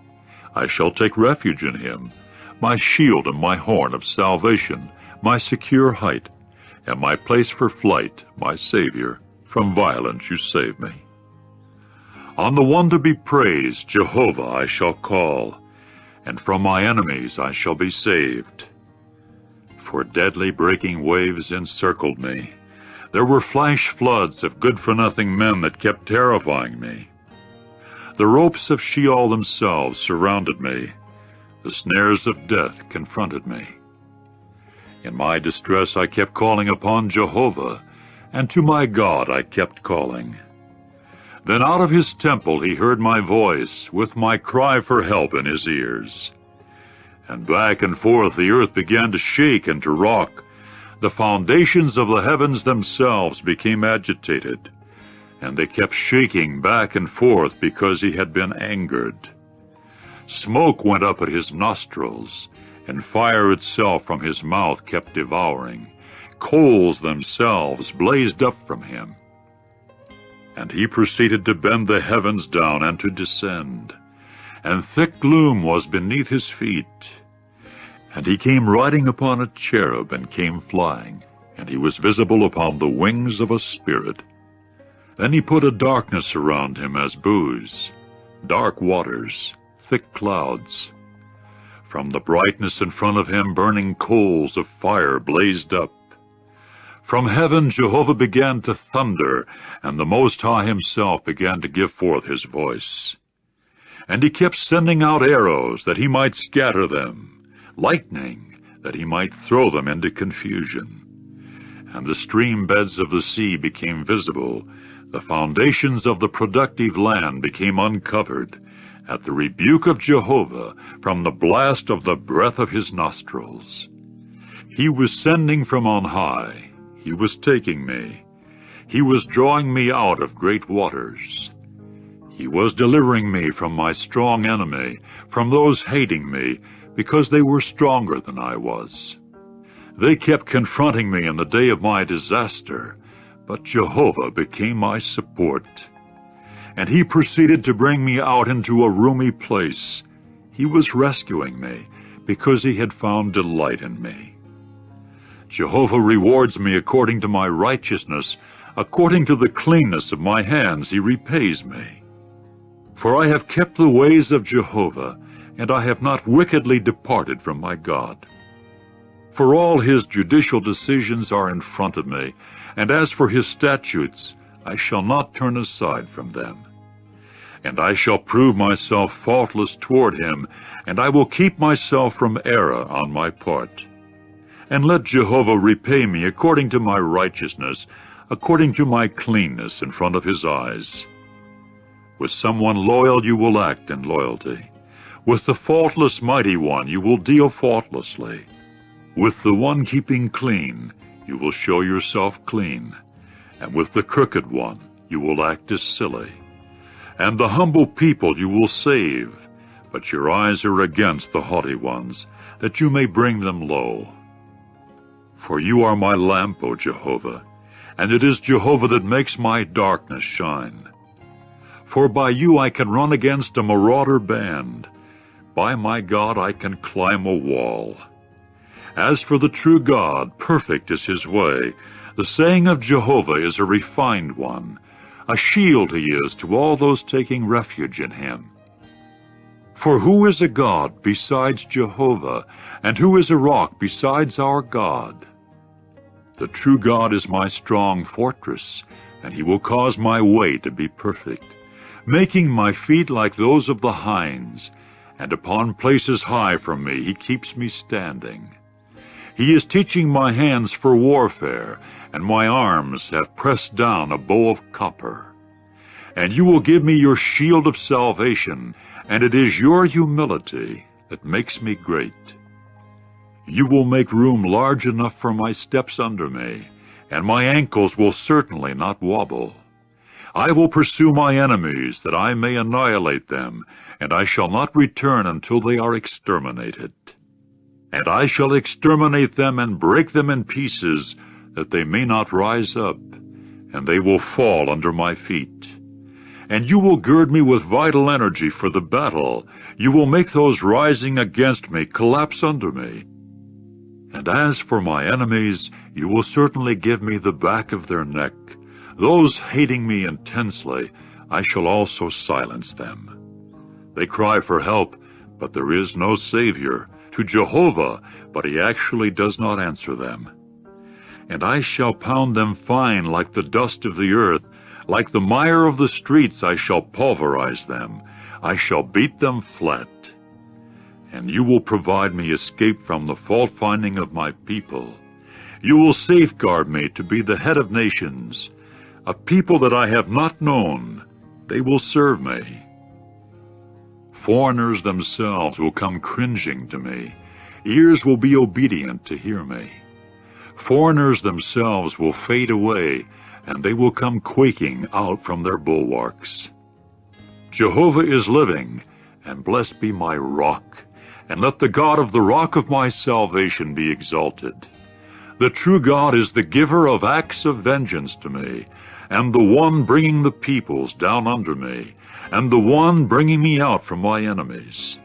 I shall take refuge in him, my shield and my horn of salvation, my secure height, and my place for flight, my Savior. From violence you save me. On the one to be praised, Jehovah, I shall call, and from my enemies I shall be saved. For deadly breaking waves encircled me. There were flash floods of good-for-nothing men that kept terrifying me. The ropes of Sheol themselves surrounded me. The snares of death confronted me. In my distress I kept calling upon Jehovah, and to my God I kept calling. Then out of his temple he heard my voice, with my cry for help in his ears. And back and forth the earth began to shake and to rock. The foundations of the heavens themselves became agitated, and they kept shaking back and forth because he had been angered. Smoke went up at his nostrils, and fire itself from his mouth kept devouring. Coals themselves blazed up from him. And he proceeded to bend the heavens down and to descend, and thick gloom was beneath his feet. And he came riding upon a cherub, and came flying, and he was visible upon the wings of a spirit. Then he put a darkness around him as booze, dark waters, thick clouds. From the brightness in front of him burning coals of fire blazed up. From heaven Jehovah began to thunder, and the Most High himself began to give forth his voice. And he kept sending out arrows that he might scatter them, lightning that he might throw them into confusion. And the stream beds of the sea became visible, the foundations of the productive land became uncovered, at the rebuke of Jehovah from the blast of the breath of his nostrils. He was sending from on high. He was taking me. He was drawing me out of great waters. He was delivering me from my strong enemy, from those hating me, because they were stronger than I was. They kept confronting me in the day of my disaster, but Jehovah became my support. And he proceeded to bring me out into a roomy place. He was rescuing me, because he had found delight in me. Jehovah rewards me according to my righteousness, according to the cleanness of my hands he repays me. For I have kept the ways of Jehovah, and I have not wickedly departed from my God. For all his judicial decisions are in front of me, and as for his statutes, I shall not turn aside from them. And I shall prove myself faultless toward him, and I will keep myself from error on my part. And let Jehovah repay me according to my righteousness, according to my cleanness in front of his eyes. With someone loyal you will act in loyalty. With the faultless mighty one you will deal faultlessly. With the one keeping clean you will show yourself clean, and with the crooked one you will act as silly. And the humble people you will save, but your eyes are against the haughty ones, that you may bring them low. For you are my lamp, O Jehovah, and it is Jehovah that makes my darkness shine. For by you I can run against a marauder band. By my God I can climb a wall. As for the true God, perfect is his way. The saying of Jehovah is a refined one. A shield he is to all those taking refuge in him. For who is a God besides Jehovah, and who is a rock besides our God? The true God is my strong fortress, and he will cause my way to be perfect, making my feet like those of the hinds, and upon places high from me he keeps me standing. He is teaching my hands for warfare, and my arms have pressed down a bow of copper. And you will give me your shield of salvation, and it is your humility that makes me great. You will make room large enough for my steps under me, and my ankles will certainly not wobble. I will pursue my enemies, that I may annihilate them, and I shall not return until they are exterminated. And I shall exterminate them and break them in pieces, that they may not rise up, and they will fall under my feet. And you will gird me with vital energy for the battle. You will make those rising against me collapse under me. And as for my enemies, you will certainly give me the back of their neck. Those hating me intensely, I shall also silence them. They cry for help, but there is no Savior. To Jehovah, but he actually does not answer them. And I shall pound them fine like the dust of the earth. Like the mire of the streets I shall pulverize them. I shall beat them flat. And you will provide me escape from the fault-finding of my people. You will safeguard me to be the head of nations. A people that I have not known, they will serve me. Foreigners themselves will come cringing to me. Ears will be obedient to hear me. Foreigners themselves will fade away, and they will come quaking out from their bulwarks. Jehovah is living, and blessed be my rock, and let the God of the rock of my salvation be exalted. The true God is the giver of acts of vengeance to me, and the one bringing the peoples down under me, and the one bringing me out from my enemies.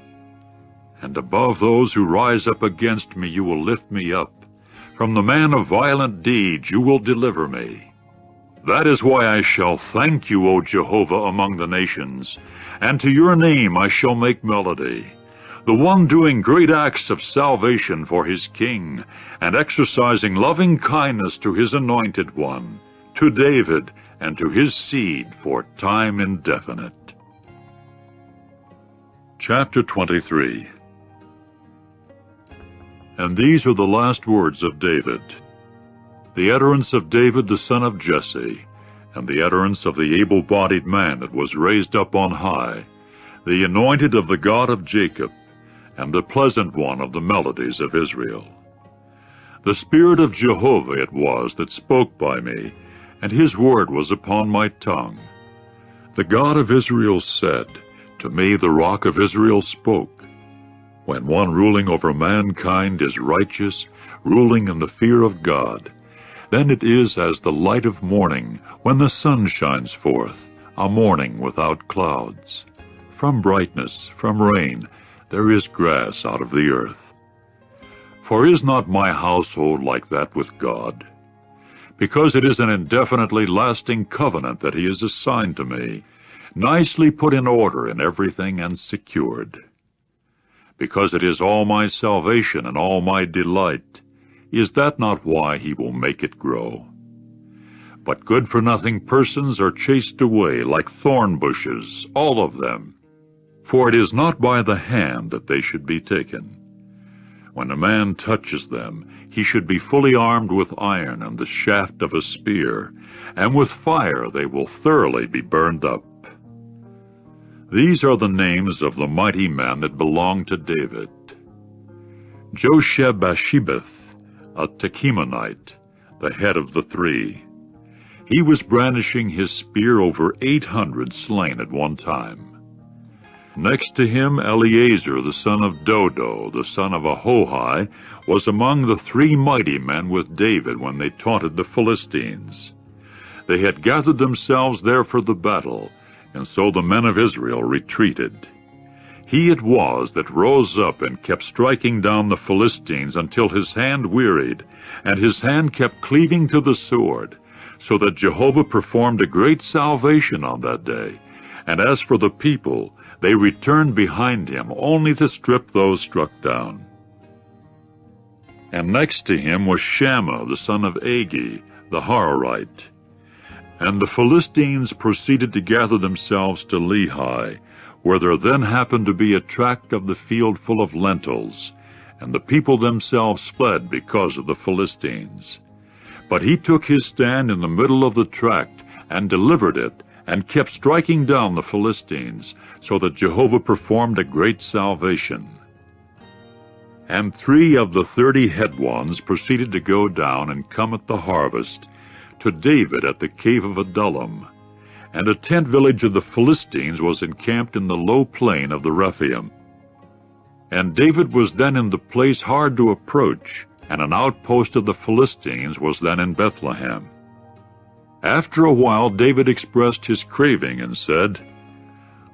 And above those who rise up against me you will lift me up. From the man of violent deeds you will deliver me. That is why I shall thank you, O Jehovah, among the nations, and to your name I shall make melody. The one doing great acts of salvation for his king, and exercising loving kindness to his anointed one, to David and to his seed for time indefinite. Chapter 23. And these are the last words of David, the utterance of David the son of Jesse, and the utterance of the able-bodied man that was raised up on high, the anointed of the God of Jacob, and the pleasant one of the melodies of Israel. The Spirit of Jehovah it was that spoke by me, and his word was upon my tongue. The God of Israel said, to me the rock of Israel spoke. When one ruling over mankind is righteous, ruling in the fear of God, then it is as the light of morning when the sun shines forth, a morning without clouds. From brightness, from rain, there is grass out of the earth. For is not my household like that with God? Because it is an indefinitely lasting covenant that he has assigned to me, nicely put in order in everything and secured. Because it is all my salvation and all my delight, is that not why he will make it grow? But good-for-nothing persons are chased away like thorn bushes, all of them. For it is not by the hand that they should be taken. When a man touches them, he should be fully armed with iron and the shaft of a spear, and with fire they will thoroughly be burned up. These are the names of the mighty men that belonged to David. Josheb-Bashebeth, a Tekemonite, the head of the three. He was brandishing his spear over 800 slain at one time. Next to him, Eleazar, the son of Dodo, the son of Ahohi, was among the three mighty men with David when they taunted the Philistines. They had gathered themselves there for the battle, and so the men of Israel retreated. He it was that rose up and kept striking down the Philistines until his hand wearied, and his hand kept cleaving to the sword, so that Jehovah performed a great salvation on that day. And as for the people, they returned behind him only to strip those struck down. And next to him was Shammah, the son of Agi, the Hararite. And the Philistines proceeded to gather themselves to Lehi, where there then happened to be a tract of the field full of lentils, and the people themselves fled because of the Philistines. But he took his stand in the middle of the tract, and delivered it, and kept striking down the Philistines, so that Jehovah performed a great salvation. And 3 of the 30 head ones proceeded to go down and come at the harvest to David at the cave of Adullam. And a tent village of the Philistines was encamped in the low plain of the Rephaim. And David was then in the place hard to approach, and an outpost of the Philistines was then in Bethlehem. After a while David expressed his craving and said,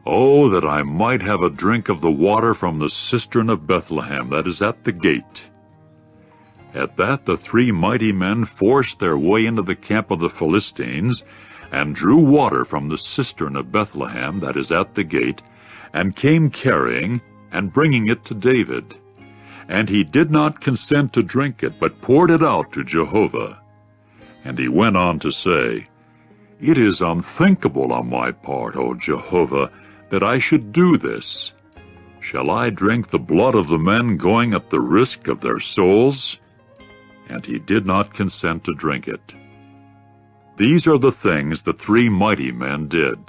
"Oh, that I might have a drink of the water from the cistern of Bethlehem that is at the gate." At that the 3 mighty men forced their way into the camp of the Philistines, and drew water from the cistern of Bethlehem that is at the gate, and came carrying and bringing it to David. And he did not consent to drink it, but poured it out to Jehovah. And he went on to say, "It is unthinkable on my part, O Jehovah, that I should do this. Shall I drink the blood of the men going at the risk of their souls?" And he did not consent to drink it. These are the things the 3 mighty men did.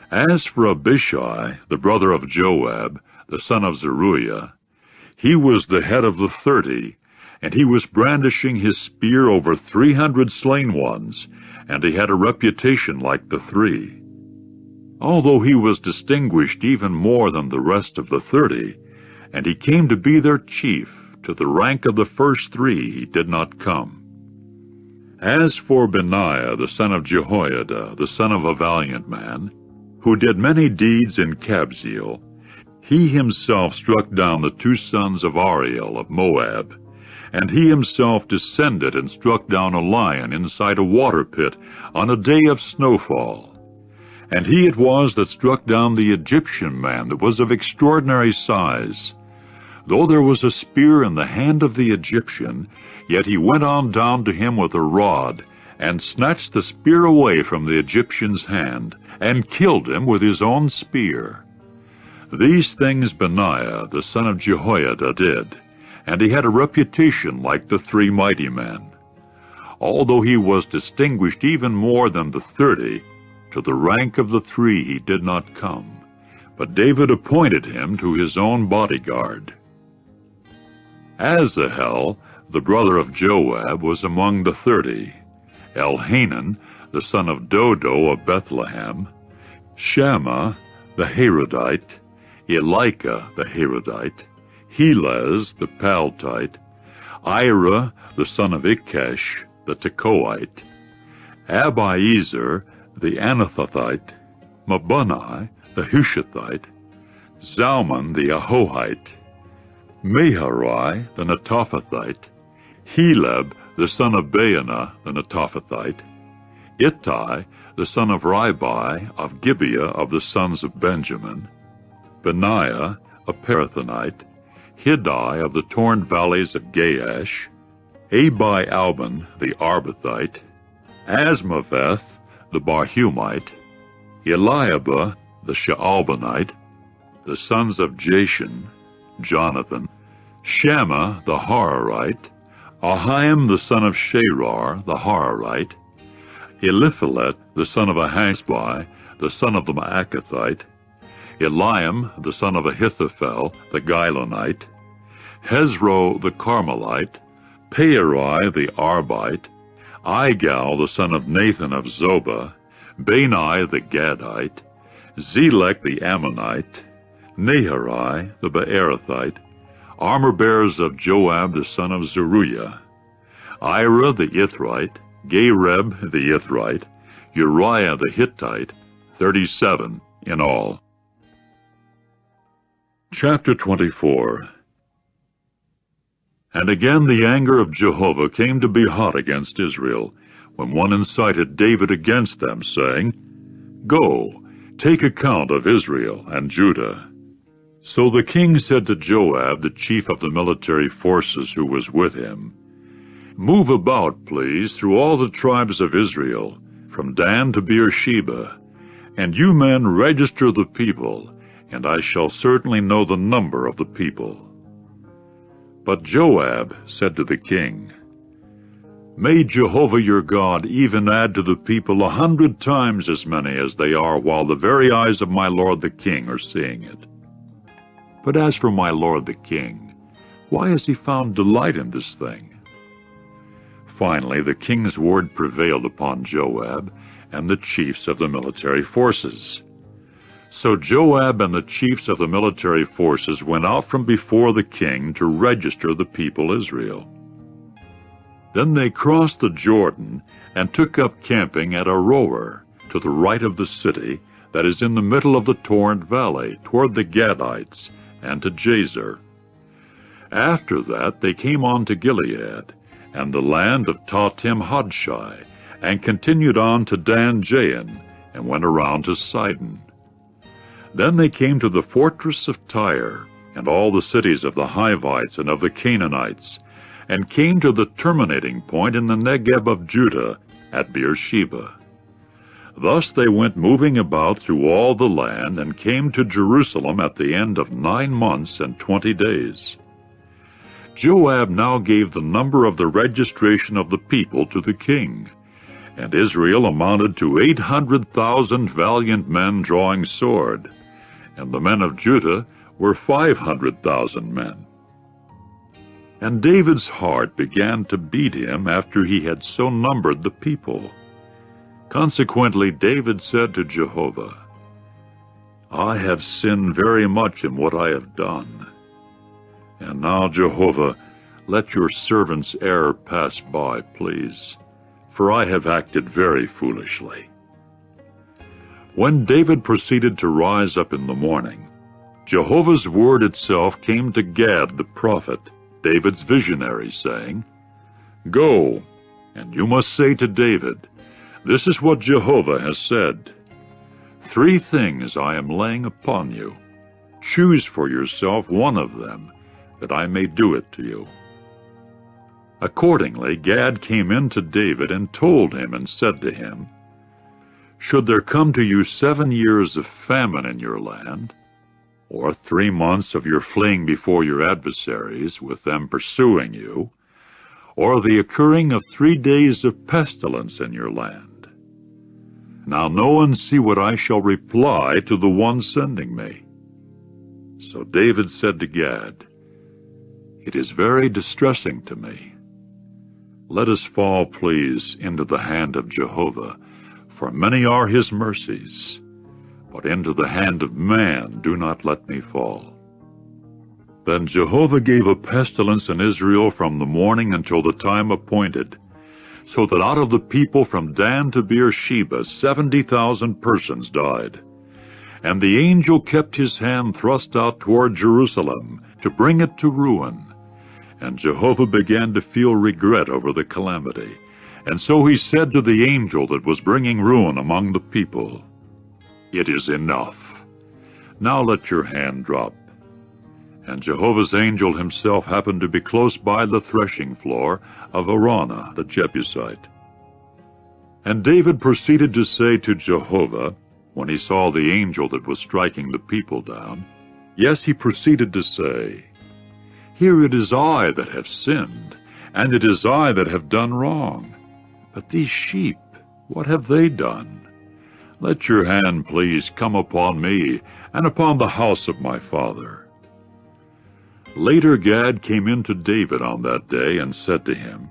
As for Abishai, the brother of Joab, the son of Zeruiah, he was the head of the 30, and he was brandishing his spear over 300 slain ones, and he had a reputation like the 3. Although he was distinguished even more than the rest of the 30, and he came to be their chief, to the rank of the first 3 he did not come. As for Benaiah, the son of Jehoiada, the son of a valiant man, who did many deeds in Kabzeel, he himself struck down the 2 sons of Ariel of Moab, and he himself descended and struck down a lion inside a water pit on a day of snowfall. And he it was that struck down the Egyptian man that was of extraordinary size. Though there was a spear in the hand of the Egyptian, yet he went on down to him with a rod, and snatched the spear away from the Egyptian's hand, and killed him with his own spear. These things Benaiah, the son of Jehoiada, did, and he had a reputation like the 3 mighty men. Although he was distinguished even more than the 30, to the rank of the 3 he did not come, but David appointed him to his own bodyguard. Asahel, the brother of Joab, was among the 30, Elhanan, the son of Dodo of Bethlehem, Shammah, the Harodite, Elika, the Harodite, Helez, the Paltite, Ira, the son of Ikesh, the Tekoite, Abiezer, the Anathothite, Mabunai, the Hushathite, Zalman, the Ahohite, Meharai, the Netophathite, Heleb, the son of Baanah, the Netophathite, Ittai, the son of Ribai, of Gibeah of the sons of Benjamin, Benaiah, a Parathonite, Hiddai of the torn valleys of Gaash, Abi-Alban, the Arbathite, Asmaveth, the Barhumite, Eliabah, the Shaalbanite, the sons of Jashan, Jonathan, Shammah, the Hararite, Ahiam, the son of Sherar, the Hararite, Eliphalet, the son of Ahasbai, the son of the Maacathite, Eliam the son of Ahithophel the Gilonite, Hezro the Carmelite, Peori the Arbite, Igal the son of Nathan of Zobah, Bani the Gadite, Zelek the Ammonite, Naharai the Beerothite, armor-bearers of Joab the son of Zeruiah, Ira the Ithrite, Gareb the Ithrite, Uriah the Hittite, 37 in all. Chapter 24. And again the anger of Jehovah came to be hot against Israel, when one incited David against them, saying, Go, take account of Israel and Judah. So the king said to Joab, the chief of the military forces who was with him, Move about, please, through all the tribes of Israel, from Dan to Beersheba, and you men register the people, and I shall certainly know the number of the people. But Joab said to the king, May Jehovah your God even add to the people 100 times as many as they are, while the very eyes of my lord the king are seeing it. But as for my lord the king, why has he found delight in this thing? Finally, the king's word prevailed upon Joab and the chiefs of the military forces. So Joab and the chiefs of the military forces went out from before the king to register the people Israel. Then they crossed the Jordan and took up camping at Aroer, to the right of the city, that is in the middle of the torrent valley, toward the Gadites, and to Jazer. After that they came on to Gilead, and the land of Tahtim-Hodshai, and continued on to Dan-Jain, and went around to Sidon. Then they came to the fortress of Tyre, and all the cities of the Hivites and of the Canaanites, and came to the terminating point in the Negeb of Judah, at Beersheba. Thus they went moving about through all the land, and came to Jerusalem at the end of 9 months and 20 days. Joab now gave the number of the registration of the people to the king, and Israel amounted to 800,000 valiant men drawing sword, and the men of Judah were 500,000 men. And David's heart began to beat him after he had so numbered the people. Consequently David said to Jehovah, I have sinned very much in what I have done. And now, Jehovah, let your servant's error pass by, please, for I have acted very foolishly. When David proceeded to rise up in the morning, Jehovah's word itself came to Gad the prophet, David's visionary, saying, Go, and you must say to David, This is what Jehovah has said. 3 things I am laying upon you. Choose for yourself one of them, that I may do it to you. Accordingly Gad came in to David and told him and said to him, Should there come to you 7 years of famine in your land, or 3 months of your fleeing before your adversaries, with them pursuing you, or the occurring of 3 days of pestilence in your land? Now know and see what I shall reply to the one sending me. So David said to Gad, It is very distressing to me. Let us fall, please, into the hand of Jehovah, for many are his mercies, but into the hand of man do not let me fall. Then Jehovah gave a pestilence in Israel from the morning until the time appointed, so that out of the people from Dan to Beersheba 70,000 persons died. And the angel kept his hand thrust out toward Jerusalem, to bring it to ruin. And Jehovah began to feel regret over the calamity. And so he said to the angel that was bringing ruin among the people, It is enough. Now let your hand drop. And Jehovah's angel himself happened to be close by the threshing floor of Araunah the Jebusite. And David proceeded to say to Jehovah, when he saw the angel that was striking the people down, yes, he proceeded to say, Here it is I that have sinned, and it is I that have done wrong. But these sheep, what have they done? Let your hand please come upon me and upon the house of my father." Later Gad came in to David on that day and said to him,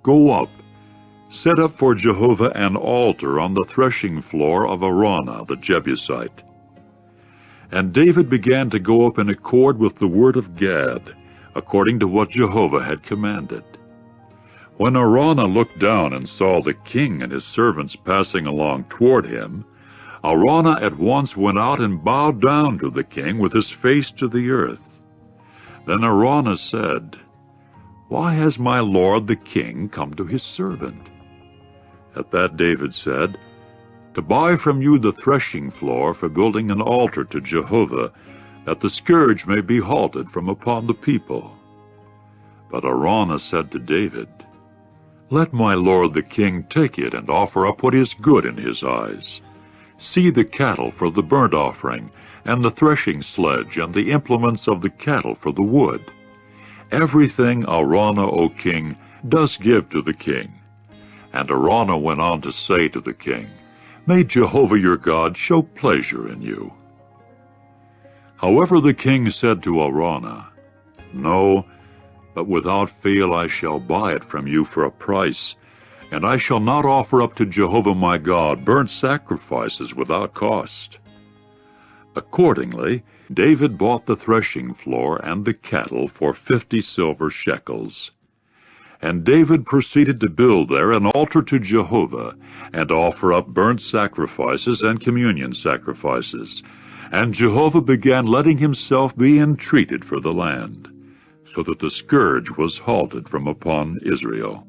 "Go up, set up for Jehovah an altar on the threshing floor of Araunah the Jebusite." And David began to go up in accord with the word of Gad, according to what Jehovah had commanded. When Araunah looked down and saw the king and his servants passing along toward him, Araunah at once went out and bowed down to the king with his face to the earth. Then Araunah said, "Why has my lord the king come to his servant?" At that David said, "To buy from you the threshing floor for building an altar to Jehovah, that the scourge may be halted from upon the people." But Araunah said to David, "Let my lord the king take it and offer up what is good in his eyes. See the cattle for the burnt offering, and the threshing sledge, and the implements of the cattle for the wood. Everything Araunah, O king, does give to the king." And Araunah went on to say to the king, "May Jehovah your God show pleasure in you." However, the king said to Araunah, "No, but without fail I shall buy it from you for a price, and I shall not offer up to Jehovah my God burnt sacrifices without cost." Accordingly, David bought the threshing floor and the cattle for 50 silver shekels. And David proceeded to build there an altar to Jehovah, and offer up burnt sacrifices and communion sacrifices. And Jehovah began letting himself be entreated for the land, so that the scourge was halted from upon Israel.